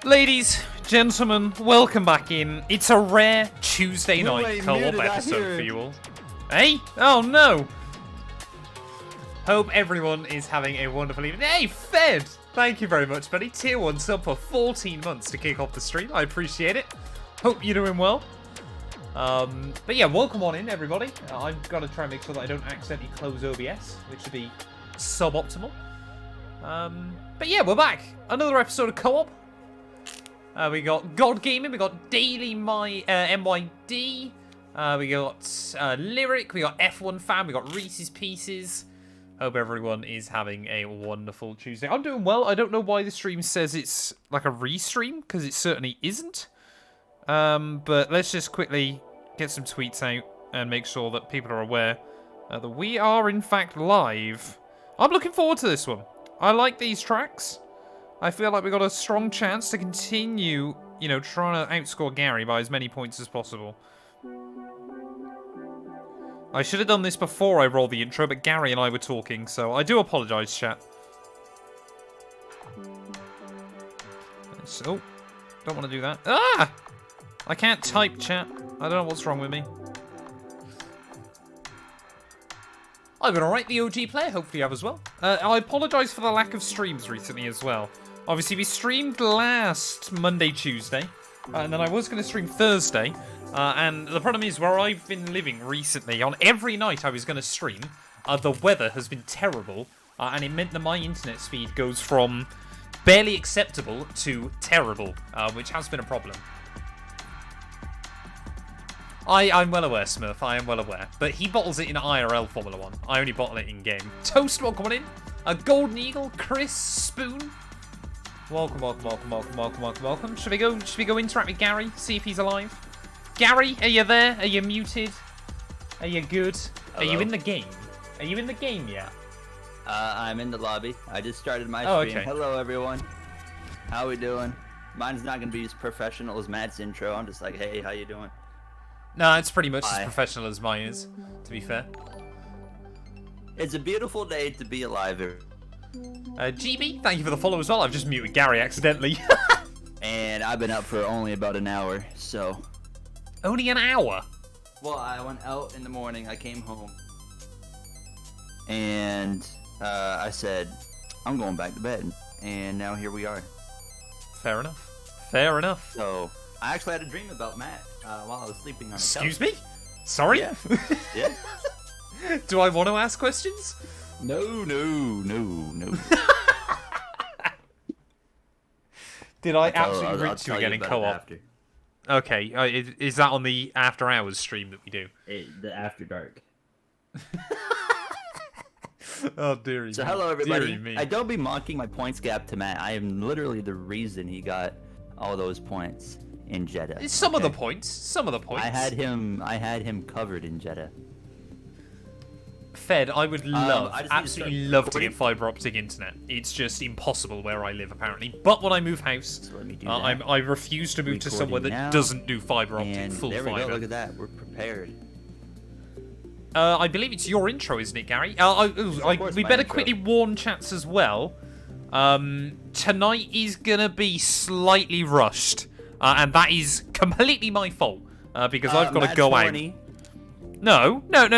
Ladies, gentlemen, welcome back in. It's a rare Tuesday night co-op episode for you all. Hey? Oh no! Hope everyone is having a wonderful evening. Hey, Fed! Thank you very much, buddy. Tier 1 sub for 14 months to kick off the stream. I appreciate it. Hope you're doing well. But yeah, welcome on in, everybody. I've got to try and make sure that I don't accidentally close OBS, which would be suboptimal. But yeah, we're back. Another episode of co-op. We got God Gaming, we got Daily MYD, we got Lyric, we got F1 Fan, we got Reese's Pieces. Hope everyone is having a wonderful Tuesday. I'm doing well. I don't know why the stream says it's like a restream, because it certainly isn't. But let's just quickly get some tweets out and make sure that people are aware that we are in fact live. I'm looking forward to this one. I like these tracks. I feel like we've got a strong chance to continue, you know, trying to outscore Gary by as many points as possible. I should have done this before I rolled the intro, but Gary and I were talking, so I do apologise, chat. So, don't want to do that. Ah! I can't type, chat. I don't know what's wrong with me. I've been alright, the OG player. Hopefully you have as well. I apologise for the lack of streams recently as well. Obviously, we streamed last Monday, Tuesday, and then I was going to stream Thursday. And the problem is, where I've been living recently, on every night I was going to stream, the weather has been terrible, and it meant that my internet speed goes from barely acceptable to terrible, which has been a problem. I'm well aware, Smurf, I am well aware. But he bottles it in IRL Formula 1. I only bottle it in-game. Toast, welcome on in. A Golden Eagle, Chris, Spoon. Welcome, welcome, welcome, welcome, welcome, welcome, welcome. Should we go interact with Gary? See if he's alive? Gary, are you there? Are you muted? Are you good? Hello? Are you in the game? Are you in the game yet? I'm in the lobby. I just started my stream. Okay. Hello, everyone. How we doing? Mine's not going to be as professional as Matt's intro. I'm just like, hey, how you doing? No, it's pretty much as professional as mine is, to be fair. It's a beautiful day to be alive here. GB, thank you for the follow as well. I've just muted Gary accidentally. And I've been up for only about an hour, so... Only an hour? Well, I went out in the morning, I came home. And I said, I'm going back to bed. And now here we are. Fair enough. Fair enough. So, I actually had a dream about Matt while I was sleeping on the couch. Excuse me? Sorry? Yeah. Yeah. Do I want to ask questions? No. Did I absolutely rinse you again in co-op? Okay, is that on the after hours stream that we do? The after dark. Oh dearie. So hello everybody. I don't be mocking my points gap to Matt. I am literally the reason he got all those points in Jeddah. Some of the points. Some of the points. I had him covered in Jeddah. Fed, I would absolutely love to get fiber optic internet. It's just impossible where I live, apparently. But when I move house, so let me do I refuse to move to somewhere that doesn't do fiber optic full fiber. There we go. Look at that. We're prepared. I believe it's your intro, isn't it, Gary? We better quickly warn chats as well. Tonight is gonna be slightly rushed, and that is completely my fault because I've got to go out. No. Well,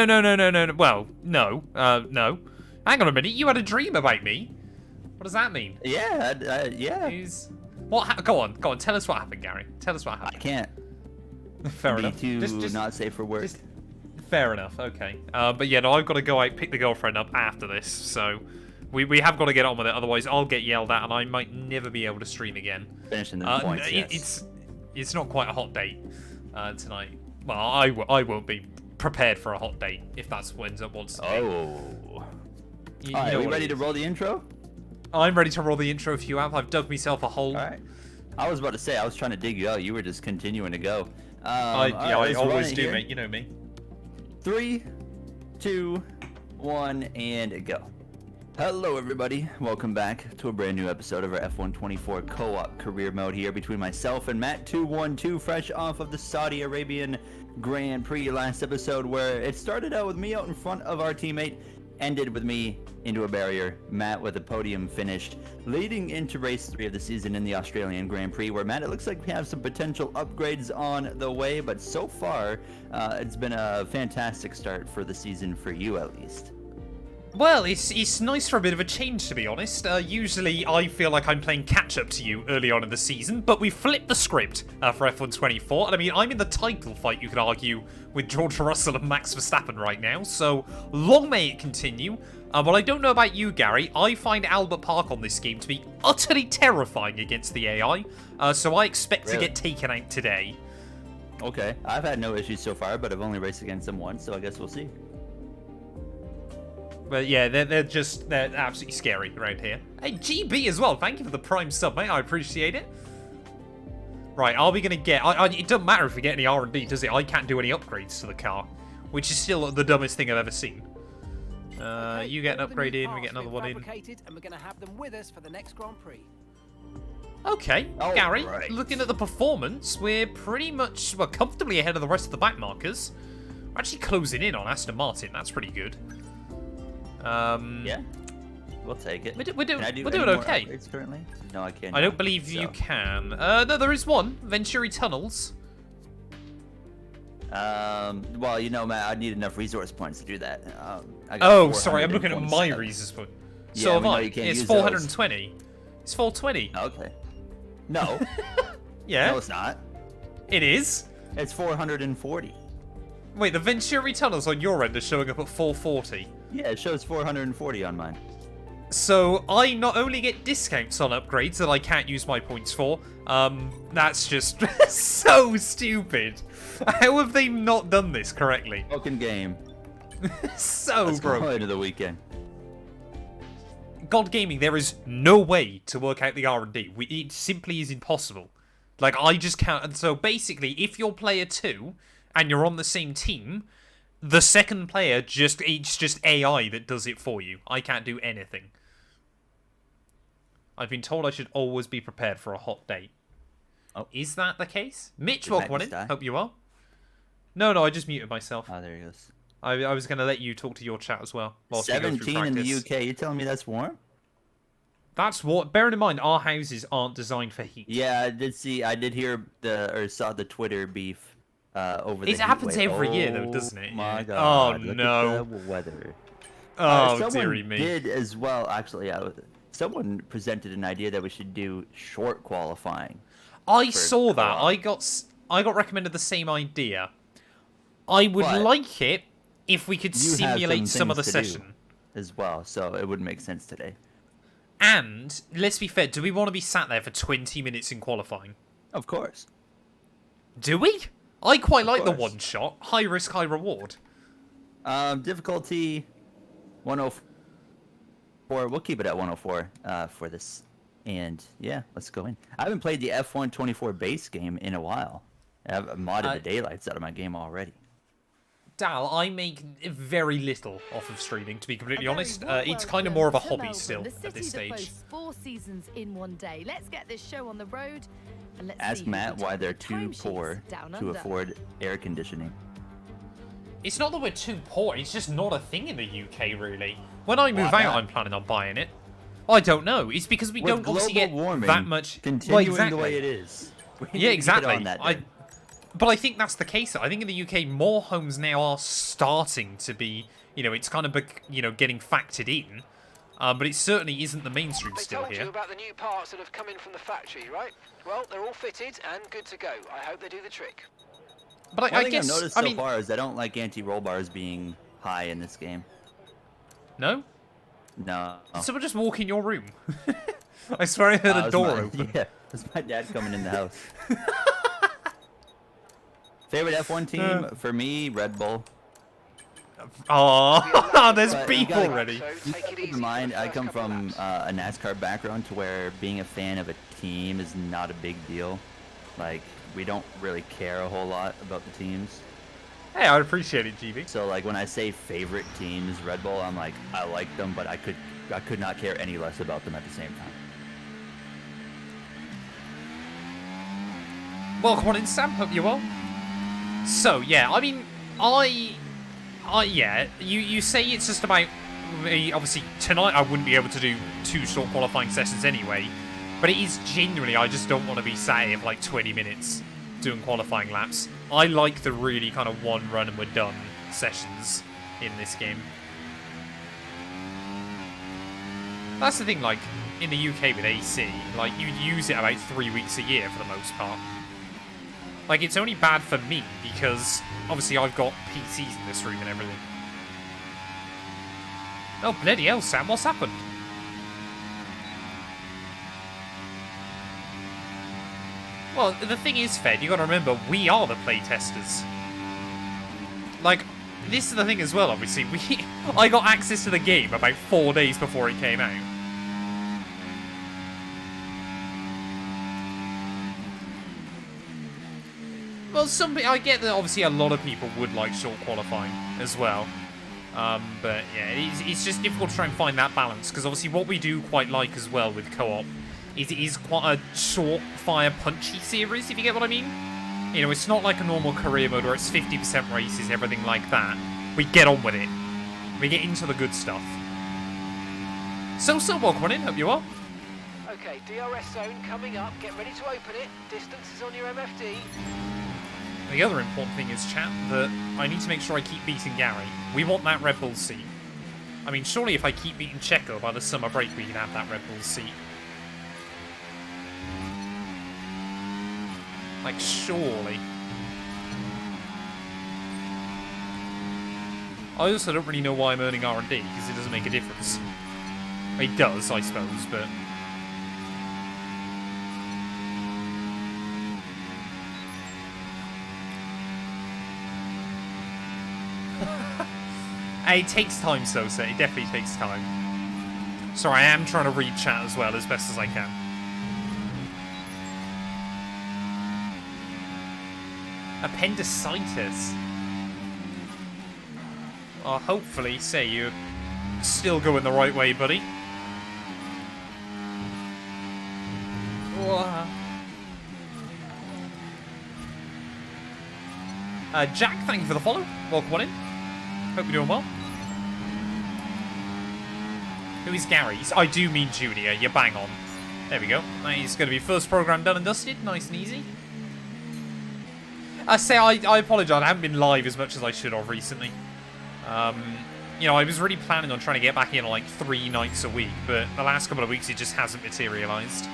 no. No. Hang on a minute. You had a dream about me. What does that mean? Yeah. Yeah. What? Go on. Tell us what happened, Gary. Tell us what happened. I can't. Fair enough. Just not safe for work. Fair enough. Okay. But yeah, no, I've got to go out, pick the girlfriend up after this. So we have got to get on with it. Otherwise, I'll get yelled at, and I might never be able to stream again. Finishing the points. Yes. It's not quite a hot date tonight. Well, I won't be prepared for a hot date if that's what ends up wants to be. Oh. Alright, are we ready to roll the intro? I'm ready to roll the intro if you have. I've dug myself a hole. Alright. I was about to say, I was trying to dig you out. You were just continuing to go. I always do, mate. You know me. 3, 2, 1, and go. Hello, everybody. Welcome back to a brand new episode of our F124 co-op career mode here between myself and Matt212, fresh off of the Saudi Arabian Grand Prix last episode, where it started out with me out in front of our teammate ended with me into a barrier. Matt with a podium finished, leading into race 3 of the season in the Australian Grand Prix, where, Matt, it looks like we have some potential upgrades on the way, but so far, it's been a fantastic start for the season for you, at least. Well, it's nice for a bit of a change, to be honest. Usually, I feel like I'm playing catch-up to you early on in the season, but we flipped the script for F1 and I mean, I'm in the title fight, you could argue, with George Russell and Max Verstappen right now, so long may it continue. Well, I don't know about you, Gary. I find Albert Park on this game to be utterly terrifying against the AI, so I expect to get taken out today. Okay, I've had no issues so far, but I've only raced against them once, so I guess we'll see. But yeah, they're absolutely scary around here. Hey, GB as well. Thank you for the Prime sub, mate. I appreciate it. Right, are we going to get... it doesn't matter if we get any R&D, does it? I can't do any upgrades to the car, which is still the dumbest thing I've ever seen. You get an upgrade in, we get another one in. And we're going to have them with us for the next Grand Prix. Okay, Gary, right. Looking at the performance, we're pretty much, well, comfortably ahead of the rest of the back markers. We're actually closing in on Aston Martin. That's pretty good. Yeah, we'll take it. We're doing okay. Currently? No, I can't. I don't believe you can. No, there is one. Venturi Tunnels. Well, you know, Matt, I need enough resource points to do that. Oh, sorry, I'm looking at my resource point. Yeah, So am I. You can't It's use 420. Those. It's 420. Okay. No. Yeah. No, it's not. It is. It's 440. Wait, the Venturi Tunnels on your end are showing up at 440. Yeah, it shows 440 on mine. So I not only get discounts on upgrades that I can't use my points for, that's just so stupid. How have they not done this correctly? Broken game. So Let's broken. go into the weekend. God Gaming, there is no way to work out the R&D. It simply is impossible. Like, I just can't. And so basically, if you're player 2 and you're on the same team, the second player it's just AI that does it for you. I can't do anything. I've been told I should always be prepared for a hot date. Oh, is that the case? Mitch, welcome on in. Hope you are. No, I just muted myself. Oh, there he goes. I was going to let you talk to your chat as well. 17 in the UK. You telling me that's warm? That's what. Bearing in mind, our houses aren't designed for heat. Yeah, I did see. I did hear saw the Twitter beef over the It happens every year, though, doesn't it? My God! Oh look no! At the weather. Oh dearie me! Did as well. Actually, someone presented an idea that we should do short qualifying. I saw that. I got recommended the same idea. I would like it if we could simulate some of the session as well, so it would make sense today. And let's be fair, do we want to be sat there for 20 minutes in qualifying? Of course. Do we? I quite like the one shot. High risk, high reward. Difficulty 104. We'll keep it at 104 for this. And yeah, let's go in. I haven't played the F1 24 base game in a while. I've modded the daylights out of my game already. Dal, I make very little off of streaming, to be completely honest. It's kind of more of a hobby still at this stage. 4 seasons in one day. Let's get this show on the road. And let's ask Matt why they're too poor to afford air conditioning. It's not that we're too poor, it's just not a thing in the UK, really. When I move out, I'm planning on buying it. I don't know. It's because we don't obviously get that much. Continuing the way it is. Yeah, exactly. But I think that's the case. I think in the UK, more homes now are starting to be, it's kind of, getting factored in. But it certainly isn't the mainstream still here. They told you about the new parts that have come in from the factory, right? Well, they're all fitted and good to go. I hope they do the trick. But I guess I've noticed so far is I don't like anti-roll bars being high in this game. No? No. Someone just walk in your room. I swear I heard a door open. Yeah, that's my dad coming in the house. Favorite F1 team for me, Red Bull. Oh, there's beef already. Keep in mind, I come from a NASCAR background to where being a fan of a team is not a big deal. Like, we don't really care a whole lot about the teams. Hey, I'd appreciate it, GB. So, like, when I say favorite teams, Red Bull, I'm like, I like them, but I could not care any less about them at the same time. Welcome on in, Sam. Hope you're well. So, yeah, I mean, yeah, you say it's just about obviously tonight I wouldn't be able to do 2 short qualifying sessions anyway, but it is genuinely, I just don't want to be sat here for like 20 minutes doing qualifying laps. I like the really kind of one run and we're done sessions in this game. That's the thing, like, in the UK with AC, like, you use it about 3 weeks a year for the most part. Like, it's only bad for me because, obviously, I've got PCs in this room and everything. Oh, bloody hell, Sam, what's happened? Well, the thing is, Fed, you gotta remember, we are the playtesters. Like, this is the thing as well, obviously. I got access to the game about 4 days before it came out. Well, I get that obviously a lot of people would like short qualifying as well. But yeah, it's just difficult to try and find that balance, because obviously what we do quite like as well with co-op is it is quite a short fire punchy series, if you get what I mean. You know, it's not like a normal career mode where it's 50% races, everything like that. We get on with it. We get into the good stuff. So welcome on in, hope you are. Okay, DRS zone coming up. Get ready to open it. Distance is on your MFD. The other important thing is, chat, that I need to make sure I keep beating Gary. We want that Red Bull seat. I mean, surely if I keep beating Checo by the summer break, we can have that Red Bull seat. Like, surely. I also don't really know why I'm earning R&D, because it doesn't make a difference. It does, I suppose, but... It takes time, Sosa. It definitely takes time. Sorry, I am trying to read chat as well, as best as I can. Appendicitis. Well, hopefully, say you're still going the right way, buddy. Jack, thank you for the follow. Welcome on in. Hope you're doing well. Who is Gary? I do mean Junior. You bang on. There we go. He's going to be first program done and dusted. Nice and easy. I apologise. I haven't been live as much as I should have recently. You know, I was really planning on trying to get back in on like 3 nights a week, but the last couple of weeks it just hasn't materialised.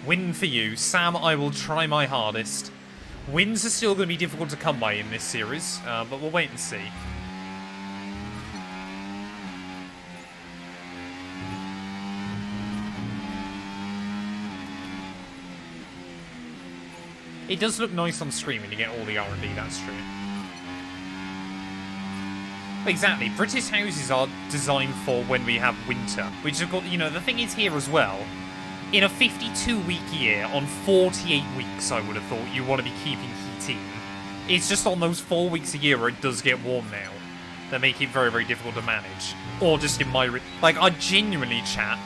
Win for you. Sam, I will try my hardest. Wins are still going to be difficult to come by in this series, but we'll wait and see. It does look nice on stream when you get all the R&D, that's true. Exactly, British houses are designed for when we have winter, which of course, you know, the thing is here as well, in a 52-week year, on 48 weeks, I would have thought you want to be keeping heat in. It's just on those 4 weeks a year where it does get warm now that make it very, very difficult to manage. Or just in my... Like, I genuinely, chat,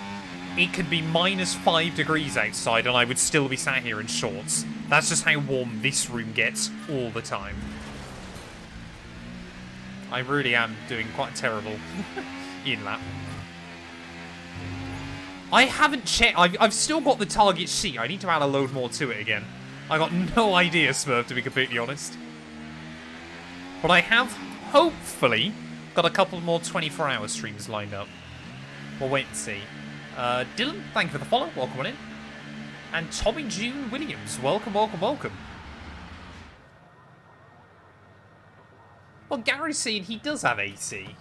it could be -5 degrees outside and I would still be sat here in shorts. That's just how warm this room gets all the time. I really am doing quite terrible in lap. I haven't checked. I've still got the target sheet. I need to add a load more to it again. I got no idea, Smurf, to be completely honest. But I have, hopefully, got a couple more 24-hour streams lined up. We'll wait and see. Dylan, thank you for the follow. Welcome on in. And Tommy June Williams, welcome, welcome, welcome. Well, Gary's saying he does have AC.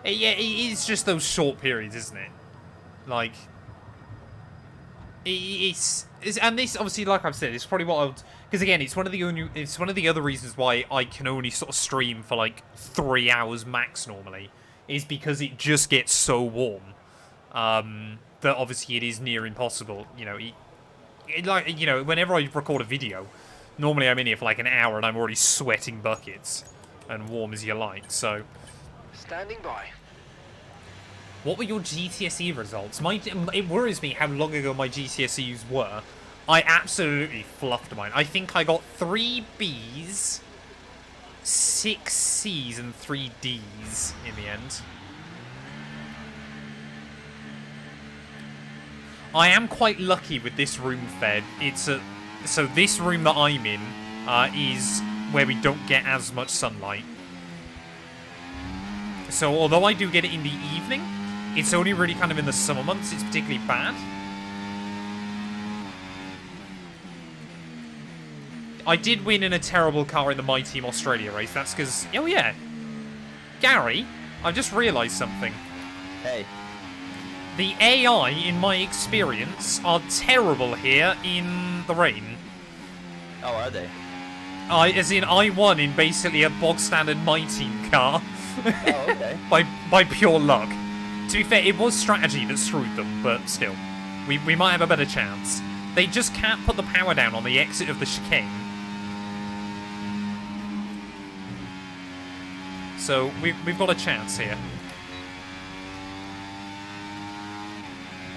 Yeah, it is just those short periods, isn't it? Like, it's and this obviously, like I've said, it's probably what I would, because again, it's one of the other reasons why I can only sort of stream for like 3 hours max normally, is because it just gets so warm. That obviously it is near impossible. You know, like, you know, whenever I record a video, normally I'm in here for like an hour and I'm already sweating buckets and warm as you like. So, standing by. What were your GCSE results? It worries me how long ago my GCSEs were. I absolutely fluffed mine. I think I got 3 Bs 6 C's and 3 D's in the end. I am quite lucky with this room, Fed. So this room that I'm in is where we don't get as much sunlight. So although I do get it in the evening, it's only really kind of in the summer months it's particularly bad. I did win in a terrible car in the My Team Australia race. That's because... Oh, yeah. Gary, I've just realised something. Hey. The AI, in my experience, are terrible here in the rain. Oh, are they? As in, I won in basically a bog-standard My Team car. Oh, okay. by pure luck. To be fair, it was strategy that screwed them, but still. We might have a better chance. They just can't put the power down on the exit of the chicane. So, we've got a chance here.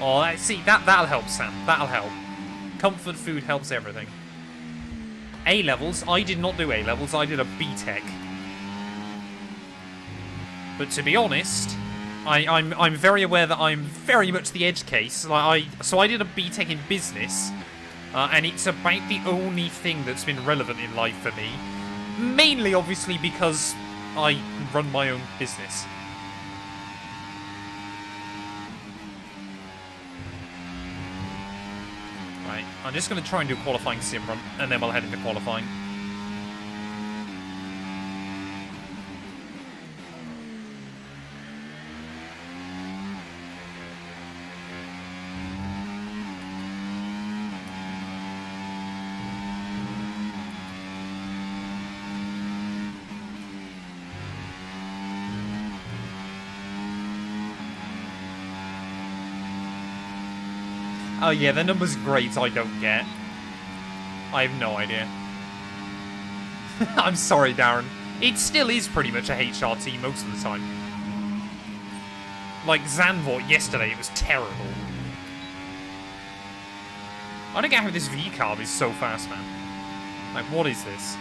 Oh, see, that'll help, Sam. That'll help. Comfort food helps everything. A-levels, I did not do A-levels, I did a B-Tech. But to be honest, I'm very aware that I'm very much the edge case. So I did a B-Tech in business, and it's about the only thing that's been relevant in life for me. Mainly, obviously, because I run my own business. Right, I'm just going to try and do a qualifying sim run, and then we'll head into qualifying. Oh yeah, the number's great, I don't get. I have no idea. I'm sorry, Darren. It still is pretty much a HRT most of the time. Like Zandvoort yesterday, it was terrible. I don't get how this V-carb is so fast, man. Like, what is this?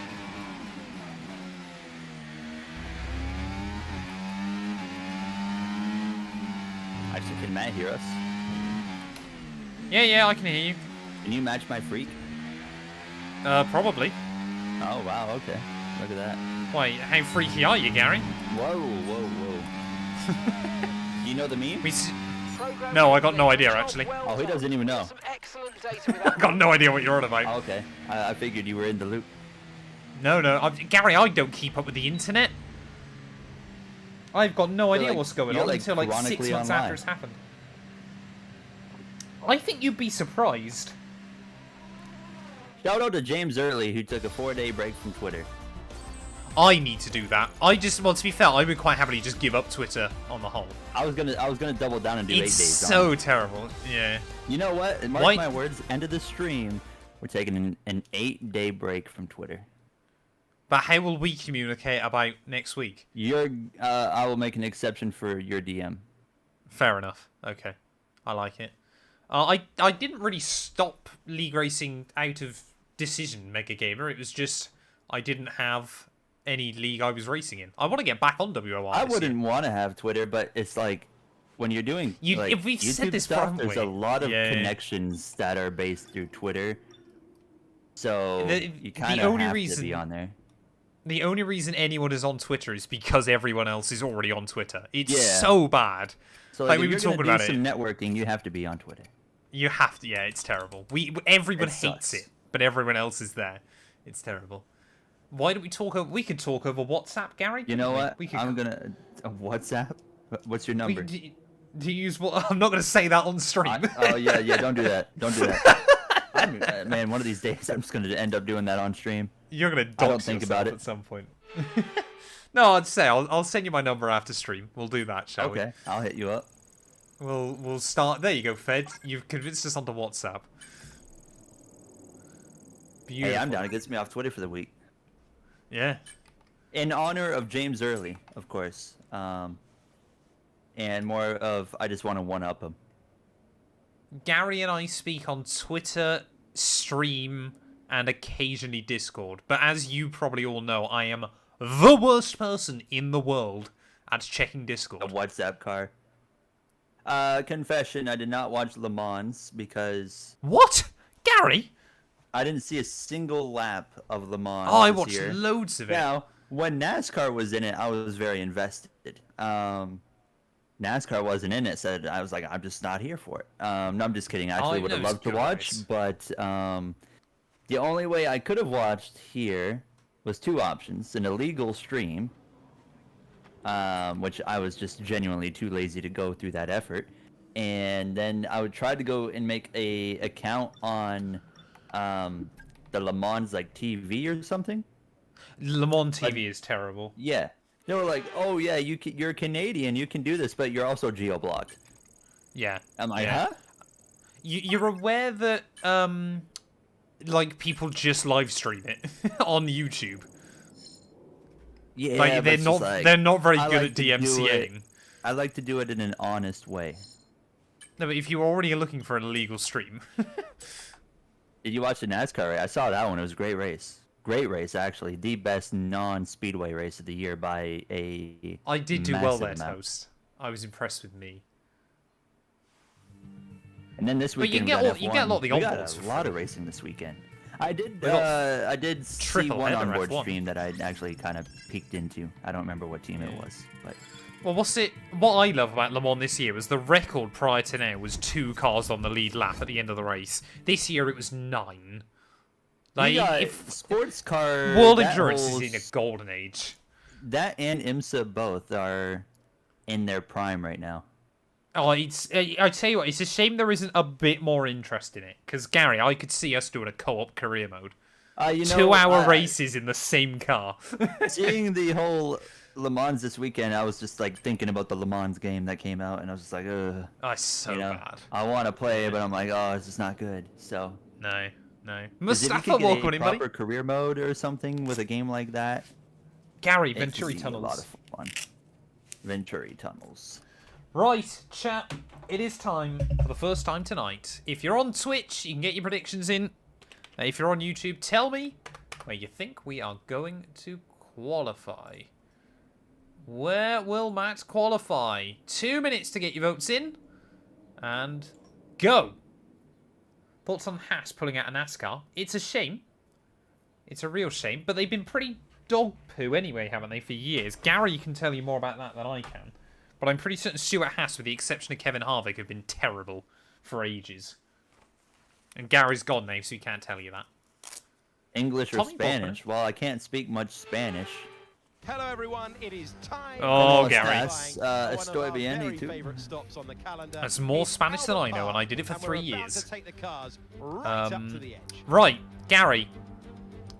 Actually, can Matt hear us? Yeah, I can hear you. Can you match my freak? Probably. Oh, wow, okay. Look at that. Wait, how freaky are you, Gary? Whoa. Do you know the meme? No, I got no idea, actually. Oh, he doesn't even know. I got no idea what you're on about. Oh, okay. I figured you were in the loop. No. Gary, I don't keep up with the internet. I've got no idea what's going on until like 6 months after it's happened. I think you'd be surprised. Shout out to James Early, who took a 4-day break from Twitter. I need to do that. Well, to be fair, I would quite happily just give up Twitter on the whole. I was gonna double down and do 8 days. It's so terrible. Yeah. You know what? Mark my words. End of the stream, we're taking an 8-day break from Twitter. But how will we communicate about next week? I will make an exception for your DM. Fair enough. Okay, I like it. I didn't really stop League Racing out of decision, Mega Gamer. It was just I didn't have any league I was racing in. I want to get back on WOR. I wouldn't want to have Twitter, but it's like when you're doing if we've YouTube said this stuff, there's a lot of connections that are based through Twitter. So you kind of have to be on there. The only reason anyone is on Twitter is because everyone else is already on Twitter. It's so bad. So like we were talking about some networking, you have to be on Twitter. You have to, yeah, it's terrible. Everyone hates it, but everyone else is there. It's terrible. Why don't we talk over... We could talk over WhatsApp, Gary. You know what? I'm gonna... WhatsApp? What's your number? Do you use... I'm not going to say that on stream. Oh, yeah, don't do that. Don't do that. Man, one of these days, I'm just going to end up doing that on stream. You're going to dox yourself at some point. No, I'd say I'll send you my number after stream. We'll do that, shall we? Okay, I'll hit you up. We'll start. There you go, Fed. You've convinced us onto WhatsApp. Beautiful. Hey, I'm down. It gets me off Twitter for the week. Yeah. In honor of James Early, of course. And more of I just want to one-up him. Gary and I speak on Twitter, stream, and occasionally Discord. But as you probably all know, I am the worst person in the world at checking Discord. A WhatsApp car. Confession, I did not watch Le Mans because What? Gary? I didn't see a single lap of Le Mans. Oh, I this watched year. loads of it. Now, when NASCAR was in it, I was very invested. NASCAR wasn't in it, so I was like, I'm just not here for it. No, I'm just kidding. I actually would have know it's loved to good watch, race. but the only way I could have watched here was two options: an illegal stream, which I was just genuinely too lazy to go through that effort, and then I would try to go and make a account on the Le Mans like TV or something. Le Mans TV is terrible. Yeah. They were like, "Oh yeah, you're Canadian, you can do this, but you're also geo-blocked." Yeah. I'm like, yeah. "Huh?" You're aware that like people just live stream it on YouTube. Yeah, Like but they're it's not just like, they're not very I good like at to do DMCAing. I like to do it in an honest way. No, but if you're already looking for an illegal stream, Did you watch the NASCAR race? I saw that one. It was a great race. Great race, actually. The best non-speedway race of the year by a I did do well massive there, amount. Toast. I was impressed with me. And then this But you weekend, get we all- got you F1. get a lot of the We got onboards for a lot free. of racing this weekend. I did We got see triple one header onboard F1. stream that I actually kind of peeked into. I don't remember what team it was, but Well, what I love about Le Mans this year was the record prior to now was 2 cars on the lead lap at the end of the race. This year it was 9. Like, we got if sports car. World that Endurance whole is in a golden age. That and IMSA both are in their prime right now. Oh, I tell you what, it's a shame there isn't a bit more interest in it. Because, Gary, I could see us doing a co-op career mode. You know, 2-hour races in the same car. Seeing the whole Le Mans this weekend, I was just like thinking about the Le Mans game that came out, and I was just like, ugh. Oh, it's so bad. I want to play, but I'm like, oh, it's just not good. So. No. 'Cause if you Mustafa, could get welcome a in, buddy. proper career mode or something with a game like that. Gary, it Venturi could be a lot Tunnels. of fun. Venturi Tunnels. Right, chat. It is time for the first time tonight. If you're on Twitch, you can get your predictions in. If you're on YouTube, tell me where you think we are going to qualify. Where will Matt qualify? 2 minutes to get your votes in. And go. Thoughts on Haas pulling out a NASCAR? It's a shame. It's a real shame. But they've been pretty dog poo anyway, haven't they, for years? Gary can tell you more about that than I can. But I'm pretty certain Stuart Haas, with the exception of Kevin Harvick, have been terrible for ages. And Gary's gone now, so he can't tell you that. English or Tommy Spanish? Well, I can't speak much Spanish. Hello everyone, it is time. Oh, ¿Cómo Gary. estás? Estoy bien, ¿y tú? That's more Spanish than I know, and I did it for 3 years. Right, up to the edge. Right, Gary.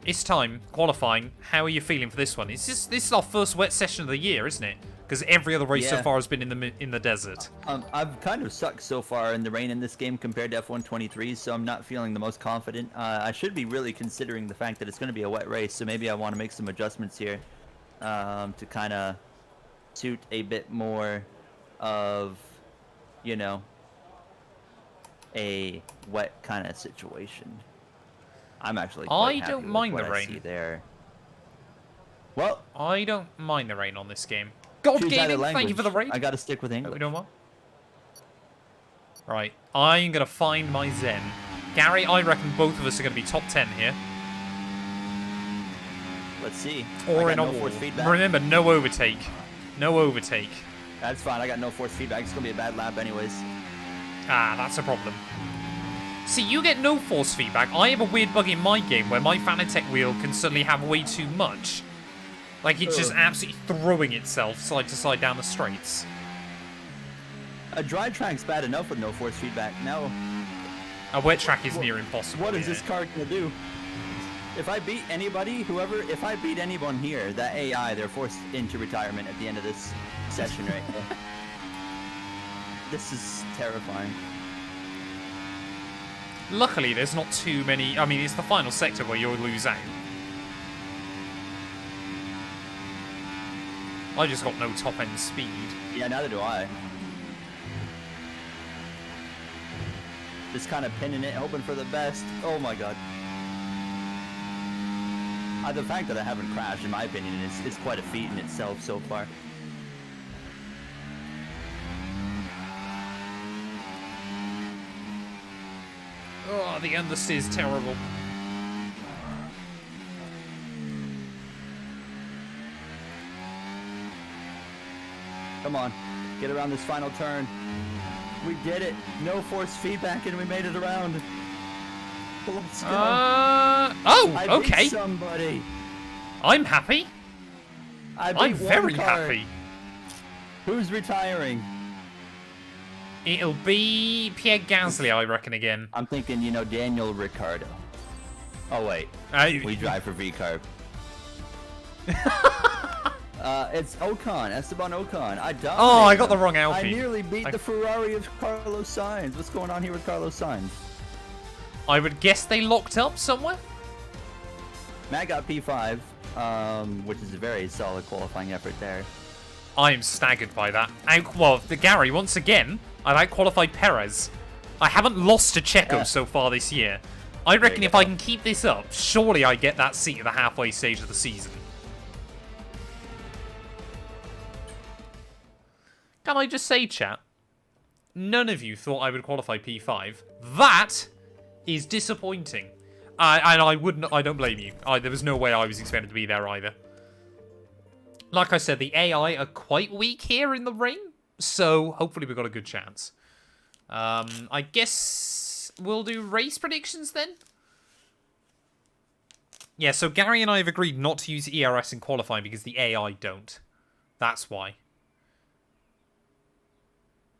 It's time. Qualifying. How are you feeling for this one? This is our first wet session of the year, isn't it? Because every other race so Yeah. far has been in the desert. I've kind of sucked so far in the rain in this game compared to F123, so I'm not feeling the most confident. I should be really considering the fact that it's going to be a wet race, so maybe I want to make some adjustments here to kind of suit a bit more of, you know, a wet kind of situation. I'm actually quite happy don't with mind what the I rain. see there. Well, I don't mind the rain on this game. God choose either Gaming, thank you for the language. raid. I got to stick with Oh, English. you know what? Right, I'm going to find my zen. Gary, I reckon both of us are going to be top 10 here. Let's see. Or I in got a no wall. force feedback. Remember, no overtake. No overtake. That's fine. I got no force feedback. It's gonna be a bad lap, anyways. Ah, that's a problem. See, you get no force feedback. I have a weird bug in my game where my Fanatec wheel can suddenly have way too much. Like, it's just absolutely throwing itself side to side down the straights. A dry track's bad enough with no force feedback. Now, A wet track is near impossible. what is yeah. this car gonna do? If I beat anybody, if I beat anyone here, that AI, they're forced into retirement at the end of this session right here. This is terrifying. Luckily, there's not too many... I mean, it's the final sector where you'll lose out. I just got no top-end speed. Yeah, neither do I. Just kind of pinning it, hoping for the best. Oh my god. The fact that I haven't crashed, in my opinion, is quite a feat in itself so far. Oh, the understeer is terrible. Come on, get around this final turn. We did it. No force feedback, and we made it around. Let's go. Oh, okay. Beat somebody. I'm happy. I'm very car. happy. Who's retiring? It'll be Pierre Gasly, I reckon, again. I'm thinking, you know, Daniel Ricciardo. Oh, wait. We drive for V-Carb. It's Ocon, Esteban Ocon. Oh, I got the wrong Alpine. I nearly beat the Ferrari of Carlos Sainz. What's going on here with Carlos Sainz? I would guess they locked up somewhere. Matt got P5, which is a very solid qualifying effort there. I am staggered by that. Well, Gary, once again, I've outqualified Perez. I haven't lost to Checo so far this year. I reckon if I can keep this up, surely I get that seat at the halfway stage of the season. Can I just say, chat? None of you thought I would qualify P5. That is disappointing. And I don't blame you. There was no way I was expected to be there either. Like I said, the AI are quite weak here in the rain, so hopefully we've got a good chance. I guess we'll do race predictions then? Yeah, so Gary and I have agreed not to use ERS in qualifying because the AI don't. That's why.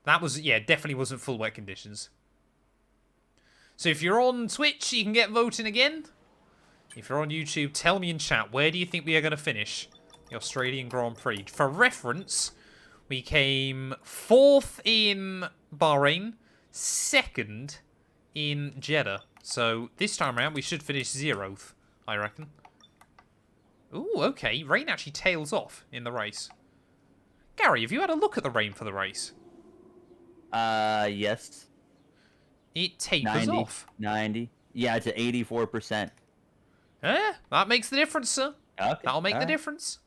That was, yeah, definitely wasn't full wet conditions. So if you're on Twitch, you can get voting again. If you're on YouTube, tell me in chat, where do you think we are going to finish the Australian Grand Prix? For reference, we came 4th in Bahrain, 2nd in Jeddah. So this time around, we should finish 0th, I reckon. Ooh, okay. Rain actually tails off in the race. Gary, have you had a look at the rain for the race? Yes. It tapers off. 90. Yeah, it's at 84%. That makes the difference, sir. Okay. That'll make the difference.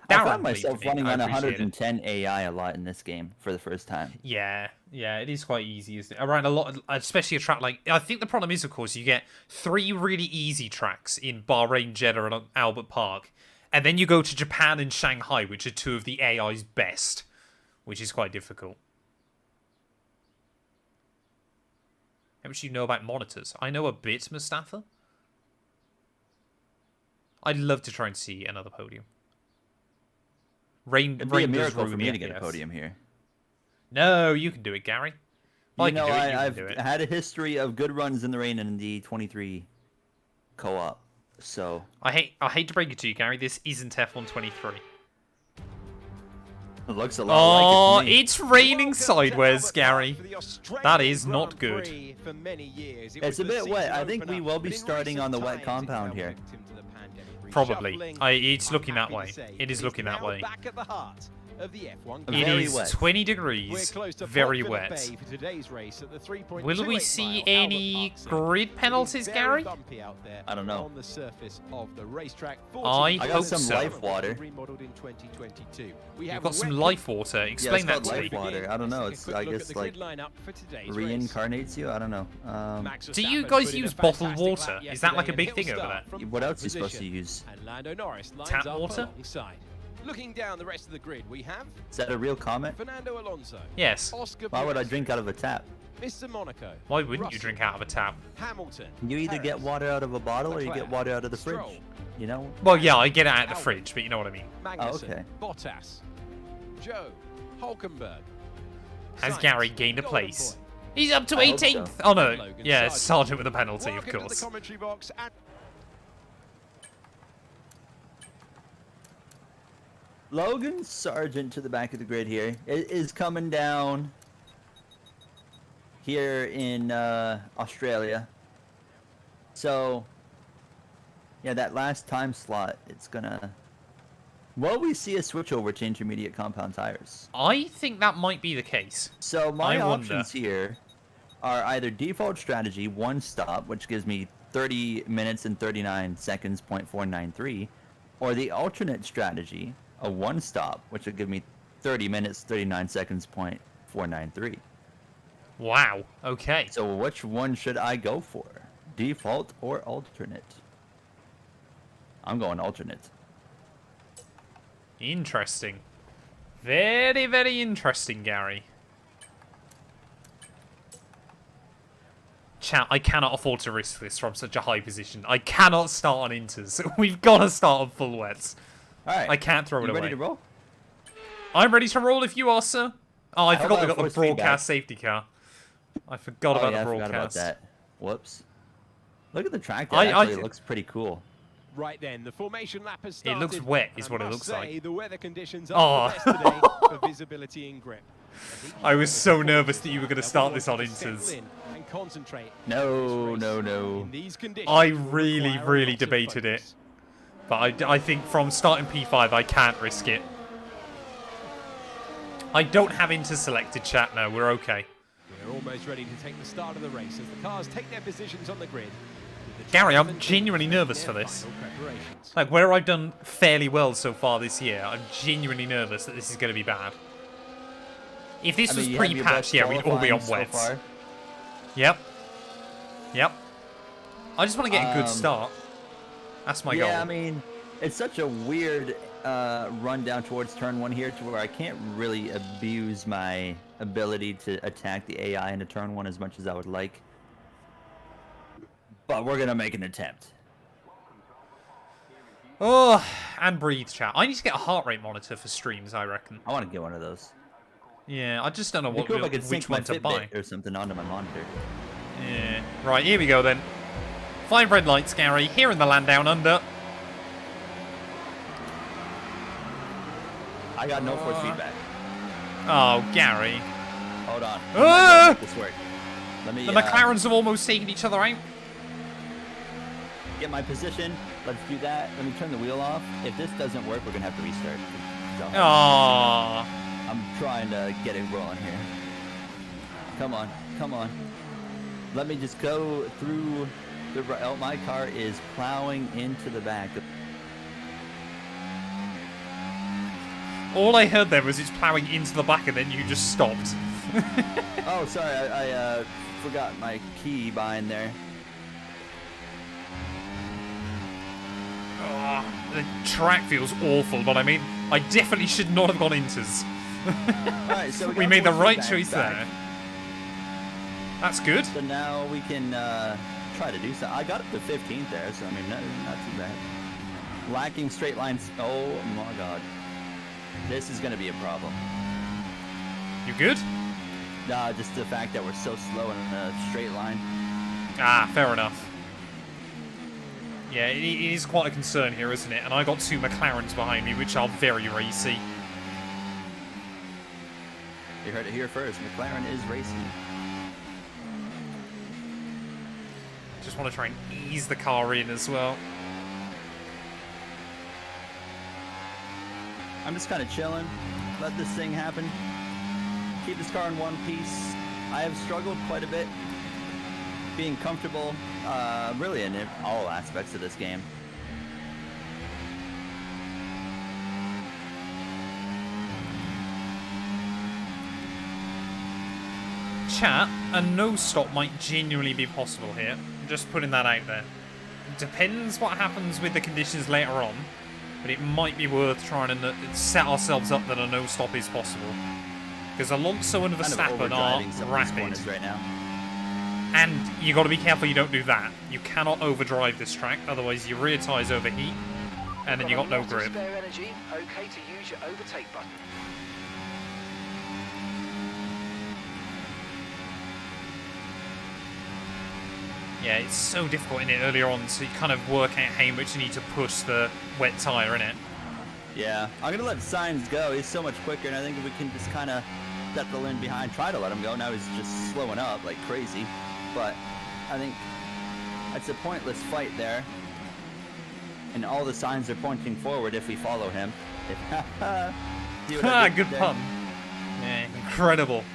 I found myself running on 110 AI a lot in this game for the first time. Yeah, it is quite easy, isn't it? Around a lot, especially a track like... I think the problem is, of course, you get 3 really easy tracks in Bahrain, Jeddah, and Albert Park. And then you go to Japan and Shanghai, which are 2 of the AI's best, which is quite difficult. How much do you know about monitors? I know a bit, Mustafa. I'd love to try and see another podium. It'd be a miracle for me to get a podium here. No, you can do it, Gary. I've had a history of good runs in the rain in the 23 co-op, so... I hate to break it to you, Gary. This isn't F123. It looks a lot like it to me. It's raining sideways, Gary. That is not good. It's a bit wet. I think we will be starting on the wet compound here. Probably. It's looking that way. It is looking that way. It is 20 degrees, very wet. Will we see any grid penalties, Gary? I don't know. I hope some so. life water. You've got some life water. Explain that to me. Life water. I don't know. It's, I guess, like, reincarnates you? I don't know. Do you guys use bottled water? Is that like a big thing over there? What else are you supposed to use? Tap water? Looking down the rest of the grid, we have... Is that a real comment? Fernando Alonso. Yes. Why would I drink out of a tap? Mr. Monaco. Why wouldn't you drink out of a tap? Hamilton. You either get water out of a bottle or you get water out of the fridge. You know? Well, yeah, I get it out of the fridge, but you know what I mean. Oh, okay. Bottas. Joe. Hulkenberg. Has Gary gained a place? He's up to 18th. So. Oh, no. Yeah, Sargent with a penalty, of course. The commentary box and Logan Sargent to the back of the grid here. It is coming down here in Australia. So, yeah, that last time slot, it's gonna... Will we see a switch over to intermediate compound tires? I think that might be the case. So my options here are either default strategy, 1 stop, which gives me 30 minutes and 39 seconds, 0.493, or the alternate strategy, a one stop, which would give me 30 minutes, 39 seconds, 0.493. Wow. Okay. So which one should I go for? Default or alternate? I'm going alternate. Interesting. Very, very interesting, Gary. Chat, I cannot afford to risk this from such a high position. I cannot start on inters. We've got to start on full wets. All right. I can't throw it away. Ready to roll? I'm ready to roll if you are, sir. Oh, I forgot we got the force broadcast feedback. safety car. I forgot about the broadcast. I forgot about that. Whoops. Look at the track there. Actually, it looks pretty cool. Right then, the formation lap has started. It looks wet, is and what I it must looks say, like. The weather conditions are the best today for visibility and grip. I was so nervous that you were going to start this on inters. And concentrate. No. In these conditions, I you really, require a really lot of debated it. focus. But I think from starting P5, I can't risk it. I don't have inters selected, chat. No, we're okay. We're almost ready to take the start of the race as the cars take their positions on the grid. Gary, I'm genuinely nervous for this. Like, where I've done fairly well so far this year, I'm genuinely nervous that this is going to be bad. If this was pre-patch, yeah, we'd all be on wets. So Yep. I just want to get a good start. That's my goal. Yeah, I mean, it's such a weird run down towards turn 1 here to where I can't really abuse my ability to attack the AI into turn 1 as much as I would like. But we're going to make an attempt. Oh, and breathe, chat. I need to get a heart rate monitor for streams, I reckon. I want to get one of those. Yeah, I just don't know It'd be cool if I could which sync my one to buy. Fitbit or something onto my monitor. Yeah. Right, here we go then. 5 red lights, Gary, here in the land down under. I got no force feedback. Oh, Gary. Hold on. Ah! Make this work. Let me, The McLarens have almost taken each other out. get my position. Let's do that. Let me turn the wheel off. If this doesn't work, we're going to have to restart. So, Aww. I'm trying to get it rolling here. Come on. Come on. Let me just go through the... Oh, my car is plowing into the back. All I heard there was it's plowing into the back and then you just stopped. Oh, sorry. I forgot my key behind there. Oh, the track feels awful, but I mean, I definitely should not have gone inters. Alright, so we made the right choice there. That's good. So now we can try to do something. I got up to 15th there, so I mean, not too bad. Lacking straight lines. Oh my god. This is going to be a problem. You good? Nah, just the fact that we're so slow in a straight line. Ah, fair enough. Yeah, it is quite a concern here, isn't it? And I got 2 McLarens behind me, which are very racy. You heard it here first. McLaren is racing. Just want to try and ease the car in as well. I'm just kind of chilling. Let this thing happen. Keep this car in one piece. I have struggled quite a bit being comfortable, really in all aspects of this game. Chat, a no stop might genuinely be possible here. I'm just putting that out there. Depends what happens with the conditions later on, but it might be worth trying to set ourselves up that a no stop is possible. Because Alonso and Verstappen are rapid. Right now. And you got to be careful you don't do that. You cannot overdrive this track, otherwise your rear tyres overheat, and then you got no grip. Spare energy. Okay to use your overtake button. Yeah, it's so difficult in it earlier on, so you kind of work out how much you need to push the wet tyre in it. Yeah, I'm going to let Sainz go. He's so much quicker, and I think if we can just kind of settle in behind, try to let him go. Now he's just slowing up like crazy. But I think it's a pointless fight there. And all the signs are pointing forward if we follow him. Good pun. Yeah, incredible.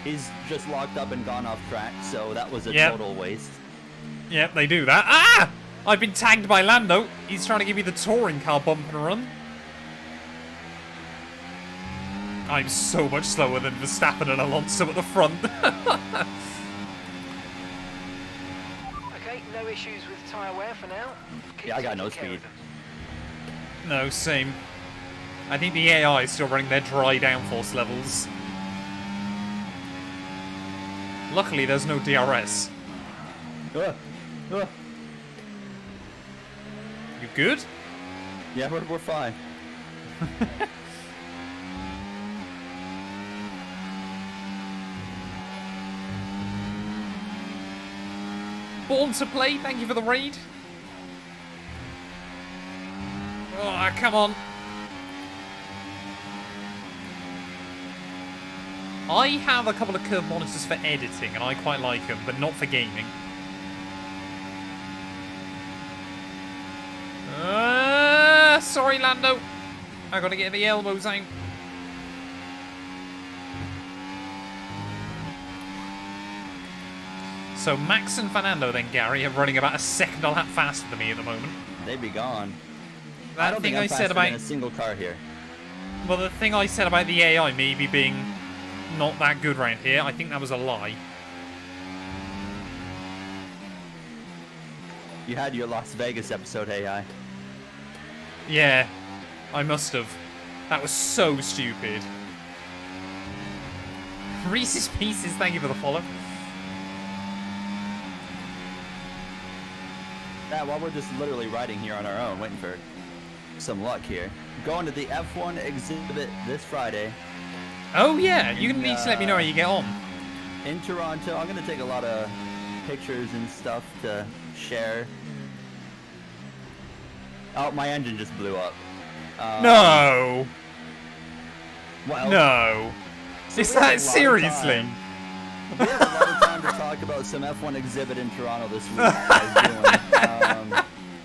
He's just locked up and gone off track, so that was a total waste. Yep, they do that. Ah! I've been tagged by Lando. He's trying to give me the touring car bump and run. I'm so much slower than Verstappen and Alonso at the front. Okay, no issues with tyre wear for now. Yeah, I got no speed. No, same. I think the AI is still running their dry downforce levels. Luckily, there's no DRS. Uh. You good? Yeah, we're fine. Born to play, thank you for the raid. Oh, come on. I have a couple of curve monitors for editing, and I quite like them, but not for gaming. Sorry, Lando. I gotta get the elbows out. So Max and Fernando, then Gary, are running about a second a lap faster than me at the moment. They'd be gone. That thing I said about a single car here. Well, the thing I said about the AI maybe being not that good around here, I think that was a lie. You had your Las Vegas episode, AI. Yeah, I must have. That was so stupid. Reese's Pieces, thank you for the follow. Yeah, while we're just literally riding here on our own, waiting for some luck here. Going to the F1 exhibit this Friday. Oh yeah, you need to let me know how you get on. In Toronto, I'm gonna take a lot of pictures and stuff to share. Oh, my engine just blew up. No! Well, No! so Is we have a lot that of seriously? time. We have a lot of time to talk about some F1 exhibit in Toronto this week.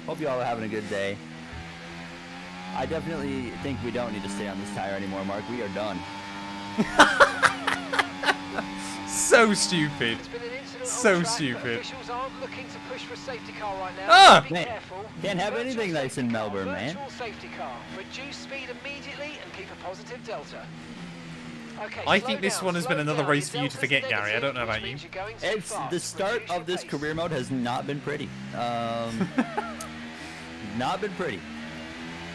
Hope you all are having a good day. I definitely think we don't need to stay on this tire anymore, Mark. We are done. So stupid. There's been an incident So on track, but stupid. officials aren't looking to push for a safety car right now. Ah! Be Man, careful. can't have Virtual anything nice in safety car, Melbourne, man. Virtual safety car. Reduce speed immediately and keep a positive delta. Okay, I slow think this down, one has been slow another down. race Your for you to delta's forget, Gary. I negative, don't know which about you. means you're going too It's fast. the start Reduce your of this pace. career mode has not been pretty. Not been pretty.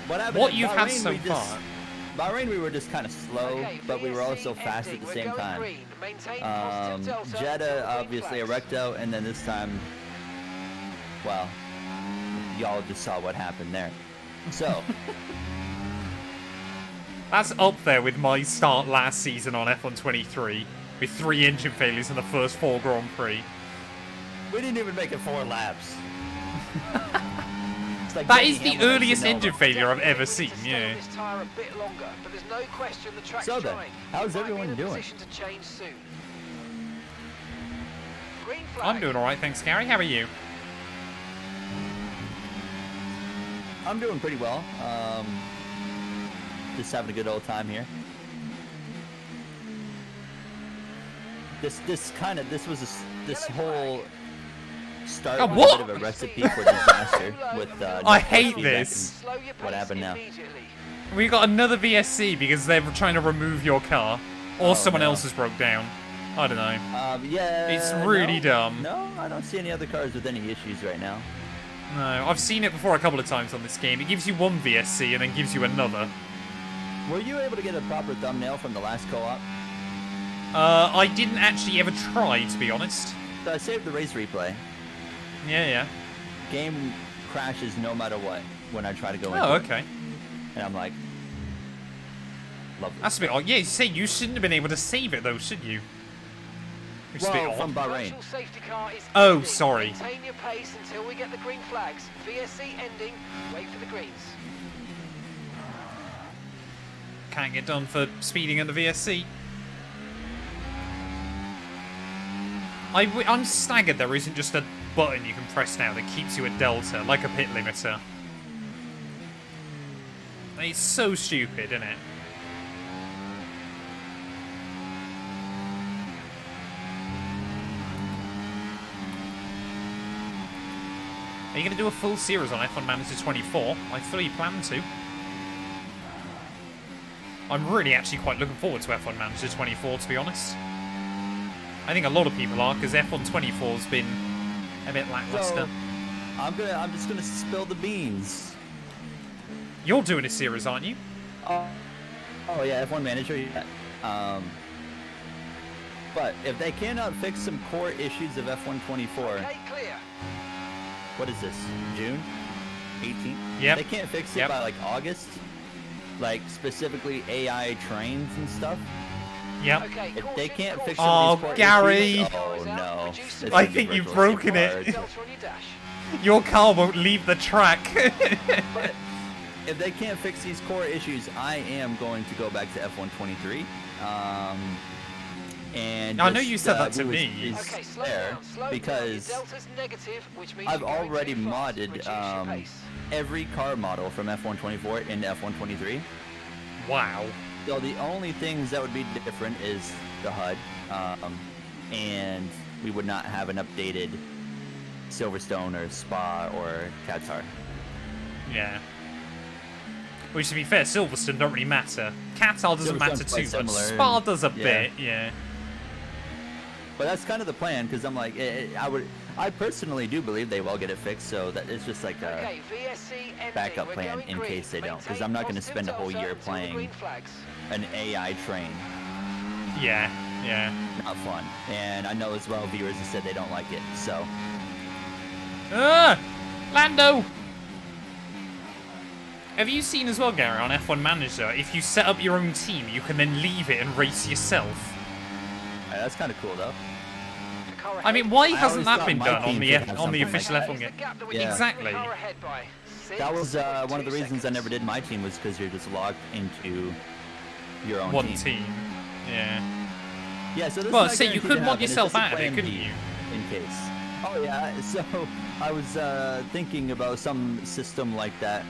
What happened? What at you've had Bahrain, so we just- far. Bahrain, we were just kind of slow, Okay, but we were VSC also fast at ending. the We're same going time. green. Maintain positive delta until Jeddah, the green obviously a flags. recto, and then this time, well, y'all just saw what happened there. So, That's up there with my start last season on F123, with 3 engine failures in the first 4 Grand Prix. we didn't even make it 4 laps. It's like That Denny is the Hamlin at earliest Sonoma. engine failure I've Definitely ever need seen, to stay yeah. on this tyre a bit longer, but there's no question the track's So then, drying. how's Might be everyone in a doing? position to change soon. Green flag. I'm doing alright, thanks, Gary. How are you? I'm doing pretty well. Just having a good old time here. This whole start Oh, was what? a bit of a recipe for disaster with I hate feedback this. Slow your What pace happened now? immediately. We got another VSC because they're trying to remove your car, or Oh, someone no. else's broke down. I don't know. Yeah. It's really no, dumb. No, I don't see any other cars with any issues right now. No, I've seen it before a couple of times on this game. It gives you one VSC and then gives you another. Were you able to get a proper thumbnail from the last co-op? I didn't actually ever try, to be honest. So I saved the race replay. Yeah. Game crashes no matter what when I try to go into Oh, it. okay. And I'm like, lovely. That's a bit odd. Yeah, you say you shouldn't have been able to save it, though, should you? Which is a bit Well, odd. from Bahrain. Virtual safety car is Oh, ending. sorry. Maintain your pace until we get the green flags. VSC ending. Wait for the greens. Can't get done for speeding under VSC. I'm staggered there isn't just a button you can press now that keeps you at delta, like a pit limiter. It's so stupid, isn't it? Are you going to do a full series on F1 Manager 24? I fully plan to. I'm really actually quite looking forward to F1 Manager 24, to be honest. I think a lot of people are, because F1 24 has been a bit lackluster. So, I'm just gonna spill the beans. You're doing a series, aren't you? Oh yeah, F1 Manager. Yeah. But if they cannot fix some core issues of F1 24, Okay, clear. what is this? June 18th? Yep. They can't fix it Yep. by like August, like specifically AI trains and stuff. Yep. Okay, If they can't fix Oh, some of these core Gary. issues, oh no. This I is think you've virtual broken safety it. cars. Delta on your dash. Your car won't leave the track. But if they can't fix these core issues, I am going to go back to F1 23. And I know just, you said that to who me. is Okay, slow there down, slow down. because Your delta's negative, which means I've you're going already too fast. modded Reduce your pace. every car model from F1 24 into F1 23. Wow. So the only things that would be different is the HUD, and we would not have an updated Silverstone or Spa or Qatar. Yeah. Which, to be fair, Silverstone don't really matter. Qatar doesn't matter Silverstone's quite too much. similar, Spa does a yeah. bit, yeah. But that's kind of the plan, because I'm like, I personally do believe they will get it fixed, so that it's just like a Okay, VSC ending. backup We're plan going in green. case they don't, because Maintain I'm not going to positive spend a whole delta year until the playing green flags. an AI train. Yeah, yeah. Not fun. And I know as well viewers have said they don't like it, so. Lando! Have you seen as well, Gary, on F1 Manager, if you set up your own team, you can then leave it and race yourself? That's kind of cool, though. The car I mean, ahead. why I hasn't always that thought been my done team on the should have on the something official like F1 Is the game? gap that we Yeah. can Exactly. the car ahead by That was 6.2 one of the reasons I seconds. never did my team, was because you're just locked into your own One team. Yeah. Yeah, so this Well, is not so you guaranteed could to mod happen, it's yourself just a out of it, plan couldn't B you? In case. Oh yeah, so I was thinking about some system like that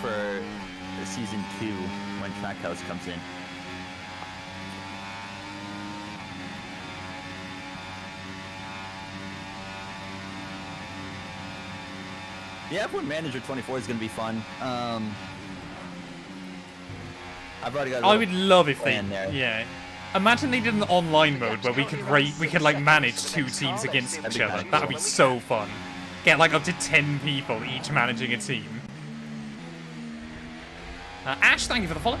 for season 2 when Trackhouse comes in. Yeah, F1 Manager 24 is going to be fun. I've already got. I would love if they, plan there. yeah. Imagine they did an online mode where we could like manage 2 teams against That'd each be other. kinda That would be cool. so fun. Get like up to 10 people each managing a team. Ash, thank you for the follow.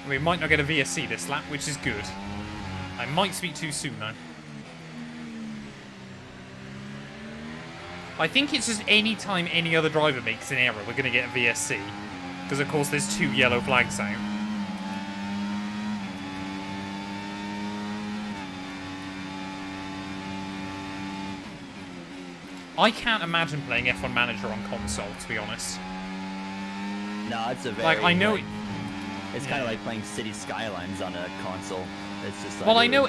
We might not get a VSC this lap, which is good. I might speak too soon though. I think it's just any time any other driver makes an error, we're going to get a VSC. Because, of course, there's 2 yellow flags out. I can't imagine playing F1 Manager on console, to be honest. No, it's a very. Like, I know... It's kind of like playing City Skylines on a console. It's just like. Well, I know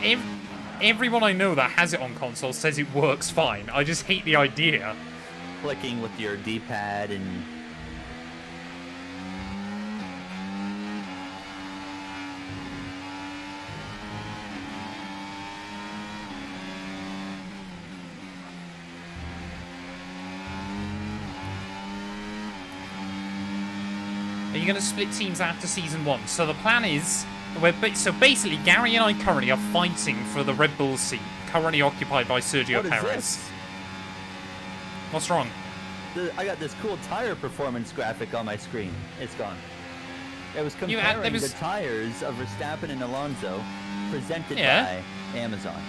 everyone I know that has it on console says it works fine. I just hate the idea. Clicking with your D-pad and. Are you going to split teams after Season 1? So the plan is... So basically, Gary and I currently are fighting for the Red Bull seat, currently occupied by Sergio What is Perez. this? What's wrong? I got this cool tire performance graphic on my screen. It's gone. It was comparing the tires of Verstappen and Alonso, presented by Amazon.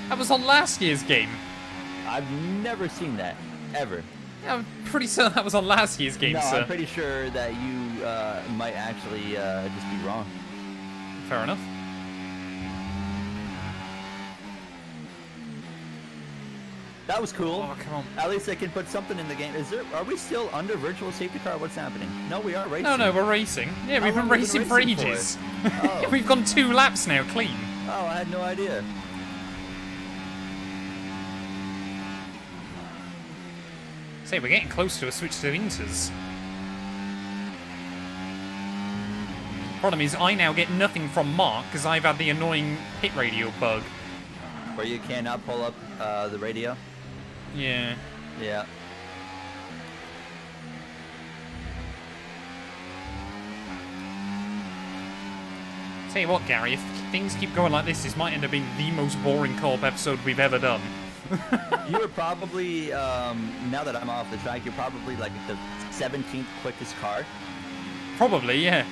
That was on last year's game. I've never seen that, ever. Yeah, I'm pretty certain that was on last year's game, No, sir. I'm pretty sure that you might actually just be wrong. Fair enough. That was cool. Oh, come on. At least I can put something in the game. Are we still under virtual safety car? What's happening? No, we are racing. No, we're racing. Yeah, How we've been long have we racing been for racing for? ages. Oh. We've gone 2 laps now, clean. Oh, I had no idea. Say, we're getting close to a switch to Inters. Problem is, I now get nothing from Mark because I've had the annoying pit radio bug. Where you cannot pull up the radio. Yeah. Yeah. Tell you what, Gary, if things keep going like this might end up being the most boring co-op episode we've ever done. You were probably, now that I'm off the track, you're probably like the 17th quickest car. Probably, yeah.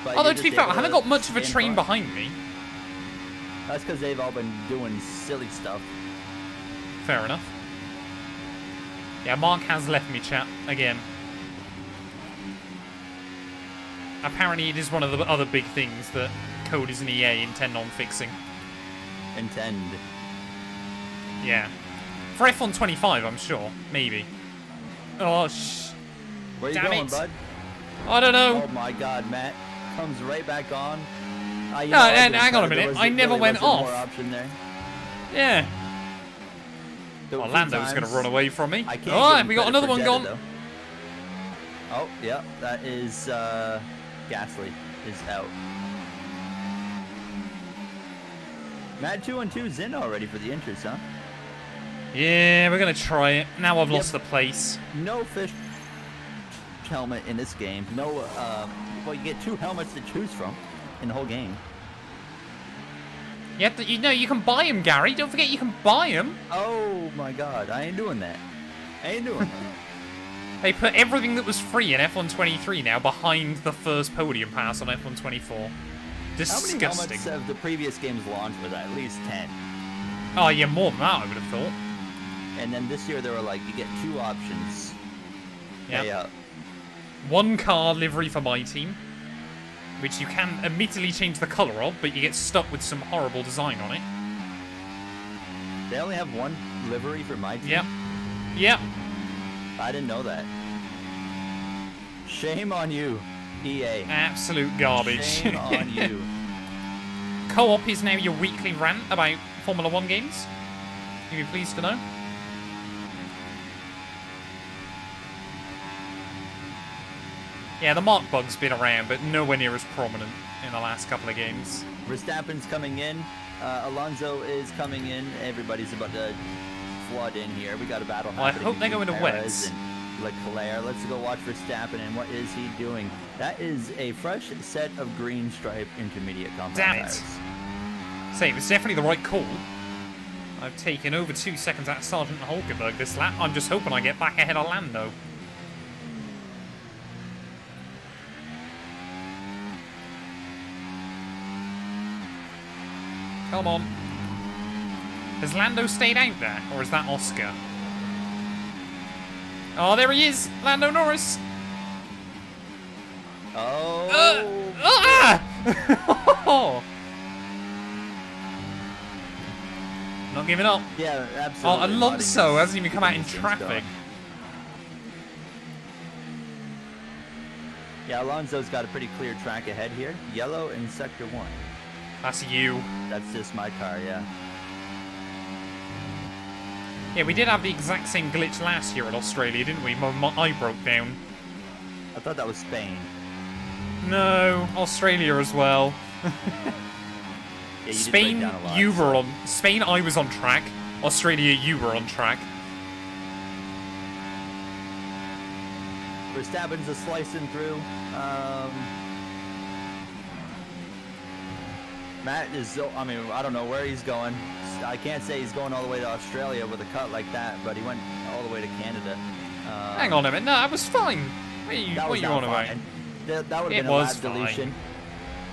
But Although, you're to be just fair, able I haven't got much of a stay in train front. behind me. That's because they've all been doing silly stuff. Fair enough. Yeah, Mark has left me, chat, again. Apparently it is one of the other big things that Coders and EA intend on fixing. Intend. Yeah. For F1 25, I'm sure. Maybe. Oh, Where you Damn going, it. bud? I don't know. Oh my god, Matt. Comes right back on. You No, know, I and hang on a there minute. was- I never really went wasn't off. More option there. Yeah. So Oh, a few Lando's going to times, run away from me. I can't Oh, give him we got credit another for one Jetta, gone. though. Oh, yeah. That is, Gasly is out. Matt212's in already for the inters, huh? Yeah, we're going to try it. Now I've lost the place. No fish helmet in this game. No, well, you get 2 helmets to choose from in the whole game. You have to, you know, you can buy them, Gary. Don't forget you can buy them. Oh my god, I ain't doing that. I ain't doing that. They put everything that was free in F1 23 now behind the first podium pass on F1 24. How many Disgusting. helmets have the previous games launched with? At least 10. Oh, yeah, more than that, I would have thought. And then this year they were like, you get 2 options. Yeah. Pay up. 1 car livery for my team, which you can admittedly change the colour of, but you get stuck with some horrible design on it. They only have 1 livery for my team? Yep. Yep. I didn't know that. Shame on you, EA. Absolute garbage. Shame on you. Co-op is now your weekly rant about Formula 1 games. You'd be pleased to know. Yeah, the mark bug's been around, but nowhere near as prominent in the last couple of games. Verstappen's coming in. Alonso is coming in. Everybody's about to flood in here. We got a battle Well, I happening hope they go between into Perez wets. and Leclerc. Let's go watch Verstappen, and what is he doing? That is a fresh set of green stripe intermediate compound Damn it. tires. Say, it was definitely the right call. I've taken over 2 seconds out of Sergeant Hulkenberg this lap. I'm just hoping I get back ahead of Lando. Come on. Has Lando stayed out there, or is that Oscar? Oh, there he is! Lando Norris! Oh. Ah! Not giving up. Yeah, Oh, absolutely. Alonso hasn't even come out in Keeping things traffic. going. Yeah, Alonso's got a pretty clear track ahead here. Yellow in sector 1. That's you. That's just my car, yeah. Yeah, we did have the exact same glitch last year at Australia, didn't we? My eye broke down. I thought that was Spain. No, Australia as well. Yeah, you did Spain, break down a lot, you so- were on. Spain, I was on track. Australia, you were on track. Verstappen's a slicing through. Matt is, I mean, I don't know where he's going. I can't say he's going all the way to Australia with a cut like that, but he went all the way to Canada. Hang on a minute. No, that was fine. What are you, That what was are you not on about? fine. That would have It been a was lap fine. deletion.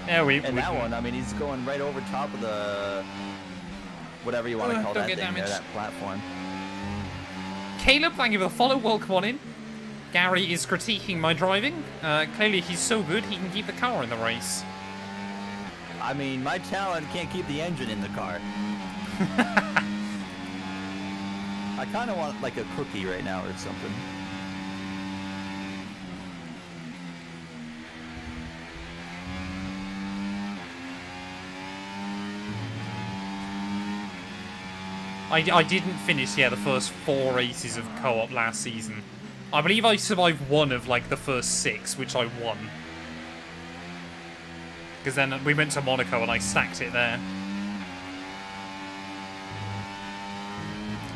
Yeah, we. And that one, I mean, he's going right over top of the, whatever you want to call don't that get thing there, damaged. that platform. Caleb, thank you for the follow. Welcome on in. Gary is critiquing my driving. Clearly, he's so good he can keep the car in the race. I mean, my talent can't keep the engine in the car. I kind of want like a cookie right now or something. I didn't finish, the first 4 races of co-op last season. I believe I survived 1 of, like, the first 6, which I won. Because then we went to Monaco and I stacked it there.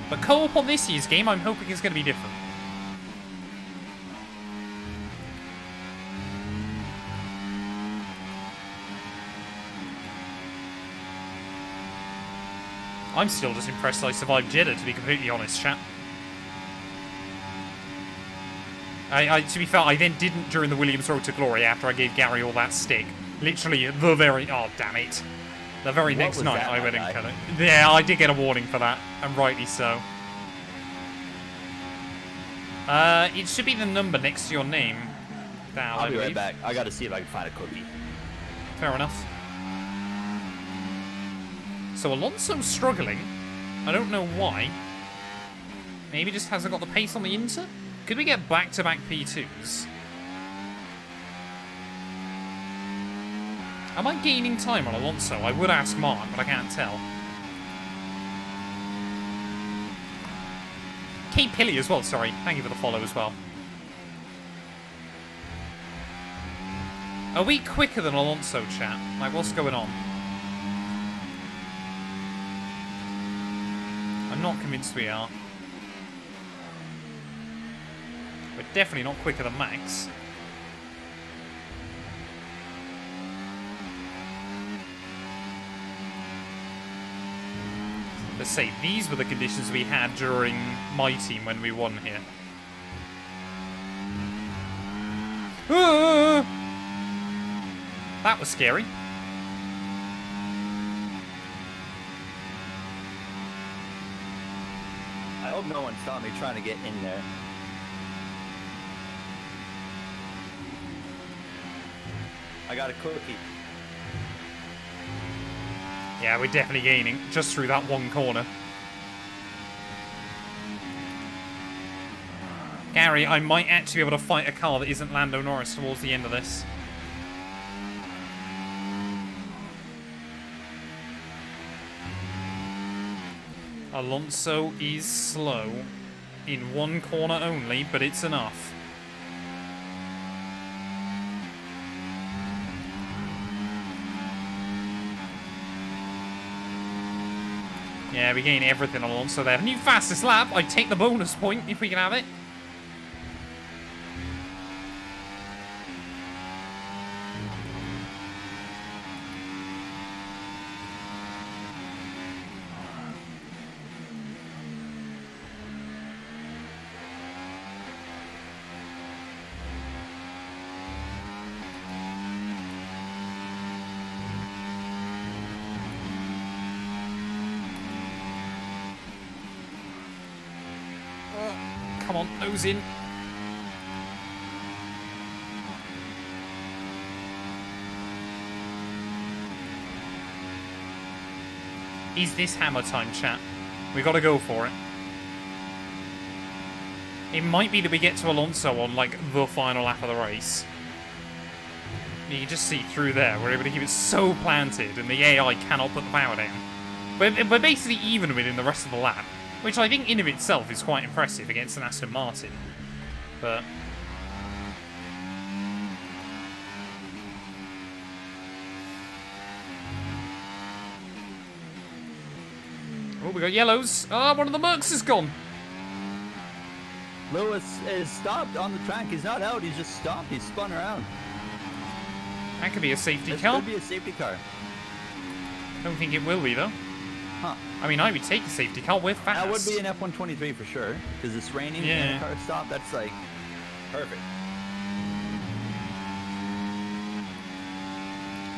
But co-op on this year's game, I'm hoping is going to be different. I'm still just impressed I survived Jeddah, to be completely honest, chat. To be fair, I then didn't during the Williams Road to Glory after I gave Gary all that stick. Literally the very... Oh, damn it. The very next night I went and cut it. Yeah, I did get a warning for that, and rightly so. It should be the number next to your name. Now, I'll be right back. I gotta see if I can find a cookie. Fair enough. So Alonso's struggling. I don't know why. Maybe just hasn't got the pace on the Inter? Could we get back-to-back P2s? Am I gaining time on Alonso? I would ask Mark, but I can't tell. Kate Pilly as well, sorry. Thank you for the follow as well. Are we quicker than Alonso, chat? Like, what's going on? I'm not convinced we are. We're definitely not quicker than Max. Let's say these were the conditions we had during my team when we won here. That was scary. I hope no one saw me trying to get in there. I got a cookie. Yeah, we're definitely gaining just through that one corner. Gary, I might actually be able to fight a car that isn't Lando Norris towards the end of this. Alonso is slow in one corner only, but it's enough. Yeah, we gain everything on Alonso there. New fastest lap. I'd take the bonus point if we can have it. Come on, nose in. Is this hammer time, chat? We gotta go for it. It might be that we get to Alonso on, like, the final lap of the race. You can just see through there. We're able to keep it so planted, and the AI cannot put the power down. We're basically even within the rest of the lap. Which I think in of itself is quite impressive against an Aston Martin. But... oh, we got yellows. Oh, one of the Mercs is gone. Lewis is stopped on the track. He's not out. He's just stopped. He's spun around. That could be a safety This car. could be a safety car. Don't think it will be, though. Huh. I mean, I would take a safety car. We're fast. That would be an F123 for sure. Because it's raining and the car stopped. That's like perfect.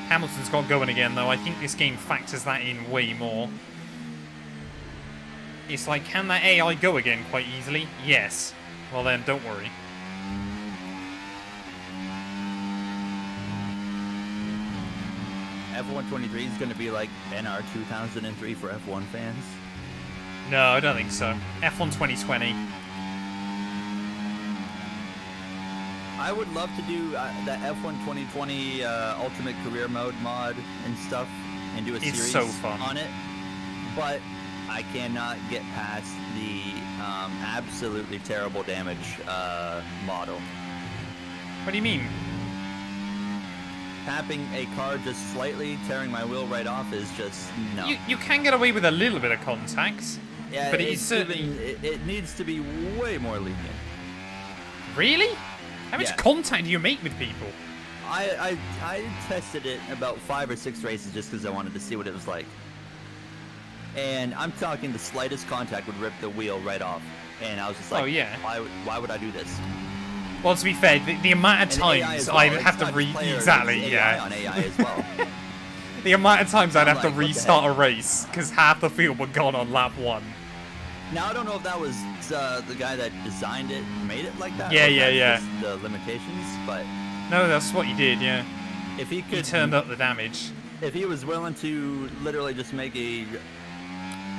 Hamilton's got going again, though. I think this game factors that in way more. It's like, can that AI go again quite easily? Yes. Well then, don't worry. F123 is going to be like NR 2003 for F1 fans. No, I don't think so. F1 2020. I would love to do that F1 2020 Ultimate Career Mode mod and stuff and do a It's series so fun. on it, but I cannot get past the absolutely terrible damage model. What do you mean? Tapping a car just slightly, tearing my wheel right off is just no. You can get away with a little bit of contact. Yeah, but it's certainly... it needs to be way more lenient. Really? How much Yeah. contact do you make with people? I tested it about 5 or 6 races just because I wanted to see what it was like. And I'm talking the slightest contact would rip the wheel right off. And I was just like, Oh, yeah. Why would I do this? Well, to be fair, the amount of And AI times as well. I It's have to not just players, exactly, it's yeah. AI on AI as well. The amount of times I'd I'm have to like, what the restart a heck? race because half the field were gone on lap 1. Now I don't know if that was the guy that designed it, made it like that. Yeah, or if yeah, that's just the limitations, but No, that's what he did, yeah. if he He could, turned up the damage. if he was willing to literally just make a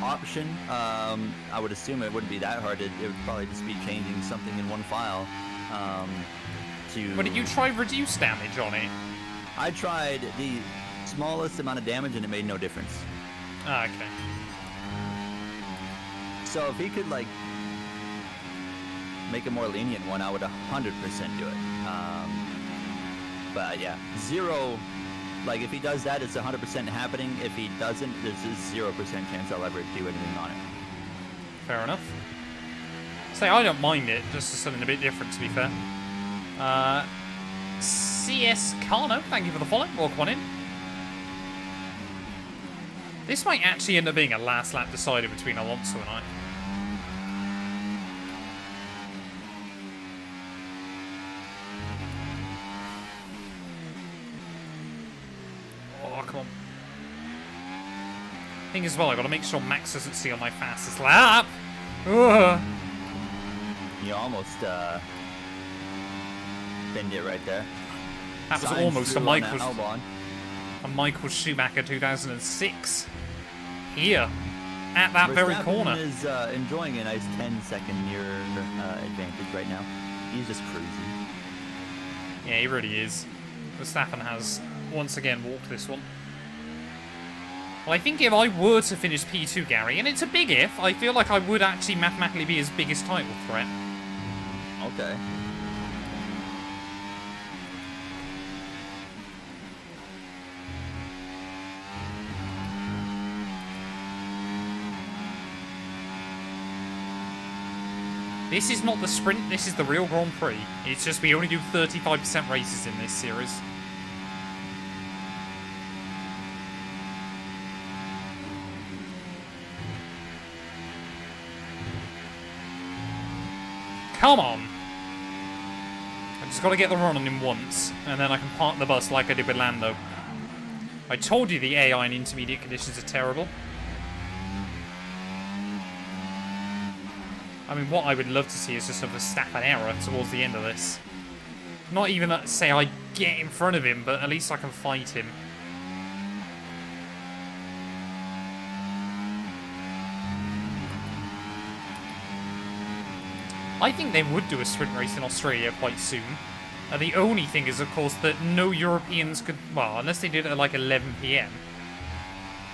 option, I would assume it wouldn't be that hard. It would probably just be changing something in one file. To. But did you try reduce damage on it? I tried the smallest amount of damage and it made no difference. Ah, okay. So if he could like make a more lenient one, I would 100% do it. But yeah, 0. Like if he does that, it's 100% happening. If he doesn't, there's a 0% chance I'll ever do anything on it. Fair enough. Say, I don't mind it, just something a bit different, to be fair. CS Carno, thank you for the follow. Welcome on in. This might actually end up being a last lap decider between Alonso and I. Oh, come on. Thing as well, I gotta make sure Max doesn't steal my fastest lap. Ugh. You almost pinned it right there. That was Sainz almost a through on that Michael, Albon. Michael Schumacher 2006. Here, at that very Verstappen corner. is enjoying a nice 10-second near advantage right now. He's just cruising. Yeah, he really is. Verstappen has once again walked this one. Well, I think if I were to finish P2, Gary, and it's a big if, I feel like I would actually mathematically be his biggest title threat. Okay. This is not the sprint, this is the real Grand Prix. It's just we only do 35% races in this series. Come on! I just got to get the run on him once, and then I can park the bus like I did with Lando. I told you the AI in intermediate conditions are terrible. I mean, what I would love to see is just a Verstappen error towards the end of this. Not even that, say, I get in front of him, but at least I can fight him. I think they would do a sprint race in Australia quite soon. The only thing is, of course, that no Europeans could... Well, unless they did it at like 11 PM.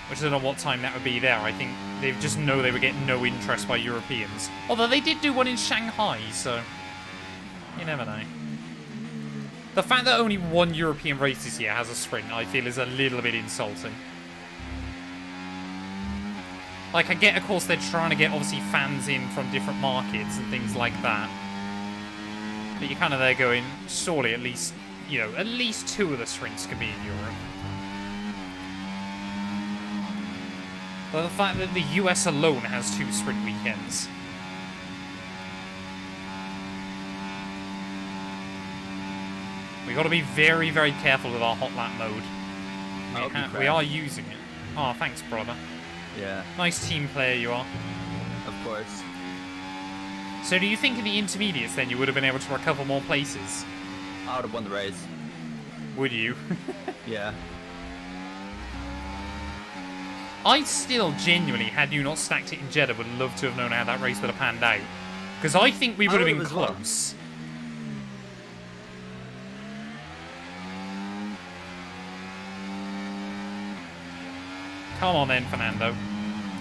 Which I don't know what time that would be there. I think they just know they would get no interest by Europeans. Although they did do one in Shanghai, so... You never know. The fact that only one European race this year has a sprint, I feel, is a little bit insulting. Like, I get, of course, they're trying to get, obviously, fans in from different markets and things like that. But you're kind of there going, surely at least, you know, at least 2 of the sprints could be in Europe. But the fact that the US alone has 2 sprint weekends. We got to be very, very careful with our hot lap mode. We are using it. Oh, thanks, brother. Yeah, Nice team player you are. of course. So do you think in the intermediates then you would have been able to recover more places? I would have won the race. Would you? Yeah. I still genuinely, had you not stacked it in Jeddah, would love to have known how that race would have panned out. Because I think we would have been as well. close. Come on then, Fernando.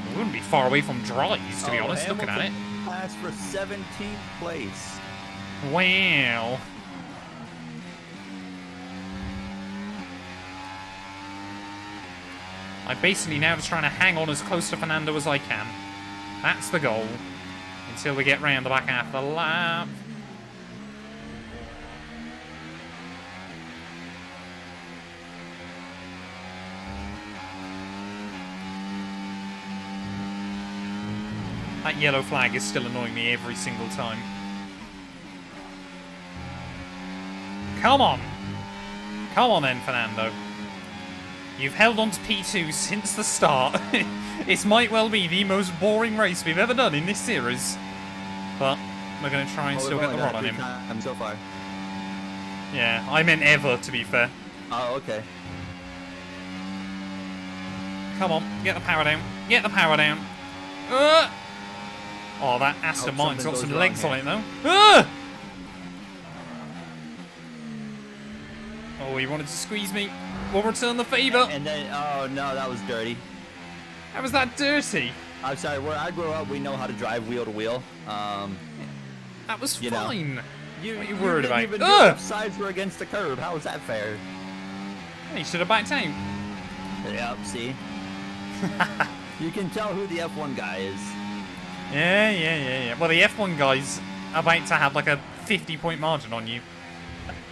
We wouldn't be far away from dries, to be honest, looking at it. Passed for 17th place. Wow. I'm basically now just trying to hang on as close to Fernando as I can. That's the goal. Until we get round the back half of the lap. That yellow flag is still annoying me every single time. Come on! Come on then, Fernando. You've held on to P2 since the start. This might well be the most boring race we've ever done in this series. But we're going to try and still get the rod on him. So far. Yeah, I meant ever, to be fair. Oh, okay. Come on, get the power down. Get the power down. Oh, that Aston Martin's got some legs on it, though. Oh, he wanted to squeeze me. We'll return the favour. And then, oh no, that was dirty. How was that dirty? I'm sorry, where I grew up, we know how to drive wheel to wheel. That was fine. What are you worried about? Even your sides were against the curb. How was that fair? You should have backed out. Yep, see? You can tell who the F1 guy is. Yeah. Well, the F1 guy's about to have like a 50-point margin on you.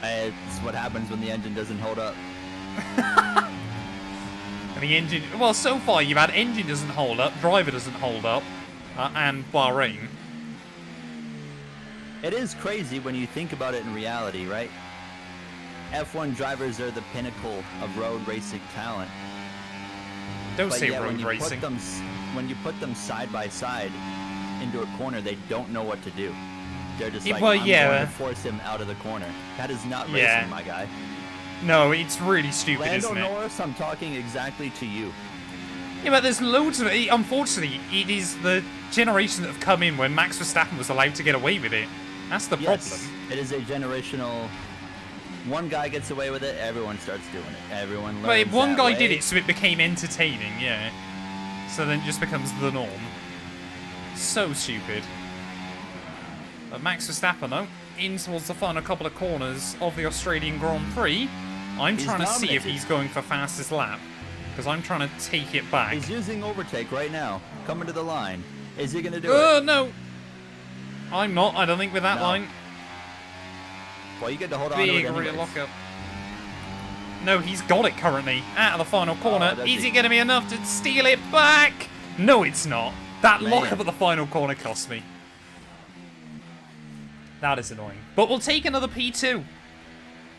It's what happens when the engine doesn't hold up. And the engine... Well, so far you've had engine doesn't hold up, driver doesn't hold up, and Bahrain. It is crazy when you think about it in reality, right? F1 drivers are the pinnacle of road racing talent. Don't say road racing. When you put them side by side into a corner, they don't know what to do. They're just like, well, I'm going to force him out of the corner. That is not racing, my guy. No, it's really stupid, Lando isn't it? Norris, I'm talking exactly to you. Yeah, but there's loads of it. Unfortunately, it is the generation that have come in when Max Verstappen was allowed to get away with it. That's the problem. It is a generational... One guy gets away with it, everyone starts doing it. Everyone learns But one guy way. did it, so it became entertaining, yeah. So then it just becomes the norm. So stupid. But Max Verstappen, though, in towards the final couple of corners of the Australian Grand Prix. I'm trying to see if he's going for fastest lap. Because I'm trying to take it back. He's using overtake right now. Coming to the line. Is he going to do it? No. I'm not. I don't think with that line. Well, you get to hold on to it anyways. Lockup. No, he's got it currently. Out of the final corner. Is it going to be enough to steal it back? No, it's not. That lockup at the final corner cost me. That is annoying. But we'll take another P2.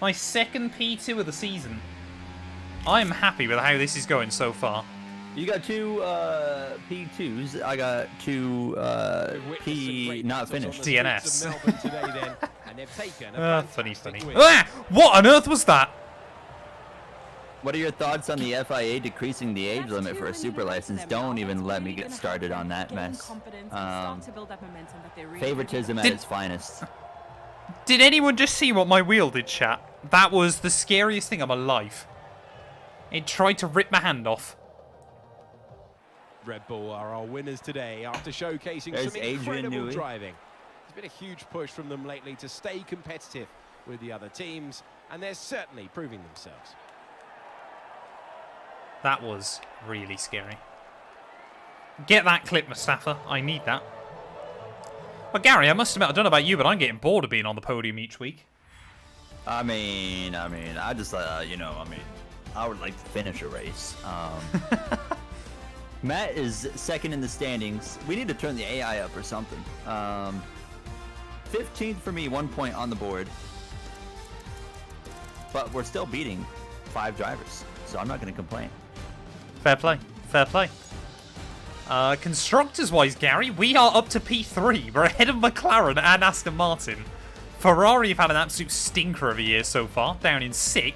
My second P2 of the season. I'm happy with how this is going so far. You got two P2s. I got two P not finished. DNS. Funny. Wait. Ah! What on earth was that? What are your thoughts on the FIA decreasing the age limit for a super license? Don't even let me get started on that mess. Favoritism at its finest. Did anyone just see what my wheel did, chat? That was the scariest thing of my life. It tried to rip my hand off. Red Bull are our winners today after showcasing some incredible driving. There's been a huge push from them lately to stay competitive with the other teams, and they're certainly proving themselves. That was really scary. Get that clip, Mustafa. I need that. But Gary, I must admit, I don't know about you, but I'm getting bored of being on the podium each week. I mean, I just, I would like to finish a race. Matt is second in the standings. We need to turn the AI up or something. 15th for me, 1 point on the board. But we're still beating 5 drivers, so I'm not going to complain. Fair play. Fair play. Constructors-wise, Gary, we are up to P3. We're ahead of McLaren and Aston Martin. Ferrari have had an absolute stinker of a year so far, down in 6th.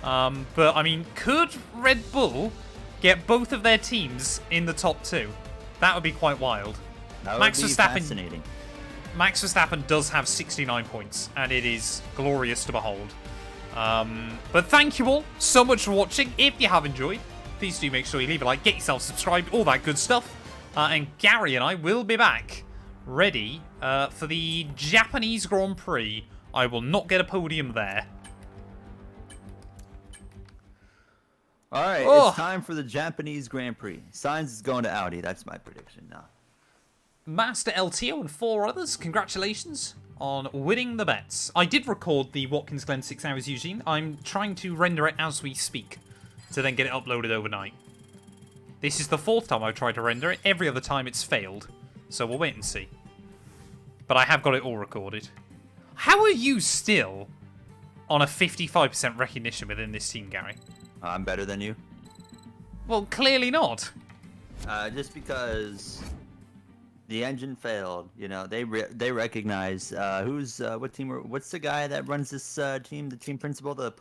But, I mean, could Red Bull get both of their teams in the top 2? That would be quite wild. That would be fascinating. Max Verstappen does have 69 points, and it is glorious to behold. But thank you all so much for watching. If you have enjoyed, please do make sure you leave a like, get yourself subscribed, all that good stuff. And Gary and I will be back ready for the Japanese Grand Prix. I will not get a podium there. All right, It's time for the Japanese Grand Prix. Sainz is going to Audi. That's my prediction now. Master LTO and 4 others, congratulations on winning the bets. I did record the Watkins Glen 6 hours Eugene. I'm trying to render it as we speak to then get it uploaded overnight. This is the 4th time I've tried to render it. Every other time it's failed. So we'll wait and see. But I have got it all recorded. How are you still on a 55% recognition within this team, Gary? I'm better than you. Well, clearly not. Just because the engine failed, you know, they recognize what team? What's the guy that runs this team? The team principal, the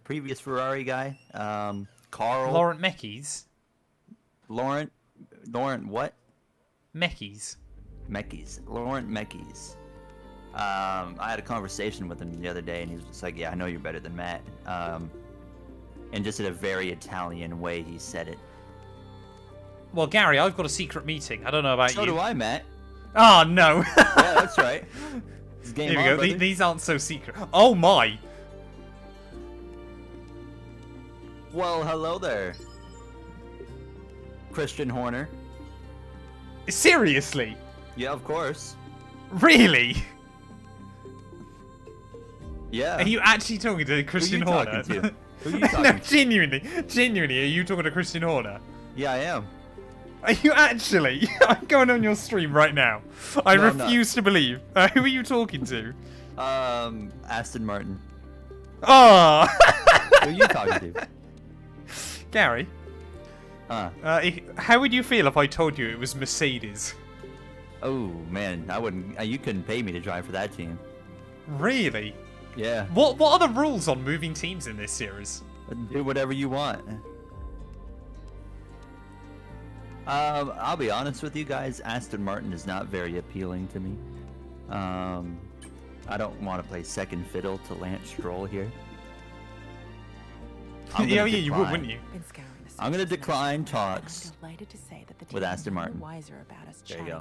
previous Ferrari guy, Carl. Laurent Mekies. Laurent what? Mekies. Laurent Mekies. I had a conversation with him the other day, and he was just like, "Yeah, I know you're better than Matt." And just in a very Italian way, he said it. Well, Gary, I've got a secret meeting. I don't know about you. So do I, Matt. Oh, no. Yeah, that's right. Here we go. These aren't so secret. Oh, my. Well, hello there, Christian Horner. Seriously? Yeah, of course. Really? Yeah. Are you actually talking to Christian Horner? Who are you talking No, to? genuinely, are you talking to Christian Horner? Yeah, I am. Are you actually? I'm going on your stream right now. I refuse to believe. Who are you talking to? Aston Martin. Oh! Who are you talking to? Gary? How would you feel if I told you it was Mercedes? Oh, man, I wouldn't. You couldn't pay me to drive for that team. Really? Yeah. What are the rules on moving teams in this series? Do whatever you want. I'll be honest with you guys. Aston Martin is not very appealing to me. I don't want to play second fiddle to Lance Stroll here. Yeah, you would, wouldn't you? I'm going to decline talks with Aston Martin. There you go.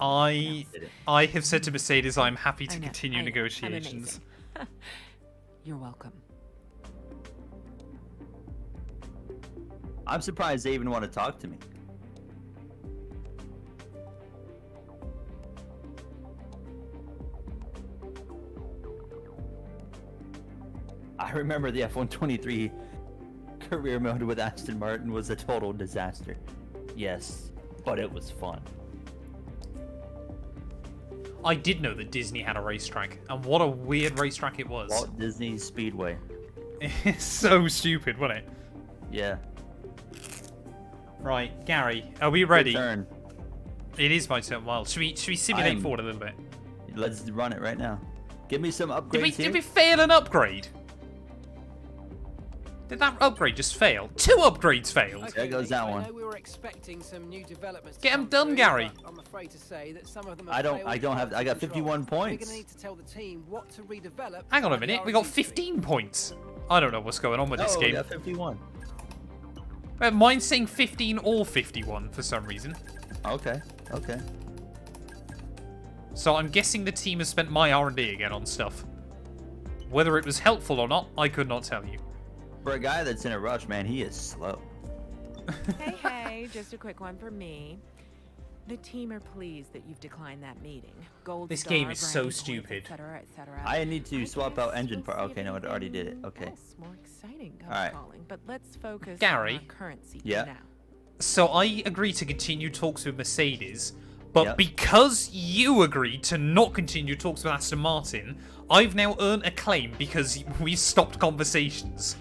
I have said to Mercedes I'm happy to continue negotiations. You're welcome. I'm surprised they even want to talk to me. I remember the F123 career mode with Aston Martin was a total disaster. Yes, but it was fun. I did know that Disney had a racetrack, and what a weird racetrack it was. Walt Disney Speedway. It's so stupid, wasn't it? Yeah. Right, Gary, are we ready? Your turn. It is my turn. Well, should we simulate forward a little bit? Let's run it right now. Give me some upgrades Did we fail an upgrade? Did that upgrade just fail? 2 upgrades failed. There goes that one. I know we were expecting some new developments. Get them done, Gary. I'm afraid to say that some of them I got 51 points. We're gonna need to tell the team what to redevelop. Hang on a minute, we got 15 points. I don't know what's going on with this game. We got 51. Mine's saying 15 or 51 for some reason. Okay. So I'm guessing the team has spent my R&D again on stuff. Whether it was helpful or not, I could not tell you. For a guy that's in a rush, man, he is slow. Hey, just a quick one for me. The team are pleased that you've declined that meeting. Gold This star, game is so branding stupid. points, et cetera, et cetera. I need to swap guess out engine we'll part. see Okay, if no, it already did it. anything Okay. else more exciting comes All right. calling, but let's focus Gary? on our current seat Yeah. for now. So I agreed to continue talks with Mercedes, but Yep. because you agreed to not continue talks with Aston Martin, I've now earned a claim because we stopped conversations.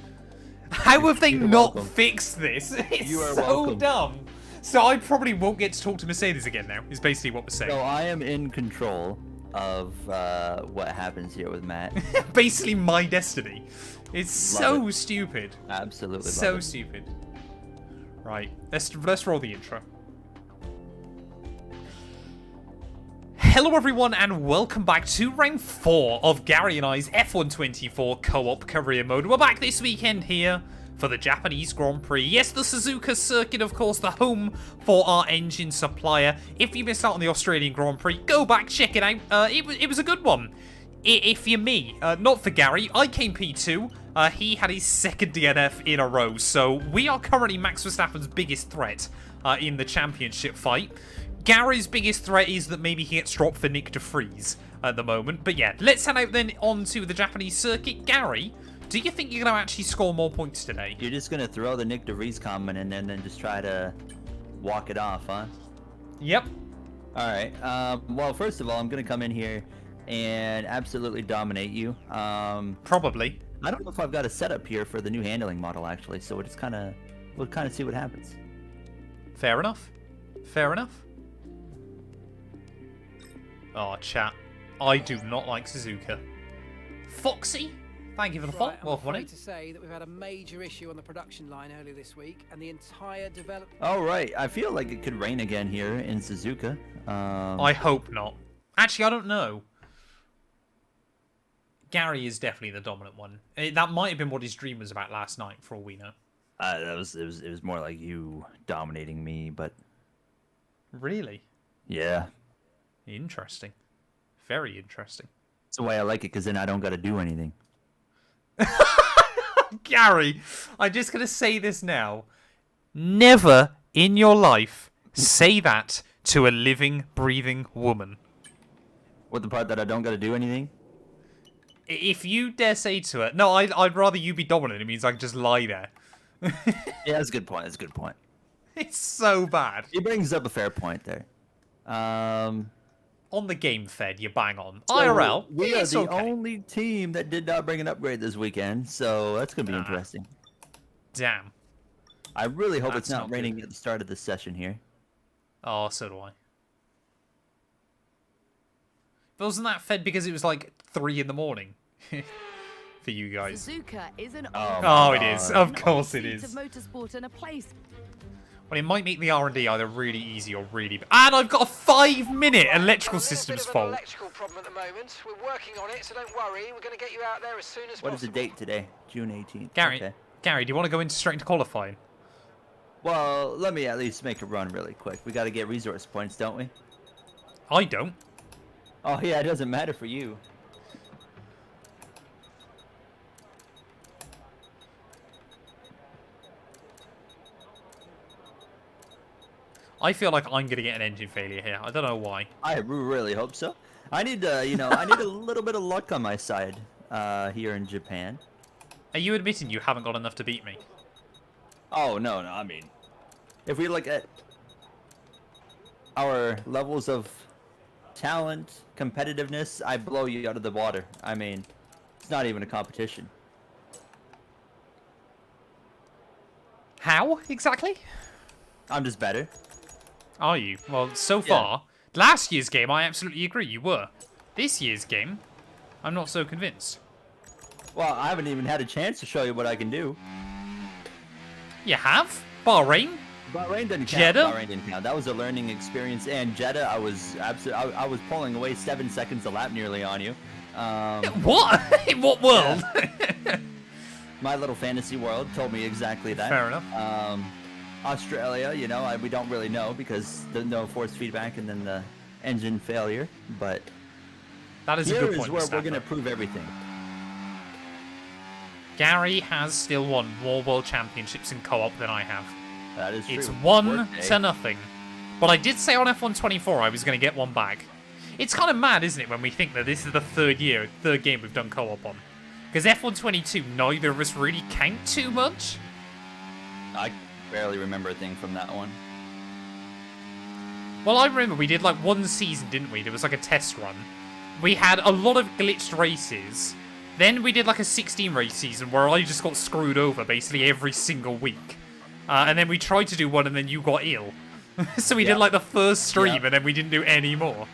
How have they You're not welcome. fixed this? It's You are so welcome. dumb. So I probably won't get to talk to Mercedes again now, is basically what we're saying. So I am in control of what happens here with Matt. Basically my destiny. It's Love so it. stupid. Absolutely love So it. stupid. Right, let's roll the intro. Hello everyone and welcome back to round 4 of Gary and I's F124 co-op career mode. We're back this weekend here for the Japanese Grand Prix. Yes, the Suzuka circuit, of course, the home for our engine supplier. If you missed out on the Australian Grand Prix, go back, check it out. It was a good one. If you're me, not for Gary, I came P2. He had his second DNF in a row, so we are currently Max Verstappen's biggest threat in the championship fight. Gary's biggest threat is that maybe he gets dropped for Nick DeFries at the moment. But yeah, let's head out then onto the Japanese circuit. Gary, do you think you're going to actually score more points today? You're just going to throw the Nick DeVries comment in and then just try to walk it off, huh? Yep. All right. Well, first of all, I'm going to come in here and absolutely dominate you. Probably. I don't know if I've got a setup here for the new handling model, actually, so we'll kind of see what happens. Fair enough. Fair enough. Oh, chat. I do not like Suzuka. Foxy, thank you for the follow. I'm afraid to say that we've had a major issue on the production line earlier this week, and the entire development. Oh, right. I feel like it could rain again here in Suzuka. I hope not. Actually, I don't know. Gary is definitely the dominant one. That might have been what his dream was about last night, for all we know. It was more like you dominating me, but Really? yeah, Interesting. Very interesting. it's the way I like it because then I don't got to do anything. Gary, I'm just going to say this now. Never in your life say that to a living, breathing woman. What, the part that I don't got to do anything? If you dare say to her, no, I'd rather you be dominant. It means I can just lie there. Yeah, that's a good point. That's a good point. It's so bad. He brings up a fair point there. On the game fed, you bang on. So IRL, we are it's the okay. only team that did not bring an upgrade this weekend, so that's gonna be interesting. Damn. I really hope That's it's not not raining good. at the start of this session here. Oh, so do I. But wasn't that fed because it was like 3 in the morning? For you guys. Suzuka is an Oh, it is. Of course it seat is. of motorsport and a place. Well, it might make the R&D either really easy or really bad. And I've got a 5-minute electrical systems Bit of an fault. electrical problem at the moment. We're working on it, so don't worry. We're going to get you out there as soon as What is possible. the date today? June 18th. Gary, Okay. Gary, do you want to go straight into qualifying? Well, let me at least make a run really quick. We got to get resource points, don't we? I don't. Oh yeah, it doesn't matter for you. I feel like I'm going to get an engine failure here. I don't know why. I really hope so. I need I need a little bit of luck on my side here in Japan. Are you admitting you haven't got enough to beat me? Oh no, I mean, if we look at our levels of talent, competitiveness, I blow you out of the water. I mean, it's not even a competition. How, exactly? I'm just better. Are you? Well, so far, last year's game, I absolutely agree, you were. This year's game, I'm not so convinced. Well, I haven't even had a chance to show you what I can do. You have? Bahrain? Bahrain didn't count. Jeddah? Bahrain didn't count. That was a learning experience. And Jeddah, I was I was pulling away 7 seconds a lap nearly on you. What? In what world? My little fantasy world told me exactly that. Fair enough. Australia, you know, we don't really know because there's no force feedback and then the engine failure. But That is a here good is point, where we're Mustafa. going to prove everything. Gary has still won more world championships in co-op than I have. That is true. It's 1 Workday. to nothing. But I did say on F124 I was going to get one back. It's kind of mad, isn't it, when we think that this is the third game we've done co-op on. Because F122, neither of us really count too much. I barely remember a thing from that one. Well, I remember we did like one season, didn't we? There was like a test run. We had a lot of glitched races. Then we did like a 16 race season where I just got screwed over basically every single week. And then we tried to do one and then you got ill. So we did like the first stream and then we didn't do any more.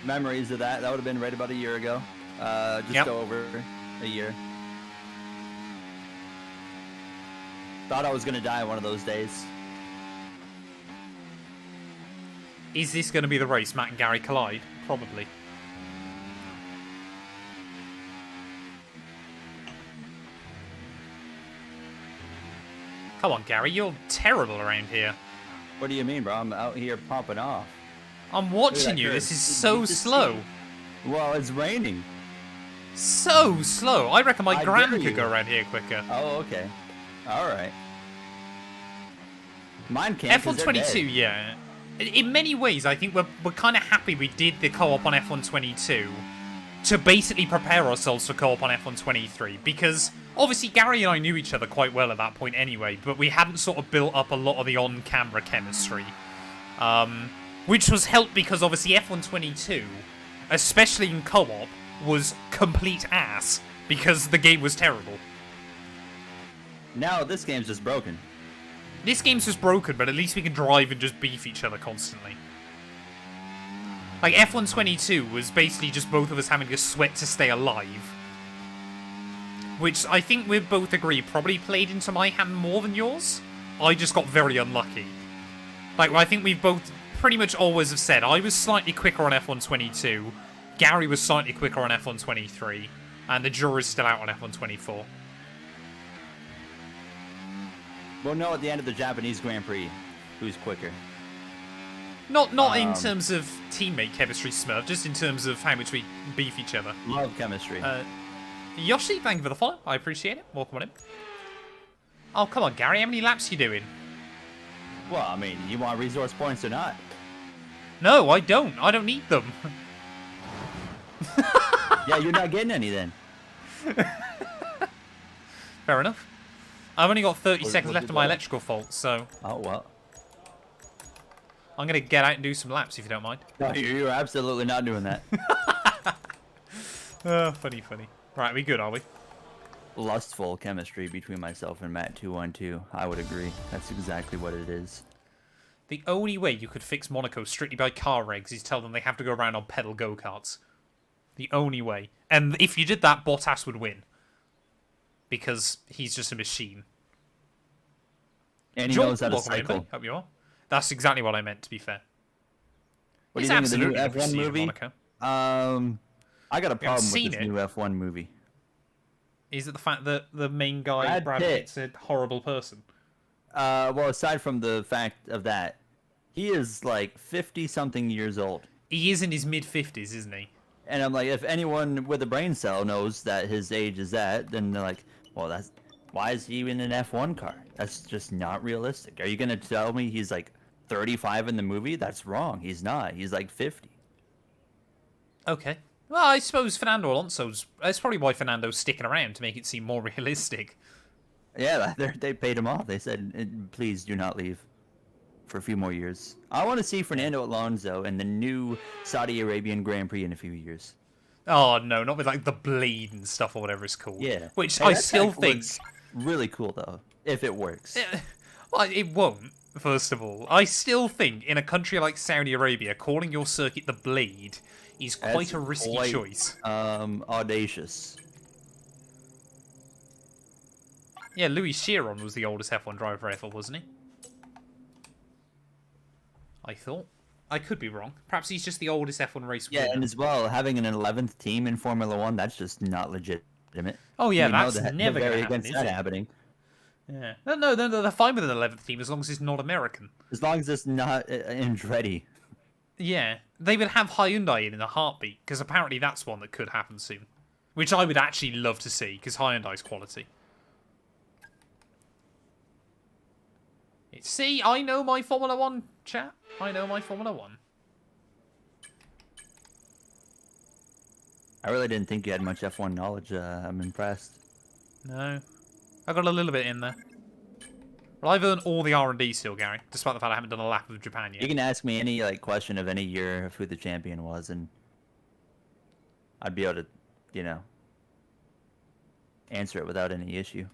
Memories of that. That would have been right about a year ago. Just over a year. Thought I was going to die one of those days. Is this going to be the race Matt and Gary collide? Probably. Come on, Gary, you're terrible around here. What do you mean, bro? I'm out here popping off. I'm watching that you. curve. This is so You just slow. Well, it's raining. So slow. I reckon my I gran dare could you. go around here quicker. Oh, okay. All right. Mine can't. F122, yeah. In many ways, I think we're kind of happy we did the co-op on F122 to basically prepare ourselves for co-op on F123, because obviously Gary and I knew each other quite well at that point anyway, but we hadn't sort of built up a lot of the on-camera chemistry. Which was helped because obviously F122, especially in co-op, was complete ass because the game was terrible. Now this game's just broken. This game's just broken, but at least we can drive and just beef each other constantly. Like, F122 was basically just both of us having to sweat to stay alive. Which I think we both agree probably played into my hand more than yours. I just got very unlucky. Like, I think we've both pretty much always have said I was slightly quicker on F122, Gary was slightly quicker on F123, and the jury's still out on F124. We'll know at the end of the Japanese Grand Prix who's quicker. Not in terms of teammate chemistry, Smurf, just in terms of how much we beef each other. Love chemistry. Yoshi, thank you for the follow. I appreciate it. Welcome on in. Oh, come on, Gary. How many laps are you doing? Well, I mean, you want resource points or not? No, I don't. I don't need them. Yeah, you're not getting any then. Fair enough. I've only got 30 seconds left of my electrical fault, so... Oh, well. I'm going to get out and do some laps, if you don't mind. No, you're absolutely not doing that. Funny. Right, we good, are we? Lustful chemistry between myself and Matt212. I would agree. That's exactly what it is. The only way you could fix Monaco strictly by car regs is tell them they have to go around on pedal go-karts. The only way. And if you did that, Bottas would win. Because he's just a machine. And he knows how to cycle. Hope you are. That's exactly what I meant, to be fair. What do you think of the new F1 movie? I got a problem with this new F1 movie. Is it the fact that the main guy, Brad Pitt's a horrible person? Well, aside from the fact of that, he is like 50-something years old. He is in his mid-50s, isn't he? And I'm like, if anyone with a brain cell knows that his age is that, then they're like, well, why is he in an F1 car? That's just not realistic. Are you going to tell me he's like 35 in the movie? That's wrong. He's not. He's like 50. Okay. Well, I suppose Fernando Alonso's... That's probably why Fernando's sticking around, to make it seem more realistic. Yeah, they paid him off. They said, please do not leave for a few more years. I want to see Fernando Alonso in the new Saudi Arabian Grand Prix in a few years. Oh, no, not with like the blade and stuff or whatever it's called. Yeah. Which I still think... really cool, though, if it works. Well, it won't, first of all. I still think in a country like Saudi Arabia, calling your circuit the blade is quite a risky choice. Audacious. Yeah, Louis Chiron was the oldest F1 driver ever, wasn't he? I thought. I could be wrong. Perhaps he's just the oldest F1 race winner. Yeah, and as well, having an 11th team in Formula 1, that's just not legitimate. Oh, yeah, that's never going to happen, against that happening. Yeah. No, they're fine with an 11th team as long as it's not American. As long as it's not Andretti. Yeah. They would have Hyundai in a heartbeat, because apparently that's one that could happen soon. Which I would actually love to see, because Hyundai's quality. See, I know my Formula 1, chat. I know my Formula 1. I really didn't think you had much F1 knowledge. I'm impressed. No. I got a little bit in there. But I've earned all the R&D still, Gary, despite the fact I haven't done a lap of Japan yet. You can ask me any question of any year of who the champion was, and I'd be able to, answer it without any issue.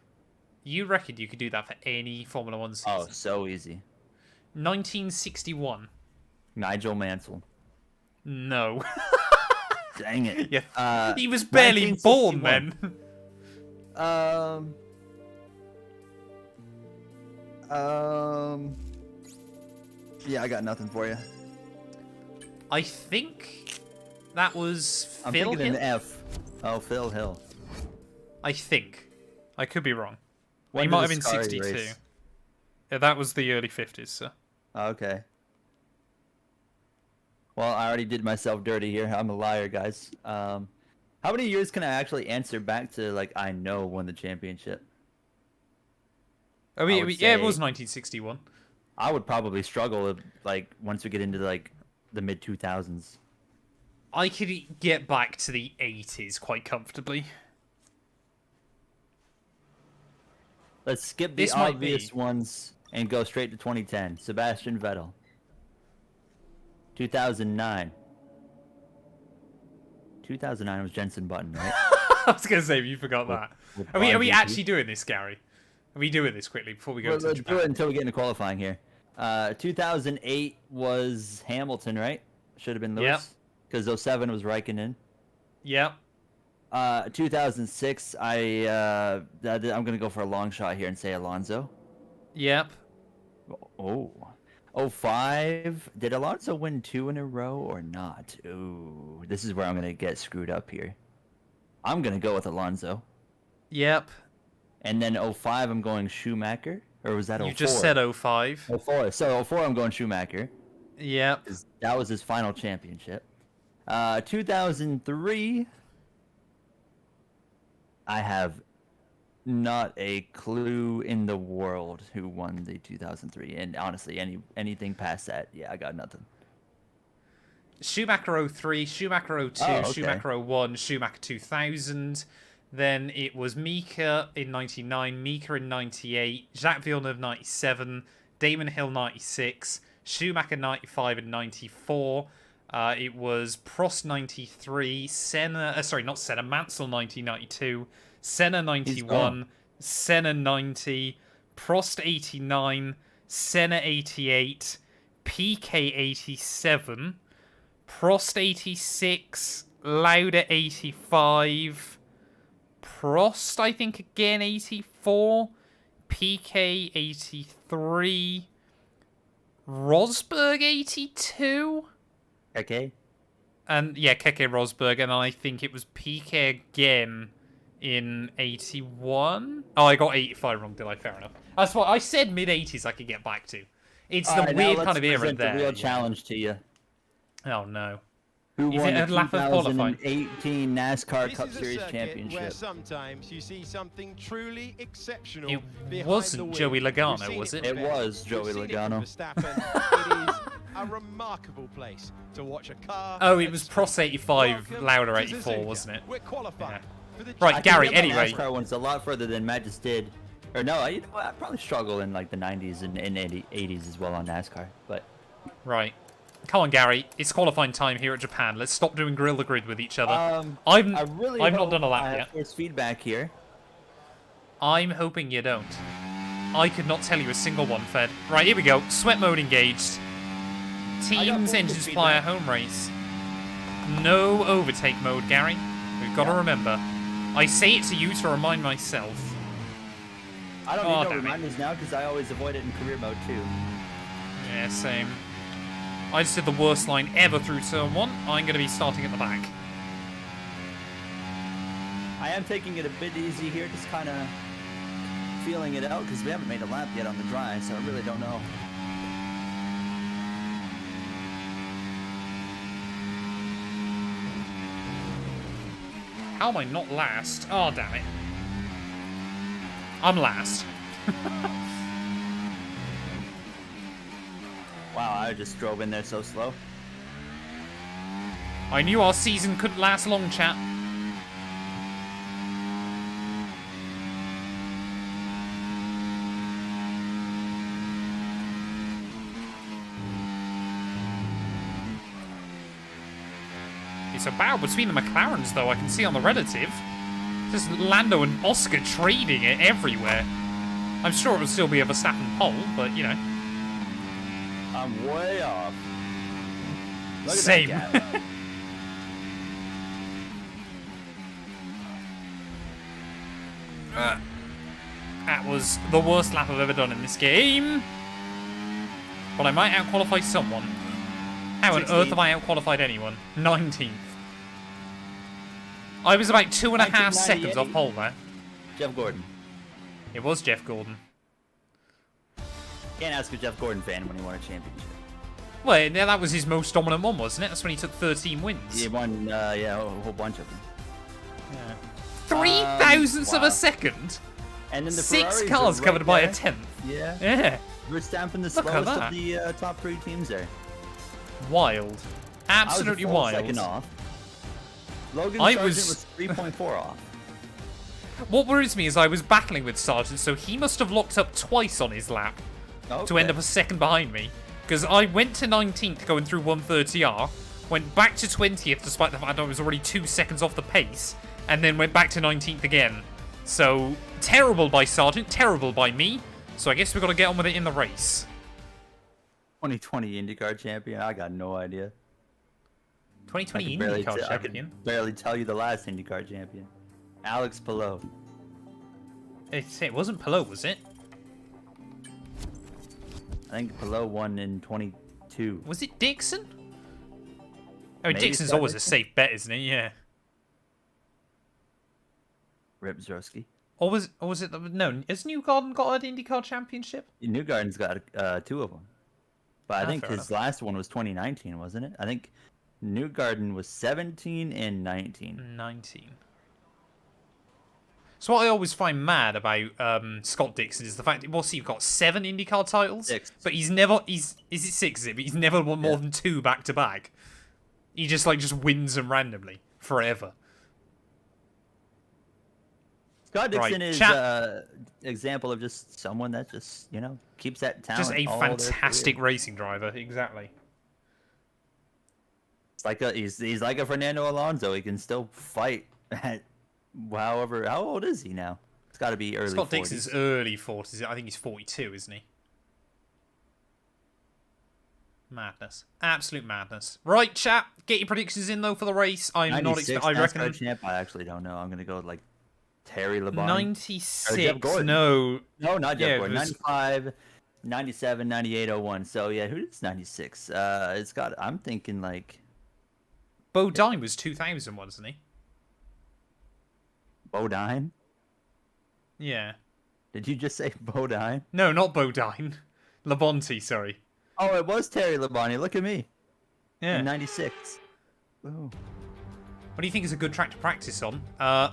You reckon you could do that for any Formula 1 season? Oh, so easy. 1961. Nigel Mansell. No. Dang it. Yeah. He was barely born then. Yeah, I got nothing for you. I think that was I'm Phil thinking Hill? an F. Oh, Phil Hill. I think. I could be wrong. When he did might have the been Scary 62. race? Yeah, that was the early 50s, so. Okay. Well, I already did myself dirty here. I'm a liar, guys. How many years can I actually answer back to, like, I know won the championship? Oh, yeah, it was 1961. I would probably struggle like once we get into like the mid 2000s. I could get back to the 80s quite comfortably. Let's skip the obvious ones and go straight to 2010. Sebastian Vettel. 2009. 2009 was Jensen Button, right? I was going to say, you forgot that. Are we actually doing this, Gary? Are we doing this quickly before we go to Japan? Let's do it until we get into qualifying here. 2008 was Hamilton, right? Should have been Lewis. Because 07 was Raikkonen. Yep. 2006, I'm going to go for a long shot here and say Alonso. Yep. Oh. 05, did Alonso win 2 in a row or not? Ooh, this is where I'm going to get screwed up here. I'm going to go with Alonso. Yep. And then 05, I'm going Schumacher. Or was that 04? You just said 05. 04. So 04, I'm going Schumacher. Yep. That was his final championship. 2003, I have not a clue in the world who won the 2003. And honestly, anything past that, yeah, I got nothing. Schumacher 03, Schumacher 02, okay. Schumacher 01, Schumacher 2000. Then it was Mika in 99, Mika in 98, Jacques Villeneuve 97, Damon Hill 96, Schumacher 95 and 94. It was Prost 93, Mansell 1992, Senna 91, Senna 90, Prost 89, Senna 88, PK 87, Prost 86, Lauda 85, Prost, I think, again 84, PK 83, Rosberg 82. Okay. And yeah, Keke Rosberg, and I think it was PK again in 81. Oh, I got 85 wrong, did I? Fair enough. That's what I said. Mid-80s, I could get back to. It's the weird kind of era there. The real challenge to you. Oh no. Who won the lap of qualifying? 2018 NASCAR Cup This is Series a circuit Championship? where sometimes you see something truly exceptional. It wasn't Joey Logano, was it? It was Joey Logano. It is a remarkable place to watch a car. Oh, it was Prost 85, Lauda 84, wasn't it? We're qualified. Yeah. Right, Gary, anyway. NASCAR one's a lot further than Matt just did. Or no, you know what? I'd probably struggle in like the 90s and 80s as well on NASCAR. But right. Come on, Gary. It's qualifying time here at Japan. Let's stop doing Grill the Grid with each other. I've not done a lap yet. There's feedback here. I'm hoping you don't. I could not tell you a single one, Fed. Right, here we go. Sweat mode engaged. Teams engine supply a home race. No overtake mode, Gary. We've got to remember. I say it to you to remind myself. I don't need no reminders now because I always avoid it in career mode too. Yeah, same. I just did the worst line ever through turn 1. I'm going to be starting at the back. I am taking it a bit easy here, just kind of feeling it out because we haven't made a lap yet on the dry, so I really don't know. How am I not last? Oh, damn it. I'm last. Wow, I just drove in there so slow. I knew our season couldn't last long, chat. It's a battle between the McLarens, though, I can see on the relative. Just Lando and Oscar trading it everywhere. I'm sure it will still be a Verstappen pole, but, you know. I'm way off. Look Same. At that gap. That was the worst lap I've ever done in this game. But I might outqualify someone. How on earth have I outqualified anyone? 19th. I was about 2.5 seconds off pole there. Jeff Gordon. It was Jeff Gordon. Can't ask a Jeff Gordon fan when he won a championship. Well, yeah, that was his most dominant one, wasn't it? That's when he took 13 wins. He won, yeah, a whole bunch of them. Yeah. 3 thousandths of a second. And then the 6 Ferraris cars right covered by there. a 10th. Yeah. Yeah. Verstappen the Look at slowest of that. the top 3 teams there. Wild. Absolutely I was a full wild. second off. Logan I Sargent was- was 3.4 off. What worries me is I was battling with Sargent, so he must have locked up twice on his lap to end up a second behind me. Because I went to 19th going through 130R, went back to 20th despite the fact I was already 2 seconds off the pace, and then went back to 19th again. So, terrible by Sargent, terrible by me. So I guess we've got to get on with it in the race. 2020 IndyCar champion? I got no idea. 2020 I IndyCar could champion. barely tell you the last IndyCar champion. Alex Palou. It wasn't Palou, was it? I think Palou won in 22. Was it Dixon? Oh, Maybe Dixon's Scott always a Dixon? safe bet, isn't he? Yeah. Rip Zrowski. Or was it? No, has Newgarden got an IndyCar championship? Newgarden's got 2 of them. But I think fair his enough. last one was 2019, wasn't it? I think Newgarden was 17 and 19. 19. So what I always find mad about Scott Dixon is the fact that, well, see, you've got 7 IndyCar titles, 6. but he's never, is it 6, is it? But he's never won more than 2 back to back. He just wins them randomly, forever. Scott Dixon Right, is chat- example of just someone that just, keeps that talent. Just a all their fantastic career. racing driver, exactly. It's like he's like a Fernando Alonso. He can still fight at however. How old is he now? It's got to be early. Scott 40s. Dixon's early 40s. I think he's 42, isn't he? Madness. Absolute madness. Right, chat. Get your predictions in, though, for the race. I'm not 96 expecting... I reckon... NASCAR champ. I actually don't know. I'm gonna go with like Terry LeBon. 96. Gordon. No. No, not Jeff Yeah, Gordon. it was- 95, 97, 98, 01. So yeah, who is 96? It's got. I'm thinking like Bodine was 2000, wasn't he? Bodine. Yeah. Did you just say Bodine? No, not Bodine. Labonte, sorry. Oh, it was Terry Labonte. Look at me. Yeah. In 96. Ooh. What do you think is a good track to practice on?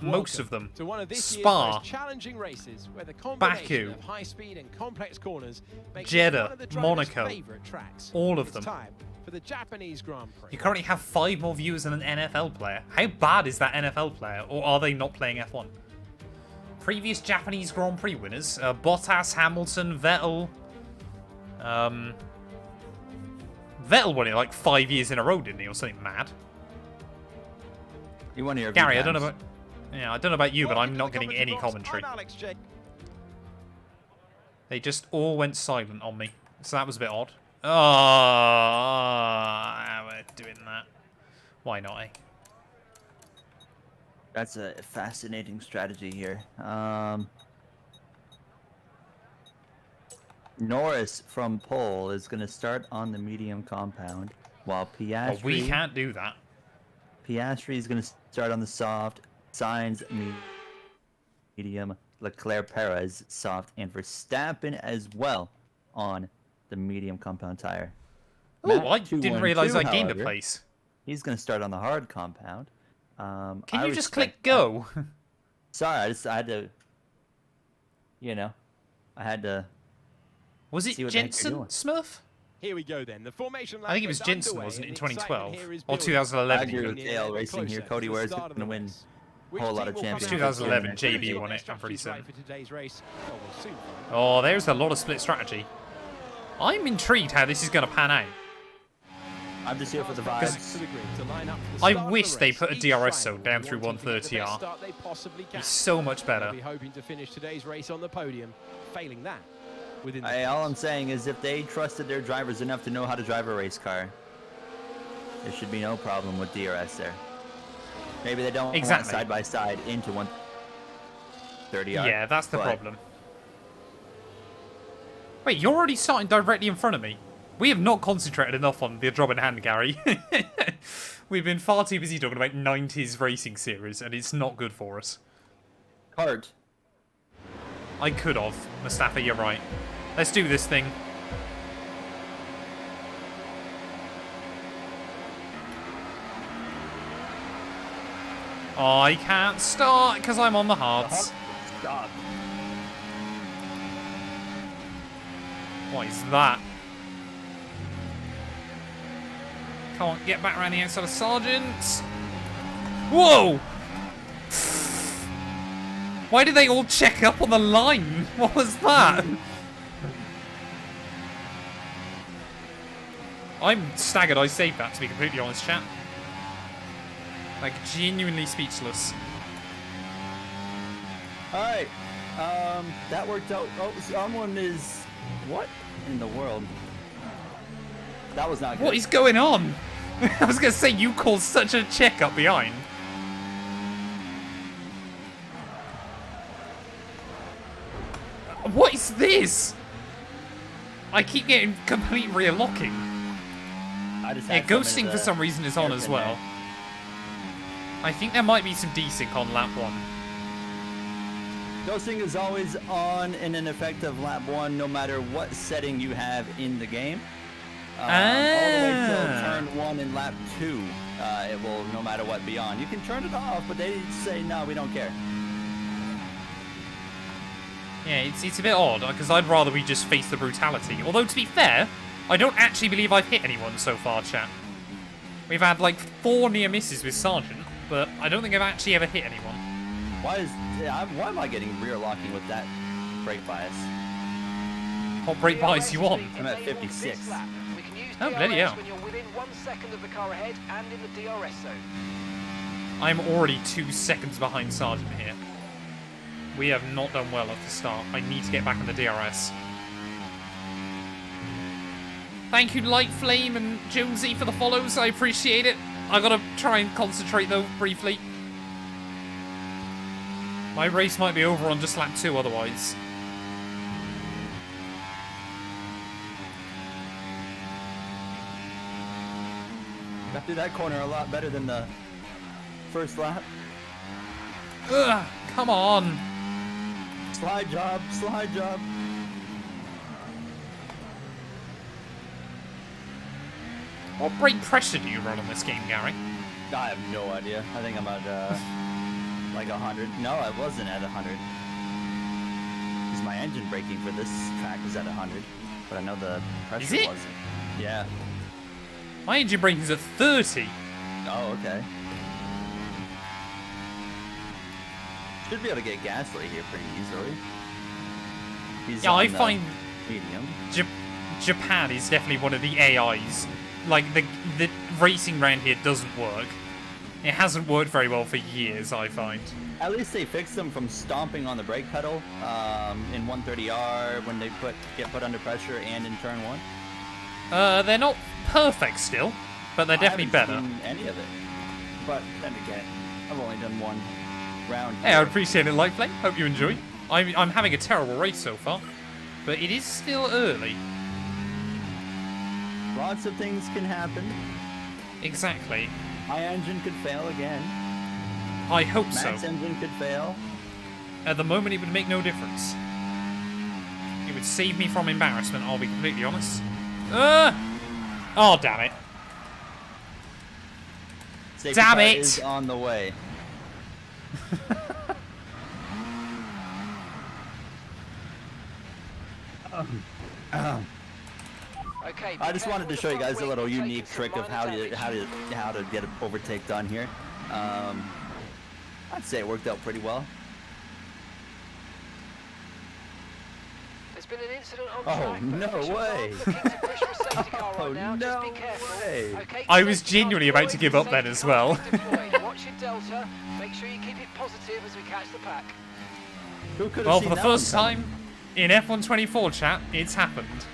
Most of them. To one of this year's Spa, most challenging races, where the combination Baku, of high speed and complex corners makes it Jeddah, one of the drivers' Monaco, favorite tracks. all of It's them. time for the Japanese Grand Prix. You currently have 5 more viewers than an NFL player. How bad is that NFL player? Or are they not playing F1? Previous Japanese Grand Prix winners. Bottas, Hamilton, Vettel. Vettel won it like 5 years in a row, didn't he? Or something mad. You want to hear Gary, I don't know times. about... Yeah, I don't know about you, but I'm not getting any box. commentary. I'm Alex J. They just all went silent on me. So that was a bit odd. Oh, we're doing that. Why not, eh? That's a fascinating strategy here. Norris from pole is going to start on the medium compound, while Piastri. Well, we can't do that. Piastri is going to start on the soft. Sainz medium. Leclerc Perez soft, and Verstappen as well on the medium compound tire. Oh, I didn't Matt212, realize I gained a however, place. He's going to start on the hard compound. Can I you just respect click go? that. Sorry, I had to. I had to. Was it See what the heck you're Jensen doing. Smurf? Here we go then. The formation I think it was lap Jensen, underway, wasn't it, in and the excitement 2012? here is Or building. 2011 I agree even. with Dale Racing here. Cody Closer Ware's to the going start to of the win race. a whole lot of Which team will come championships. out 2011, with JB the won it, best I'm pretty strategies certain. for today's race? Well, we'll soon find out. Oh, there's a lot of split strategy. I'm intrigued how this is going to pan out. I'm just here for the Back vibes. to the grid to line up for the I start of wish the they race. put a Each DRS driver zone down will through want to get the 130R. best start they possibly can. It's so much They'll better. be hoping to finish today's race on the podium. Failing that, within the All I'm points. saying is if they trusted their drivers enough to know how to drive a race car, there should be no problem with DRS there. Maybe they don't Exactly. want side by side into 130R. Yeah, that's the but problem. Wait, you're already starting directly in front of me. We have not concentrated enough on the job in hand, Gary. We've been far too busy talking about 90s racing series, and it's not good for us. Kart. I could have. Mustafa, you're right. Let's do this thing. I can't start because I'm on the hards. Stop. What is that? Come on, get back around the outside of Sergeant. Whoa! Why did they all check up on the line? What was that? I'm staggered I saved that, to be completely honest, chat. Like, genuinely speechless. Alright. That worked out. Oh, someone is... What in the world? That was not good. What is going on? I was going to say, you caused such a check-up behind. What is this? I keep getting complete rear locking. Yeah, ghosting for some reason is on as well. I think there might be some desync on lap 1. Ghosting is always on in an effective lap 1, no matter what setting you have in the game. All the way till turn 1 in lap 2, it will, no matter what, be on. You can turn it off, but they say, no, we don't care. Yeah, it's a bit odd, because I'd rather we just face the brutality. Although, to be fair, I don't actually believe I've hit anyone so far, chat. We've had, like, 4 near misses with Sergeant, but I don't think I've actually ever hit anyone. Why am I getting rear locking with that brake bias? What brake bias you on? I'm at 56. Oh, bloody hell. When you're within 1 second of the car ahead and in the DRS zone. I'm already 2 seconds behind Sergeant here. We have not done well at the start. I need to get back in the DRS. Thank you, Light Flame and Jonesy, for the follows. I appreciate it. I gotta try and concentrate, though, briefly. My race might be over on just lap 2 otherwise. Got through that corner a lot better than the first lap. Ugh, come on. Slide job, slide job. What brake pressure do you run on this game, Gary? I have no idea. I think I'm at like 100. No, I wasn't at 100. Because my engine braking for this track is at 100. But I know the pressure wasn't. Yeah. My engine braking is at 30. Oh, okay. Should be able to get Gasly here pretty easily. Yeah, I find medium. Japan is definitely one of the AIs. Like, the racing around here doesn't work. It hasn't worked very well for years, I find. At least they fixed them from stomping on the brake pedal in 130R when they get put under pressure and in turn 1. They're not perfect still, but they're definitely better. I haven't seen any of it. But then again, I've only done 1 round. Hey, I appreciate it, Lightplay. Hope you enjoy. I'm having a terrible race so far, but it is still early. Lots of things can happen. Exactly. My engine could fail again. I hope so. Matt's engine could fail. At the moment, it would make no difference. It would save me from embarrassment, I'll be completely honest. Oh, damn it. Safety Damn car it! is on the way. Okay, I just wanted to show you guys a little unique trick of how to get an overtake done here. I'd say it worked out pretty well. There's been an incident on Oh, track, but no officials way. aren't looking to push for a safety car Oh, right now. Just no be careful. way. Okay, I was safety car genuinely about to give up then deployed, as well. safety car deployed. Watch your delta. Make sure you keep it positive as we catch the pack. Who could have Well, seen for the that one first coming? time in F124 chat, it's happened.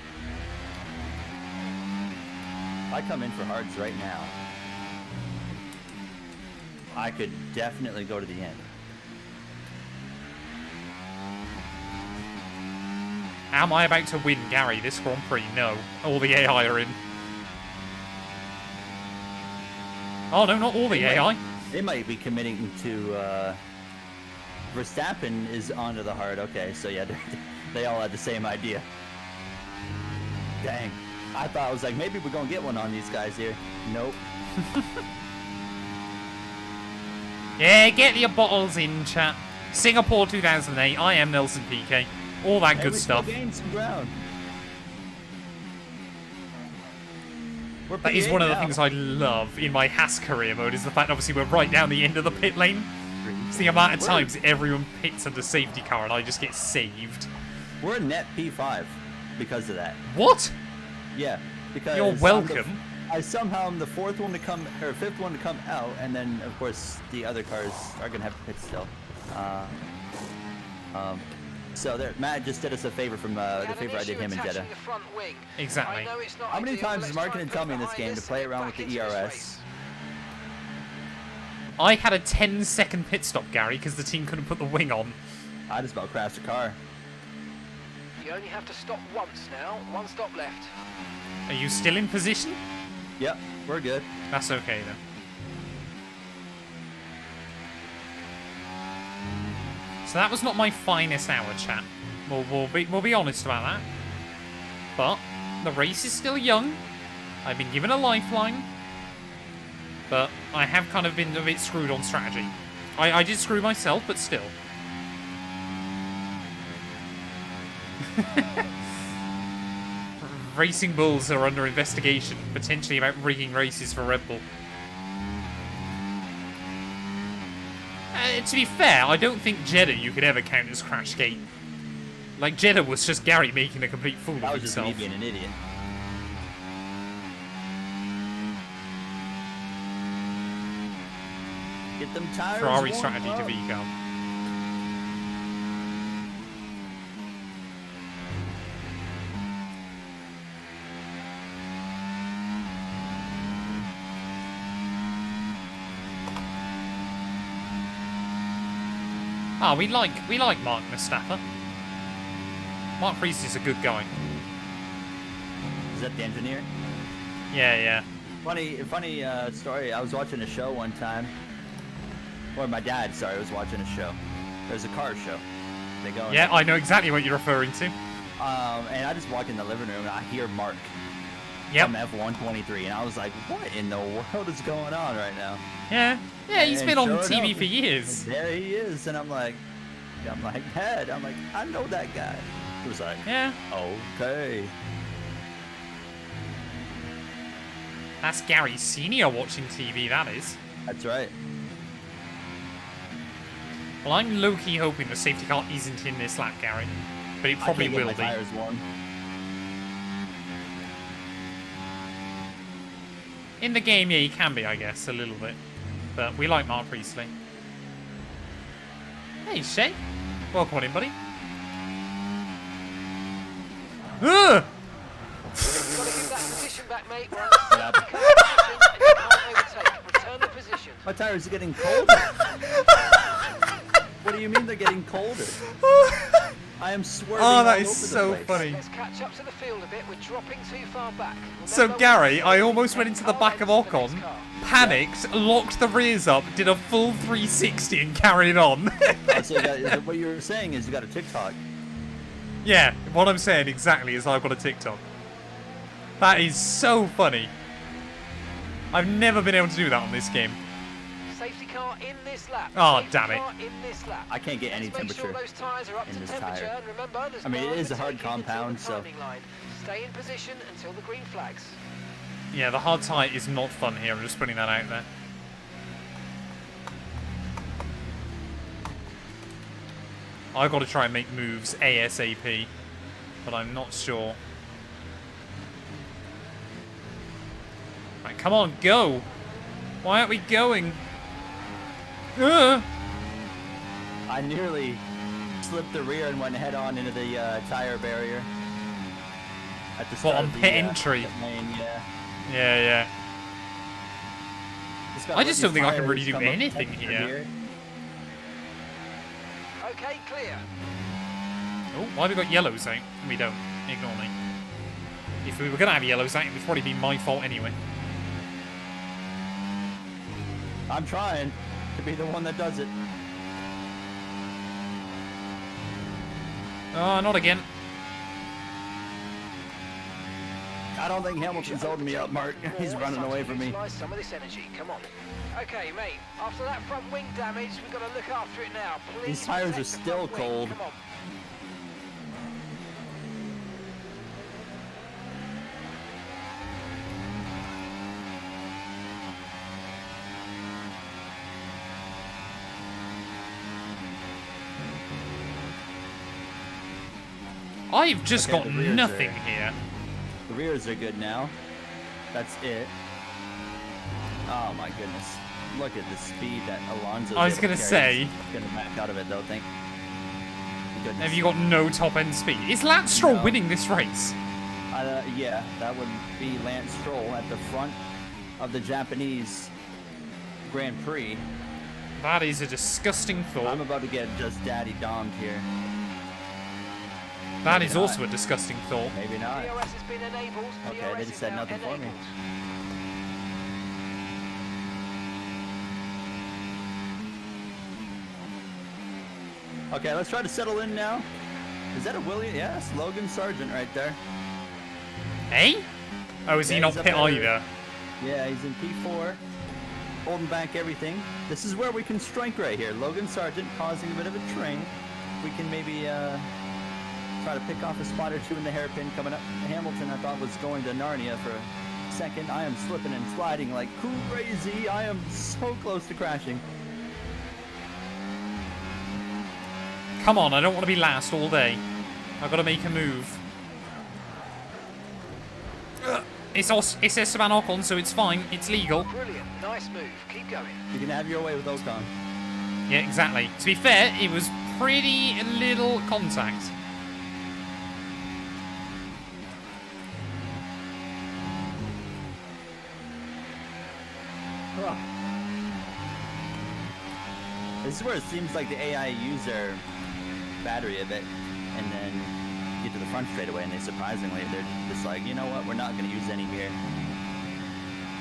I come in for hards right now. I could definitely go to the end. Am I about to win, Gary, this Grand Prix? No. All the AI are in. Oh, no, not all the AI. They might be committing to, Verstappen is onto the hard. Okay, so yeah, they all had the same idea. Dang. I thought I was like, maybe we're gonna get one on these guys here. Nope. Yeah, get your bottles in, chat. Singapore 2008, I am Nelson PK. All that good stuff. Gained some ground. That is one of the things I love in my Haas career mode, is the fact obviously we're right down the end of the pit lane. It's the amount of times everyone pits under safety car and I just get saved. We're a net P5 because of that. What? Yeah, because you're welcome. I somehow am the fifth one to come out, and then of course the other cars are gonna have to pit still. So there, Matt just did us a favor from the favor I did him and Jeddah. Exactly. How many times is Mark gonna tell me in this game to play around with the ERS? I had a 10-second pit stop, Gary, because the team couldn't put the wing on. I just about crashed the car. You only have to stop once now. One stop left. Are you still in position? Yep, we're good. That's okay then. So that was not my finest hour, chat. We'll be honest about that. But the race is still young. I've been given a lifeline. But I have kind of been a bit screwed on strategy. I did screw myself, but still. Racing Bulls are under investigation, potentially about rigging races for Red Bull. To be fair, I don't think Jeddah you could ever count as Crashgate. Like, Jeddah was just Gary making a complete fool of himself. That was just me being an idiot. Get them tires. Ferrari strategy to Vico. Ah, we like Mark Mustafa. Mark Priest is a good guy. Is that the engineer? Yeah. Funny story. I was watching a show one time. Or my dad, sorry, was watching a show. There's a car show. They go. Yeah, I know exactly what you're referring to. And I just walk in the living room and I hear Mark. Yep. From F123, and I was like, "What in the world is going on right now?" Yeah, he's been on TV for years. There he is, and I'm like, Dad, I know that guy. He was like, yeah, okay. That's Gary Senior watching TV. That is. That's right. Well, I'm low-key hoping the safety car isn't in this lap, Gary, but it probably will be. Tires warm. In the game, yeah, you can be, I guess, a little bit. But we like Mark Priestley. Hey, Shay. Welcome on in, buddy. Ugh! You've got to give that position back, mate. Return the position. My tires are getting colder. What do you mean they're getting colder? I am swerving. Oh, that all is over the so place. funny. Let's catch up to the field a bit. We're dropping too far back. Remember, So, Gary, I almost went into the back of Ocon, panicked, locked the rears up, did a full 360 and carried on. So what you were saying is you got a TikTok. Yeah, what I'm saying exactly is I've got a TikTok. That is so funny. I've never been able to do that on this game. Safety car in this lap. Oh, damn it. I can't get any temperature in this tire. Remember, I mean, it is a hard compound, so... Stay in position until the green flags. Yeah, the hard tire is not fun here. I'm just putting that out there. I've got to try and make moves ASAP, but I'm not sure. Right, come on, go! Why aren't we going? I nearly slipped the rear and went head on into the tire barrier. At the start on pit entry? Lane, yeah. Yeah. I just don't think I can really do anything here. Okay, clear. Oh, why have we got yellows out? We don't. Ignore me. If we were going to have yellows out, it would probably be my fault anyway. I'm trying to be the one that does it. Oh, not again. I don't think Hamilton's holding me up, Mark. He's running away from me. Some of this energy. Come on. Okay, mate. After that front wing damage, we've got to look after it now. Please. These tires are still cold. Come on. I've just got nothing here. The rears are good now. That's it. Oh my goodness. Look at the speed that Alonso's I was going to say. Going to back out of it though, thank goodness. Have you got no top-end speed? Is Lance Stroll winning this race? Yeah, that would be Lance Stroll at the front of the Japanese Grand Prix. That is a disgusting thought. I'm about to get just daddy domed here. That is also a disgusting thought. Maybe not. DRS has been enabled. Okay, DRS they just said is now nothing for me. enabled. Okay, let's try to settle in now. Is that a William? Yes, Logan Sargent right there. Hey? Oh, is he not pit either? Yeah, he's in P4, holding back everything. This is where we can strike right here. Logan Sargent causing a bit of a train. We can maybe try to pick off a spot or two in the hairpin coming up. Hamilton, I thought, was going to Narnia for a second. I am slipping and sliding like crazy. I am so close to crashing. Come on, I don't want to be last all day. I've got to make a move. It's Esteban Ocon, so it's fine. It's legal. Brilliant. Nice move. Keep going. You can have your way with Ocon. Yeah, exactly. To be fair, it was pretty little contact. This is where it seems like the AI use their battery a bit, and then get to the front straight away, and surprisingly, they're just like, you know what, we're not going to use any here.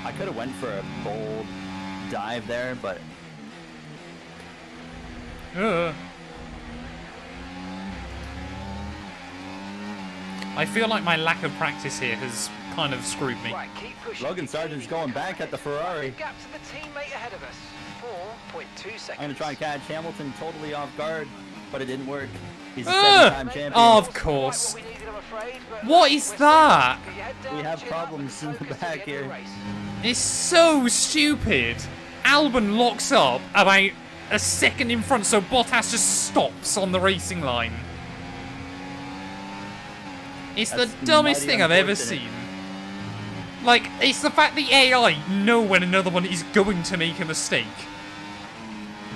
I could have went for a bold dive there, but... I feel like my lack of practice here has kind of screwed me. Right, keep pushing. Logan Sargent's going back at the Ferrari. Gap to the teammate ahead of us. 4.2 seconds. I'm going to try and catch Hamilton totally off guard, but it didn't work. He's a seven-time champion. Oh, of course. What is that? We have problems in the back here. It's so stupid. Albon locks up about a second in front, so Bottas just stops on the racing line. It's the dumbest thing I've ever seen. Like, it's the fact the AI know when another one is going to make a mistake.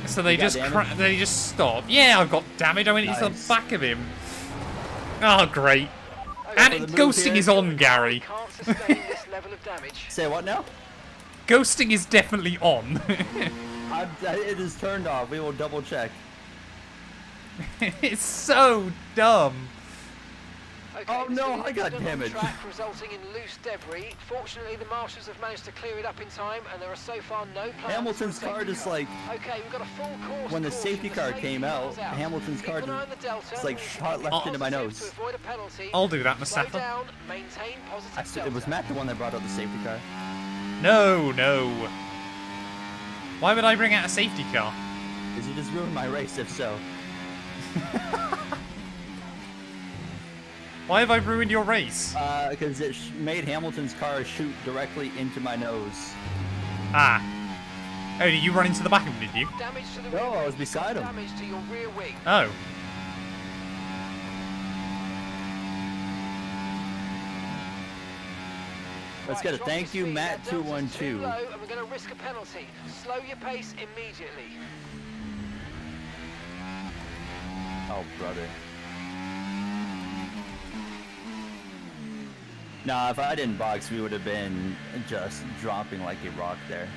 So they just stop. Yeah, I've got damage. I went into the back of him. Oh, great. And ghosting is on, Gary. Say what now? Ghosting is definitely on. It is turned off. We will double check. It's so dumb. Okay, oh no, I got damaged. Track, resulting in loose debris. Fortunately, the marshals have managed to clear it up in time, and there are so far no plans. Hamilton's car just like... Okay, we've got a full course. When the safety car came out, Hamilton's car just like shot left into my nose. I'll do that, Mustafa. It was Matt the one that brought out the safety car. No, no. Why would I bring out a safety car? Because you just ruined my race, if so. Why have I ruined your race? Because it made Hamilton's car shoot directly into my nose. Ah. Oh, did you run into the back of him, did you? No, I was beside him. Damage to your rear wing. Oh. Let's get a thank you, Matt212. And we're going to risk a penalty. Slow your pace immediately. Oh, brother. Nah, if I didn't box, we would have been just dropping like a rock there.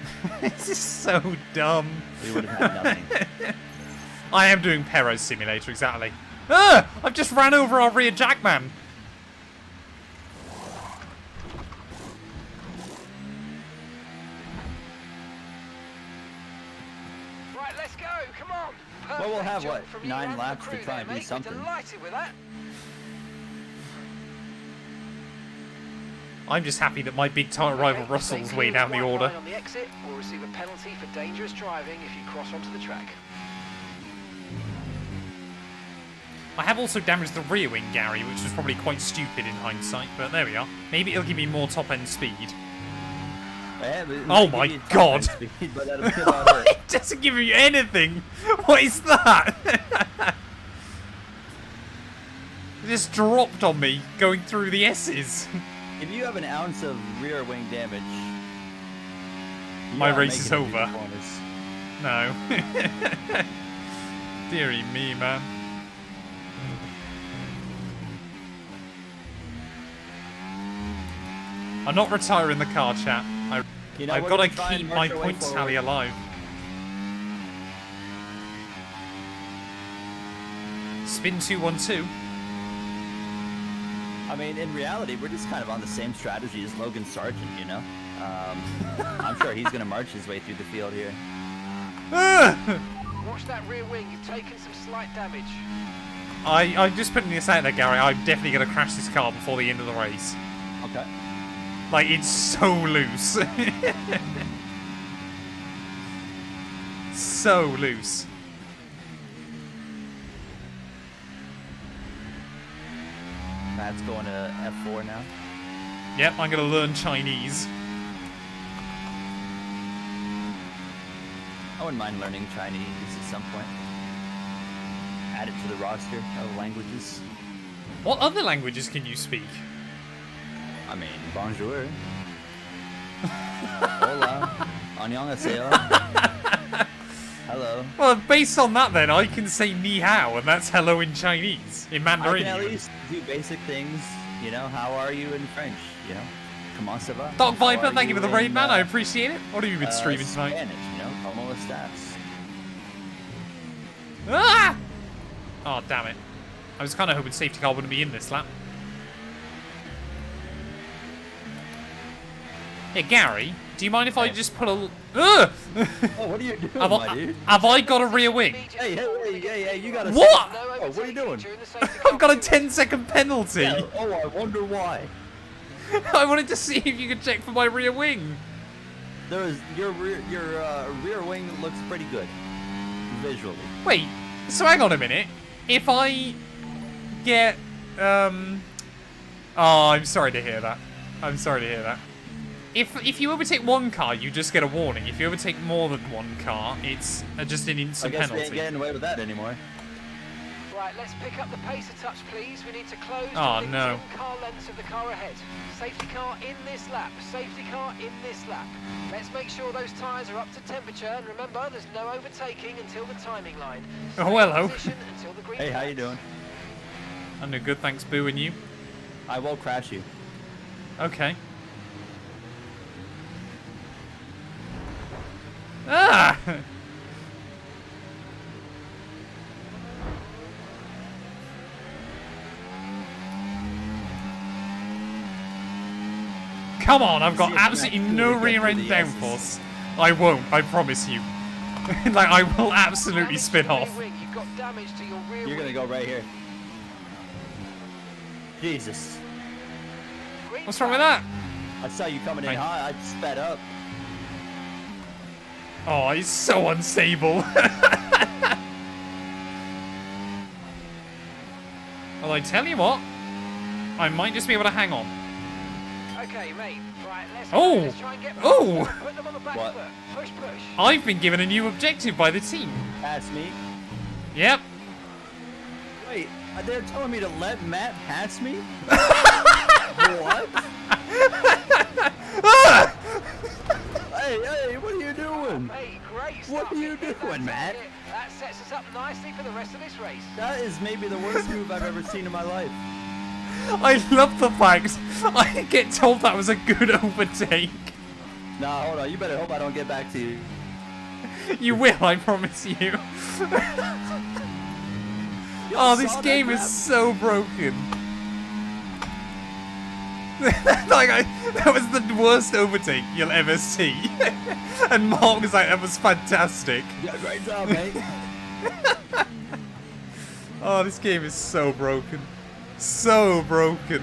This is so dumb. We would have had nothing. I am doing Perez Simulator, exactly. Ah! I've just ran over our rear jackman. Right, let's go. Come on. Well, we'll have, what, 9 laps to try and do something. Delighted with that. I'm just happy that my big title rival Russell's way down the order. On the exit, will receive a penalty for dangerous driving if you cross onto the track. I have also damaged the rear wing, Gary, which was probably quite stupid in hindsight, but there we are. Maybe it'll give me more top-end speed. Yeah, oh my god! Speed, but it. It doesn't give you anything! What is that? It just dropped on me going through the S's. If you have an ounce of rear wing damage, my race is over. No. Deary me, man. I'm not retiring the car, chat. I've got to keep my points tally alive. Spin 212. I mean, in reality, we're just kind of on the same strategy as Logan Sargent, you know? I'm sure he's going to march his way through the field here. Watch that rear wing. You've taken some slight damage. I'm just putting this out there, Gary. I'm definitely going to crash this car before the end of the race. Okay. Like, it's so loose. So loose. Matt's going to F4 now. Yep, I'm going to learn Chinese. I wouldn't mind learning Chinese at some point. Add it to the roster of languages. What other languages can you speak? I mean, bonjour. Hola. Annyeonghaseyo. Hello. Well, based on that then, I can say ni hao, and that's hello in Chinese. In Mandarin. I can at least do basic things, you know, how are you in French, you know? Comment ça va? Doc Viper, thank you for the raid, man. I appreciate it. What have you been streaming tonight? Spanish, you know, como estas? Ah! Oh, damn it. I was kind of hoping safety car wouldn't be in this lap. Hey, Gary, do you mind if I just put a... Oh, what are you doing, my dude? Have I got a rear wing? Hey, you got a... What? Oh, what are you doing? I've got a 10-second penalty. Yeah, oh, I wonder why. I wanted to see if you could check for my rear wing. Your rear wing looks pretty good, visually. Wait, so hang on a minute. If I get... Oh, I'm sorry to hear that. I'm sorry to hear that. If you overtake one car, you just get a warning. If you overtake more than one car, it's just an instant penalty. I guess we ain't getting away with that anymore. Right, let's pick up the pace a touch, please. We need to close the no. car lengths of the car ahead. Safety car in this lap. Safety car in this lap. Let's make sure those tyres are up to temperature. And remember, there's no overtaking until the timing line. Oh, hello. Until the green hey, how you doing? I'm doing good, thanks, Boo, and you? I will crash you. Okay. Ah! Come on, I've got absolutely no rear end downforce. I won't, I promise you. Like, I will absolutely spin off. You're gonna go right here. Jesus. What's wrong with that? I saw you coming in hot, I sped up. Oh, he's so unstable. Well, I tell you what, I might just be able to hang on. Okay, mate. Right, let's try and get put them on the back foot. Push. I've been given a new objective by the team. Pass me. Yep. Wait, they're telling me to let Matt pass me? What? Hey, what are you doing? Hey, great stuff. What are you doing, Matt? That sets us up nicely for the rest of this race. That is maybe the worst move I've ever seen in my life. I love the fact I get told that was a good overtake. Nah, hold on. You better hope I don't get back to you. You will, I promise you. Oh, this game is so broken. That was the worst overtake you'll ever see. And Mark was like, that was fantastic. Yeah, great job, mate. Oh, this game is so broken. So broken.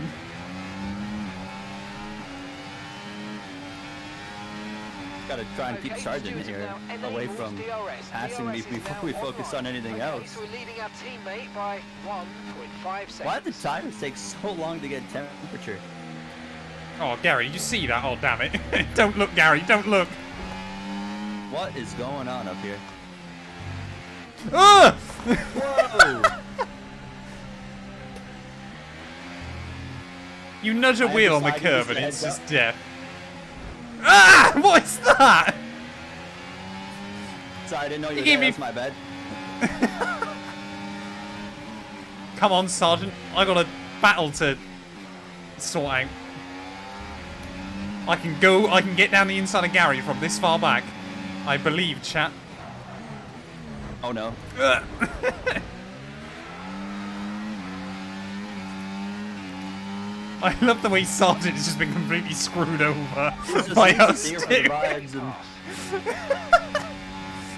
Gotta try and keep Sargent here away from passing me before we focus on anything else. We're leading our teammate by 1.5 seconds. Why do the tires take so long to get temperature? Oh, Gary, you see that? Oh, damn it. Don't look, Gary, don't look. What is going on up here? Ah! Whoa! You nudge a wheel on the curb and it's just death. Ah! What is that? Sorry, I didn't know you were there. That's my bad. Come on, Sergeant. I got a battle to sort out. I can get down the inside of Gary from this far back. I believe, chat. Oh no. I love the way Sergeant has just been completely screwed over by us two.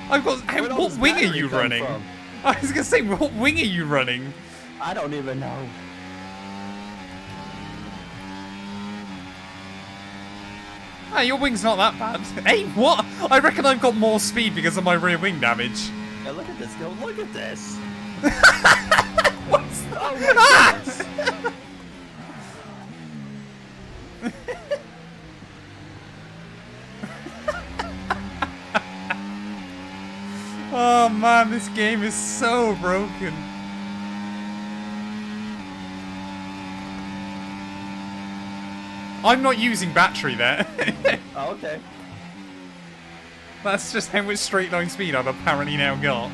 I've got. What wing are you running? I was gonna say, what wing are you running? I don't even know. Ah, your wing's not that bad. Hey, what? I reckon I've got more speed because of my rear wing damage. Yeah, look at this. Go, look at this. What's that? Oh my goodness. Oh man, this game is so broken. I'm not using battery there. Oh, okay. That's just how much straight line speed I've apparently now got.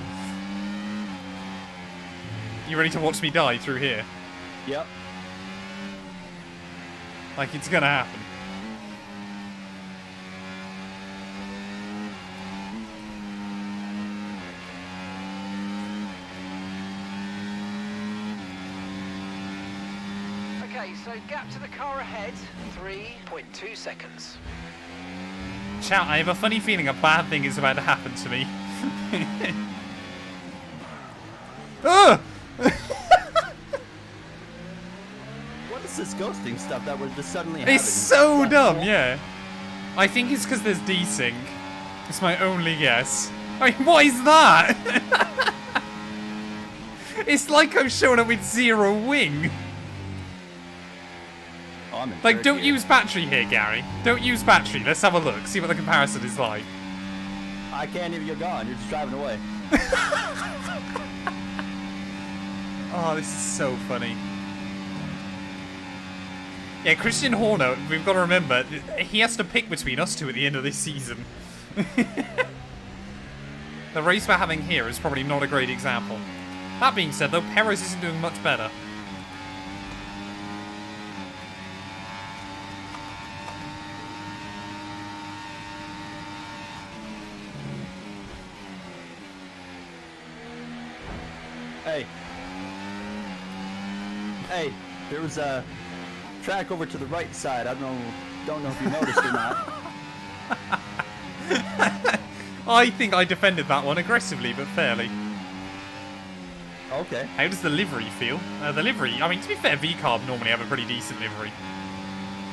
You ready to watch me die through here? Yep. Like it's gonna happen. Okay, so gap to the car ahead, 3.2 seconds. Chat, I have a funny feeling a bad thing is about to happen to me. Ugh! What is this ghosting stuff that we're just suddenly having? It's so dumb, yeah. I think it's because there's desync. It's my only guess. I mean, what is that? It's like I'm showing up with 0 wing. Oh, I'm in Like, third don't gear. use battery here, Gary. Don't use battery. Let's have a look. See what the comparison is like. I can't even. You're gone. You're just driving away. Oh, this is so funny. Yeah, Christian Horner, we've got to remember, he has to pick between us two at the end of this season. The race we're having here is probably not a great example. That being said, though, Perez isn't doing much better. Hey. Hey, there was a track over to the right side. I don't know if you noticed or not. I think I defended that one aggressively, but fairly. Okay. How does the livery feel? The livery, I mean, to be fair, V-Carb normally have a pretty decent livery.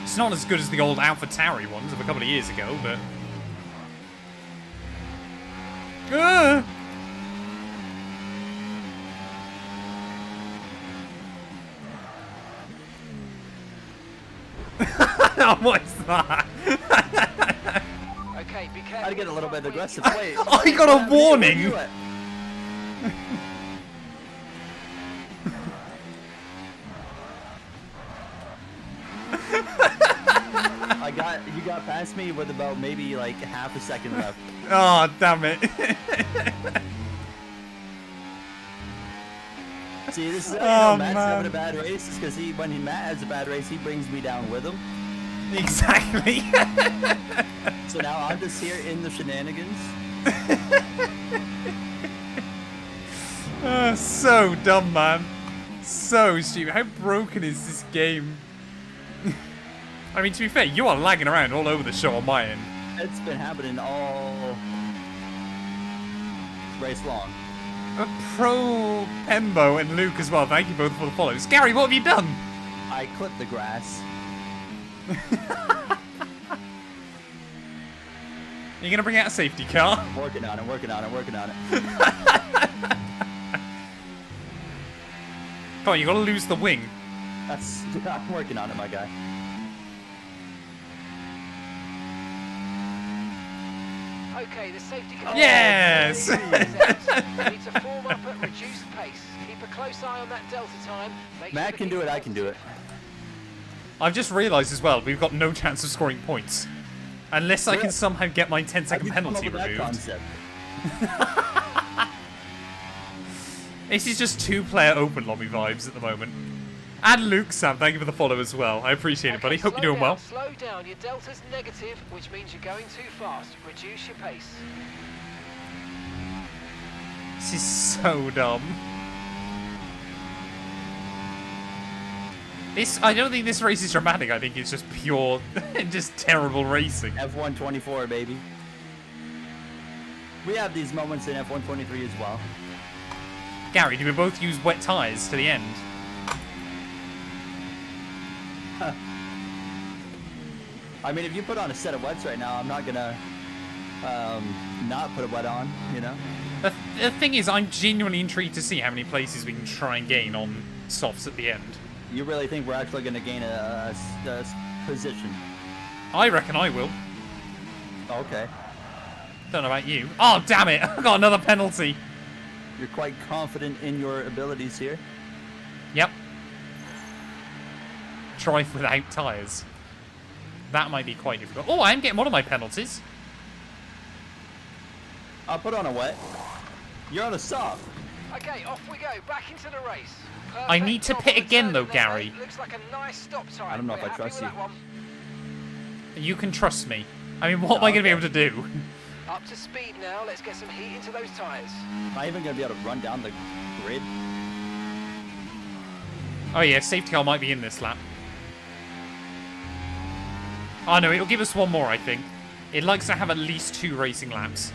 It's not as good as the old AlphaTauri ones of a couple of years ago, but... Oh, what is that? Okay, be careful. I'd get a little bit aggressive. Wait. I got a warning! You got past me with about maybe like half a second left. Oh, damn it. See, this is Oh, Matt's man. having a bad race. It's because when Matt has a bad race, he brings me down with him. Exactly. So now I'm just here in the shenanigans. So dumb, man. So stupid. How broken is this game? I mean, to be fair, you are lagging around all over the show on my end. It's been happening all race long. Pro Pembo and Luke as well. Thank you both for the follows. Gary, what have you done? I clipped the grass. You're gonna bring out a safety car? Working on it. Come on, you gotta lose the wing. I'm working on it, my guy. Okay, the safety car. Yes! You need to form up at reduced pace. Keep a close eye on that delta time. Make Matt sure can to do keep it. I can do it. I've just realised as well, we've got no chance of scoring points. Unless I can somehow get my 10-second penalty removed. This is just two-player open lobby vibes at the moment. And Luke Sam, thank you for the follow as well. I appreciate it, buddy. Hope you're doing well. Slow down. Your delta's negative, which means you're going too fast. Reduce your pace. This is so dumb. I don't think this race is dramatic. I think it's just pure, just terrible racing. F1 24, baby. We have these moments in F1 23 as well. Gary, do we both use wet tyres to the end? Huh. I mean, if you put on a set of wets right now, I'm not gonna not put a wet on, you know? The thing is, I'm genuinely intrigued to see how many places we can try and gain on softs at the end. You really think we're actually going to gain a position? I reckon I will. Okay. Don't know about you. Oh, damn it! I got another penalty. You're quite confident in your abilities here? Yep. Drive without tyres. That might be quite difficult. Oh, I am getting one of my penalties. I'll put on a wet. You're on a soft. Okay, off we go. Back into the race. Perfect. I need to pit again, though, Gary. Looks like a nice stop time. I don't know if I trust you. You can trust me. I mean, what am I going to be able to do? Up to speed now. Let's get some heat into those tyres. Am I even going to be able to run down the grid? Oh, yeah, safety car might be in this lap. Oh, no, it'll give us one more, I think. It likes to have at least 2 racing laps.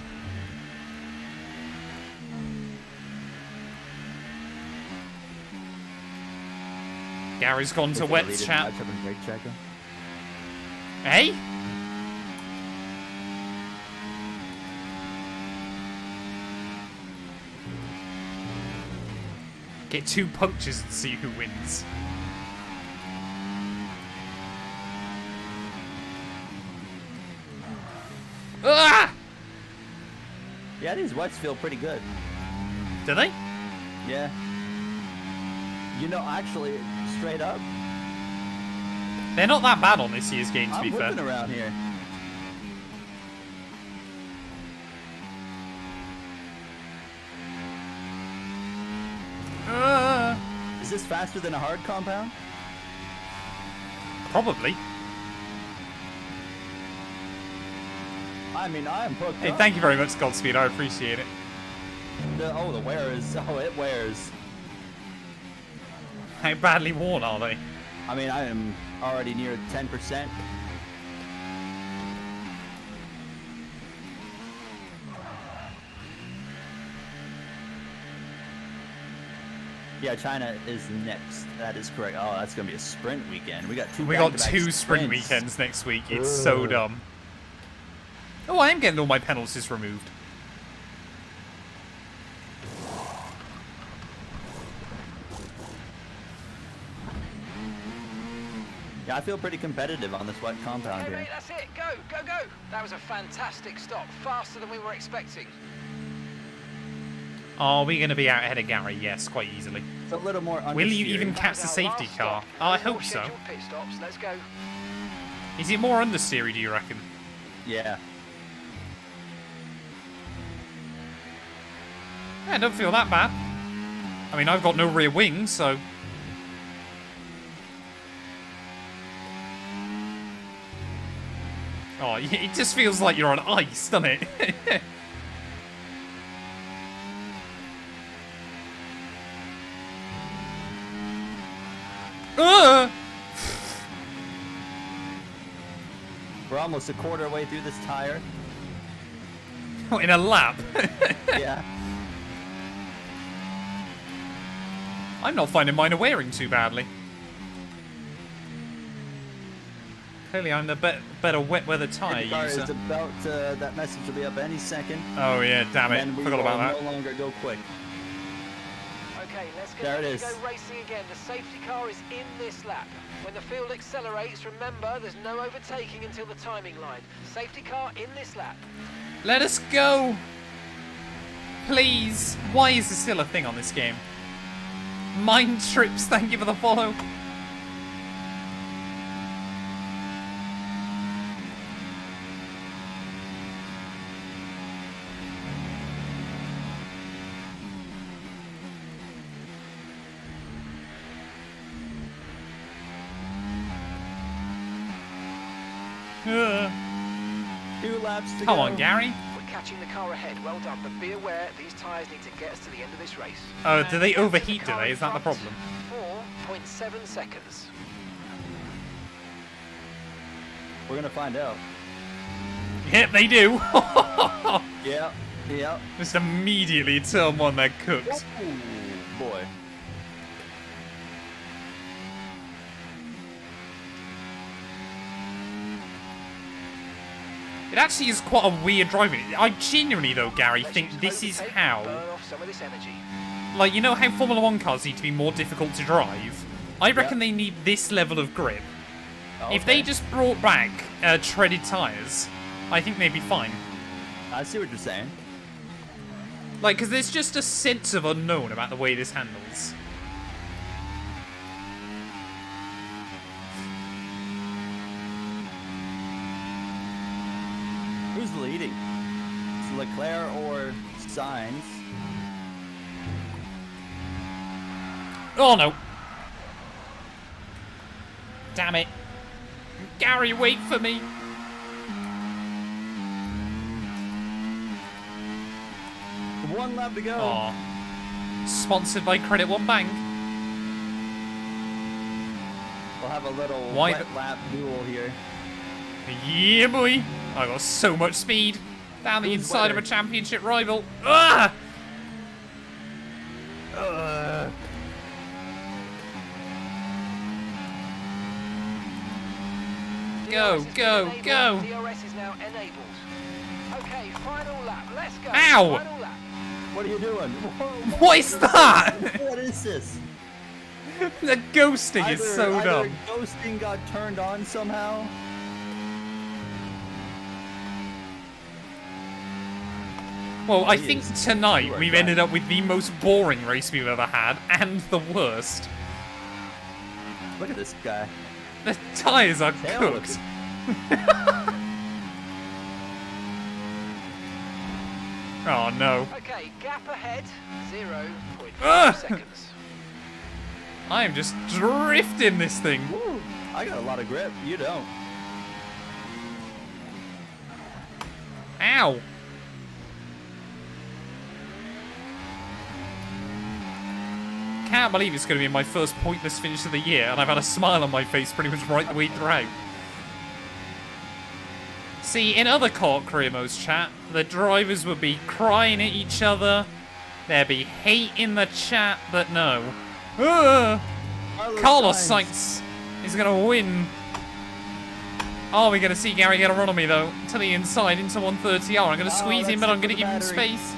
Gary's gone to wets, chat. Hey? Get 2 punctures and see who wins. Ah! Yeah, these wets feel pretty good. Do they? Yeah. You know, actually, straight up, they're not that bad on this year's game, to be fair. I'm whipping around here. Is this faster than a hard compound? Probably. I mean, I am hooked Hey, up. thank you very much, Goldspeed. I appreciate it. The wear is... Oh, it wears. How badly worn are they? I mean, I am already near 10%. Yeah, China is next. That is correct. Oh, that's gonna be a sprint weekend. We got two sprint weekends next week. It's so dumb. Oh, I am getting all my penalties removed. Yeah, I feel pretty competitive on this wet compound Okay, here. mate, that's it. Go, go, go. That was a fantastic stop. Faster than we were expecting. Are we going to be out ahead of Gary? Yes, quite easily. It's a little more understeer. Will you even catch the safety car? Oh, I hope so. Pit stops. Let's go. Is it more understeery, do you reckon? Yeah. Yeah, I don't feel that bad. I mean, I've got no rear wings, so... Oh, it just feels like you're on ice, doesn't it? We're almost a quarter way through this tire. In a lap? Yeah. I'm not finding mine are wearing too badly. Clearly, I'm the better wet weather tyre The car user. is about that message will be up any second. Oh yeah, damn it! And we Forgot about will that. no longer go quick. Okay, let's get There it ready is. to go racing again. The safety car is in this lap. When the field accelerates, remember there's no overtaking until the timing line. Safety car in this lap. Let us go, please. Why is this still a thing on this game? Mind trips. Thank you for the follow. 2 laps to go. Come on, Gary. We're catching the car ahead. Well done, but be aware these tyres need to get us to the end of this race. Oh, do they overheat, do Car they? in Is that the front, problem? 4.7 seconds. We're gonna find out. Yep, they do. Yeah, yeah. Just immediately turn 1, they're cooked. Oh, boy. It actually is quite a weird driving. I genuinely, though, Gary, Let's think use this is overtake, how... burn off some of this energy. Like, you know how Formula 1 cars need to be more difficult to drive? I reckon they need this level of grip. Okay. If they just brought back treaded tyres, I think they'd be fine. I see what you're saying. Like, because there's just a sense of unknown about the way this handles. Who's leading? It's Leclerc or Sainz? Oh, no. Damn it. Gary, wait for me. One lap to go. Aw. Sponsored by Credit One Bank. We'll have a little Why wet lap duel here. Yeah, boy. I got so much speed. Down the Who's inside of wetter? a championship rival. Ah! Go, go, go. DRS is now enabled. Okay, final lap. Let's go. Ow! Final lap. What are you doing? What is that? What is this? The ghosting is so either dumb. ghosting got turned on somehow. Well, I He think is tonight right we've back. ended up with the most boring race we've ever had, and the worst. Look at this guy. The tyres are Tail cooked. whipping. Oh no. Okay, gap ahead. 0.5 Ugh. seconds. I am just drifting this thing. Woo, I got a lot of grip. You don't. Ow. Can't believe it's going to be my first pointless finish of the year, and I've had a smile on my face pretty much right the way throughout. See, in other co-op career modes, chat, the drivers would be crying at each other, there'd be hate in the chat, but no. Carlos Sainz is going to win. Oh, we're going to see Gary get a run on me, though, to the inside, into 130R. I'm going to squeeze him, but I'm going to give him space.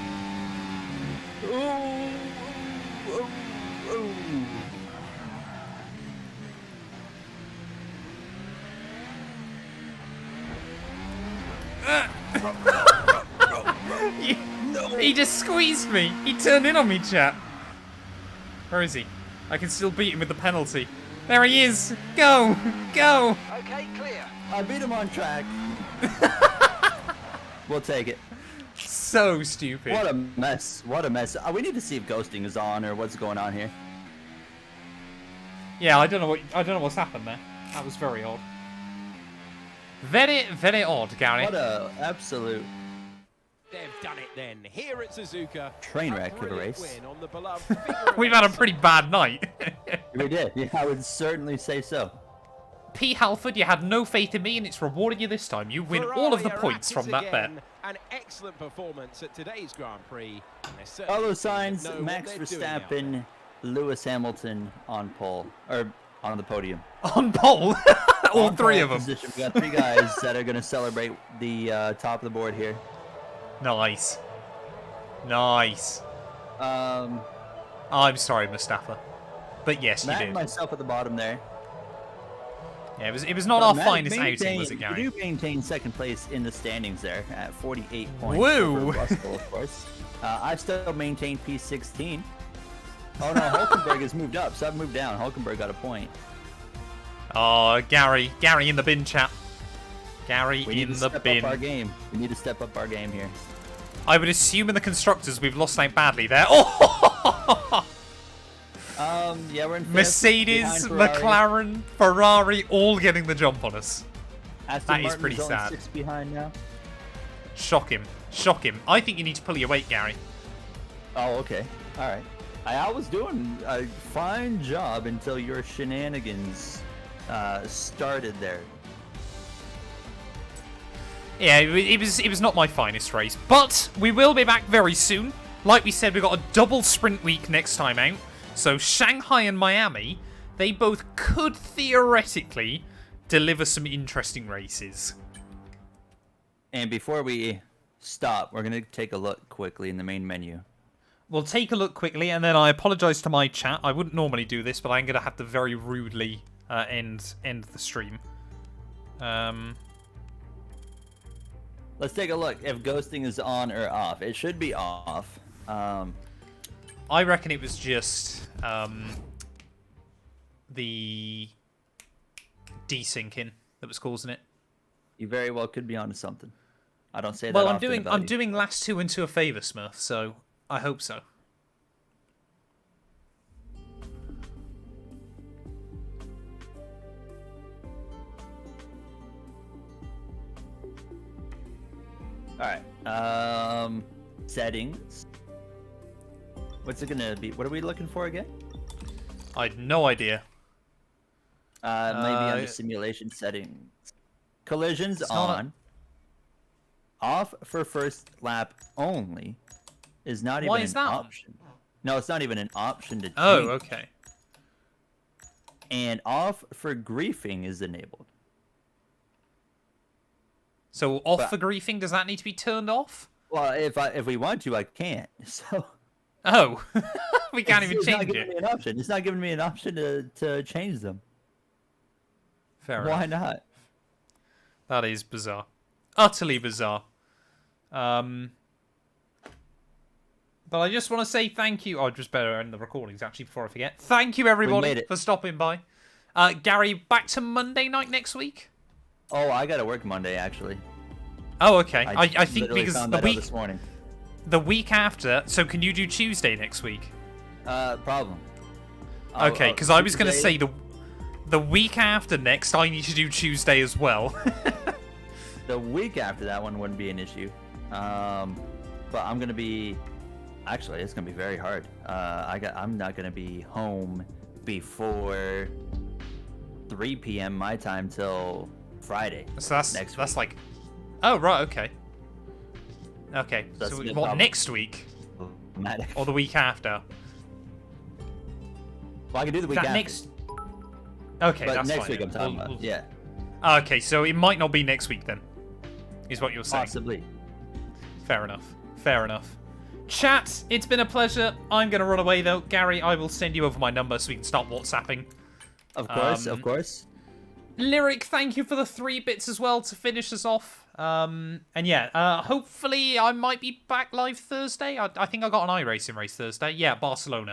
He just squeezed me. He turned in on me, chat. Where is he? I can still beat him with the penalty. There he is. Go. Go. Okay, clear. I beat him on track. We'll take it. So stupid. What a mess. What a mess. We need to see if ghosting is on or what's going on here. Yeah, I don't know what's happened there. That was very odd. Very, very odd, Gary. What a absolute They've done it then. Here at Suzuka. train wreck of a brilliant race. win on the beloved figure We've had a eight. pretty bad night. We did. Yeah, I would certainly say so. P. Halford, you had no faith in me, and it's rewarded you this time. You win all of the Ferrari are points at from it that bet. again. An excellent performance at today's Grand Prix. Carlos Sainz, Know Max what they're doing out there. Verstappen, Lewis Hamilton on pole, or on the podium. On pole. All On three pole of them. position. We got 3 guys that are going to celebrate the top of the board here. Nice. Nice. I'm sorry, Mustafa. But yes, Matt you and did. myself at the bottom there. Yeah, it was not our Matt finest outing, was it, You Gary? do maintain second place in the standings there at 48 points. Woo! Over Russell, of course. I've still maintained P16. Oh no, Hulkenberg has moved up, so I've moved down. Hulkenberg got a point. Oh, Gary in the bin, chat. Gary We need in to the step bin. up our game. We need to step up our game here. I would assume in the constructors we've lost out badly there. Oh! Yeah, we're in fifth, Mercedes, behind Ferrari. McLaren, Ferrari, all getting the jump on us. Aston That is pretty only sad. 6 behind now. Shock him. Shock him. I think you need to pull your weight, Gary. Oh, okay. All right. I was doing a fine job until your shenanigans started there. Yeah, it was not my finest race, but we will be back very soon. Like we said, we've got a double sprint week next time out. So Shanghai and Miami, they both could theoretically deliver some interesting races. And before we stop, we're going to take a look quickly in the main menu. We'll take a look quickly, and then I apologise to my chat. I wouldn't normally do this, but I'm going to have to very rudely end the stream. Let's take a look if ghosting is on or off. It should be off. I reckon it was just the desyncing that was causing it. You very well could be onto something. I don't say that. Well, often I'm doing last two into a favour, Smurf. So I hope so. All right. Settings. What's it gonna be? What are we looking for again? I had no idea. Maybe under simulation settings. Collisions on. Off for first lap only is not even an option. No, it's not even an option to change. Oh, okay. And off for griefing is enabled. So off for griefing, does that need to be turned off? Well, if we want to, I can't. So. Oh, we can't even change not giving me an option. It's not giving me an option to change them. Fair Why enough. not? That is bizarre. Utterly bizarre. But I just want to say thank you. Oh, just better end the recordings, actually, before I forget. Thank you, everybody, for stopping by. Gary, back to Monday night next week? Oh, I got to work Monday, actually. Oh, okay. I think because this morning. The week after, so can you do Tuesday next week? Problem. Okay, because I was going to say the week after next, I need to do Tuesday as well. The week after that one wouldn't be an issue. But I'm going to be... Actually, it's going to be very hard. I'm not going to be home before 3 p.m. my time till Friday. So that's like... Oh, right, okay. Okay, so what, next week? Or the week after? Well, I can do the week after. Okay, but that's next fine. week I'm talking about, yeah. Okay, so it might not be next week then, is what you're saying. Possibly. Fair enough. Fair enough. Chat, it's been a pleasure. I'm going to run away, though. Gary, I will send you over my number so we can start WhatsApping. Of course, of course. Lyric, thank you for the 3 bits as well to finish us off. And yeah, hopefully I might be back live Thursday. I think I got an iRacing race Thursday. Yeah, Barcelona.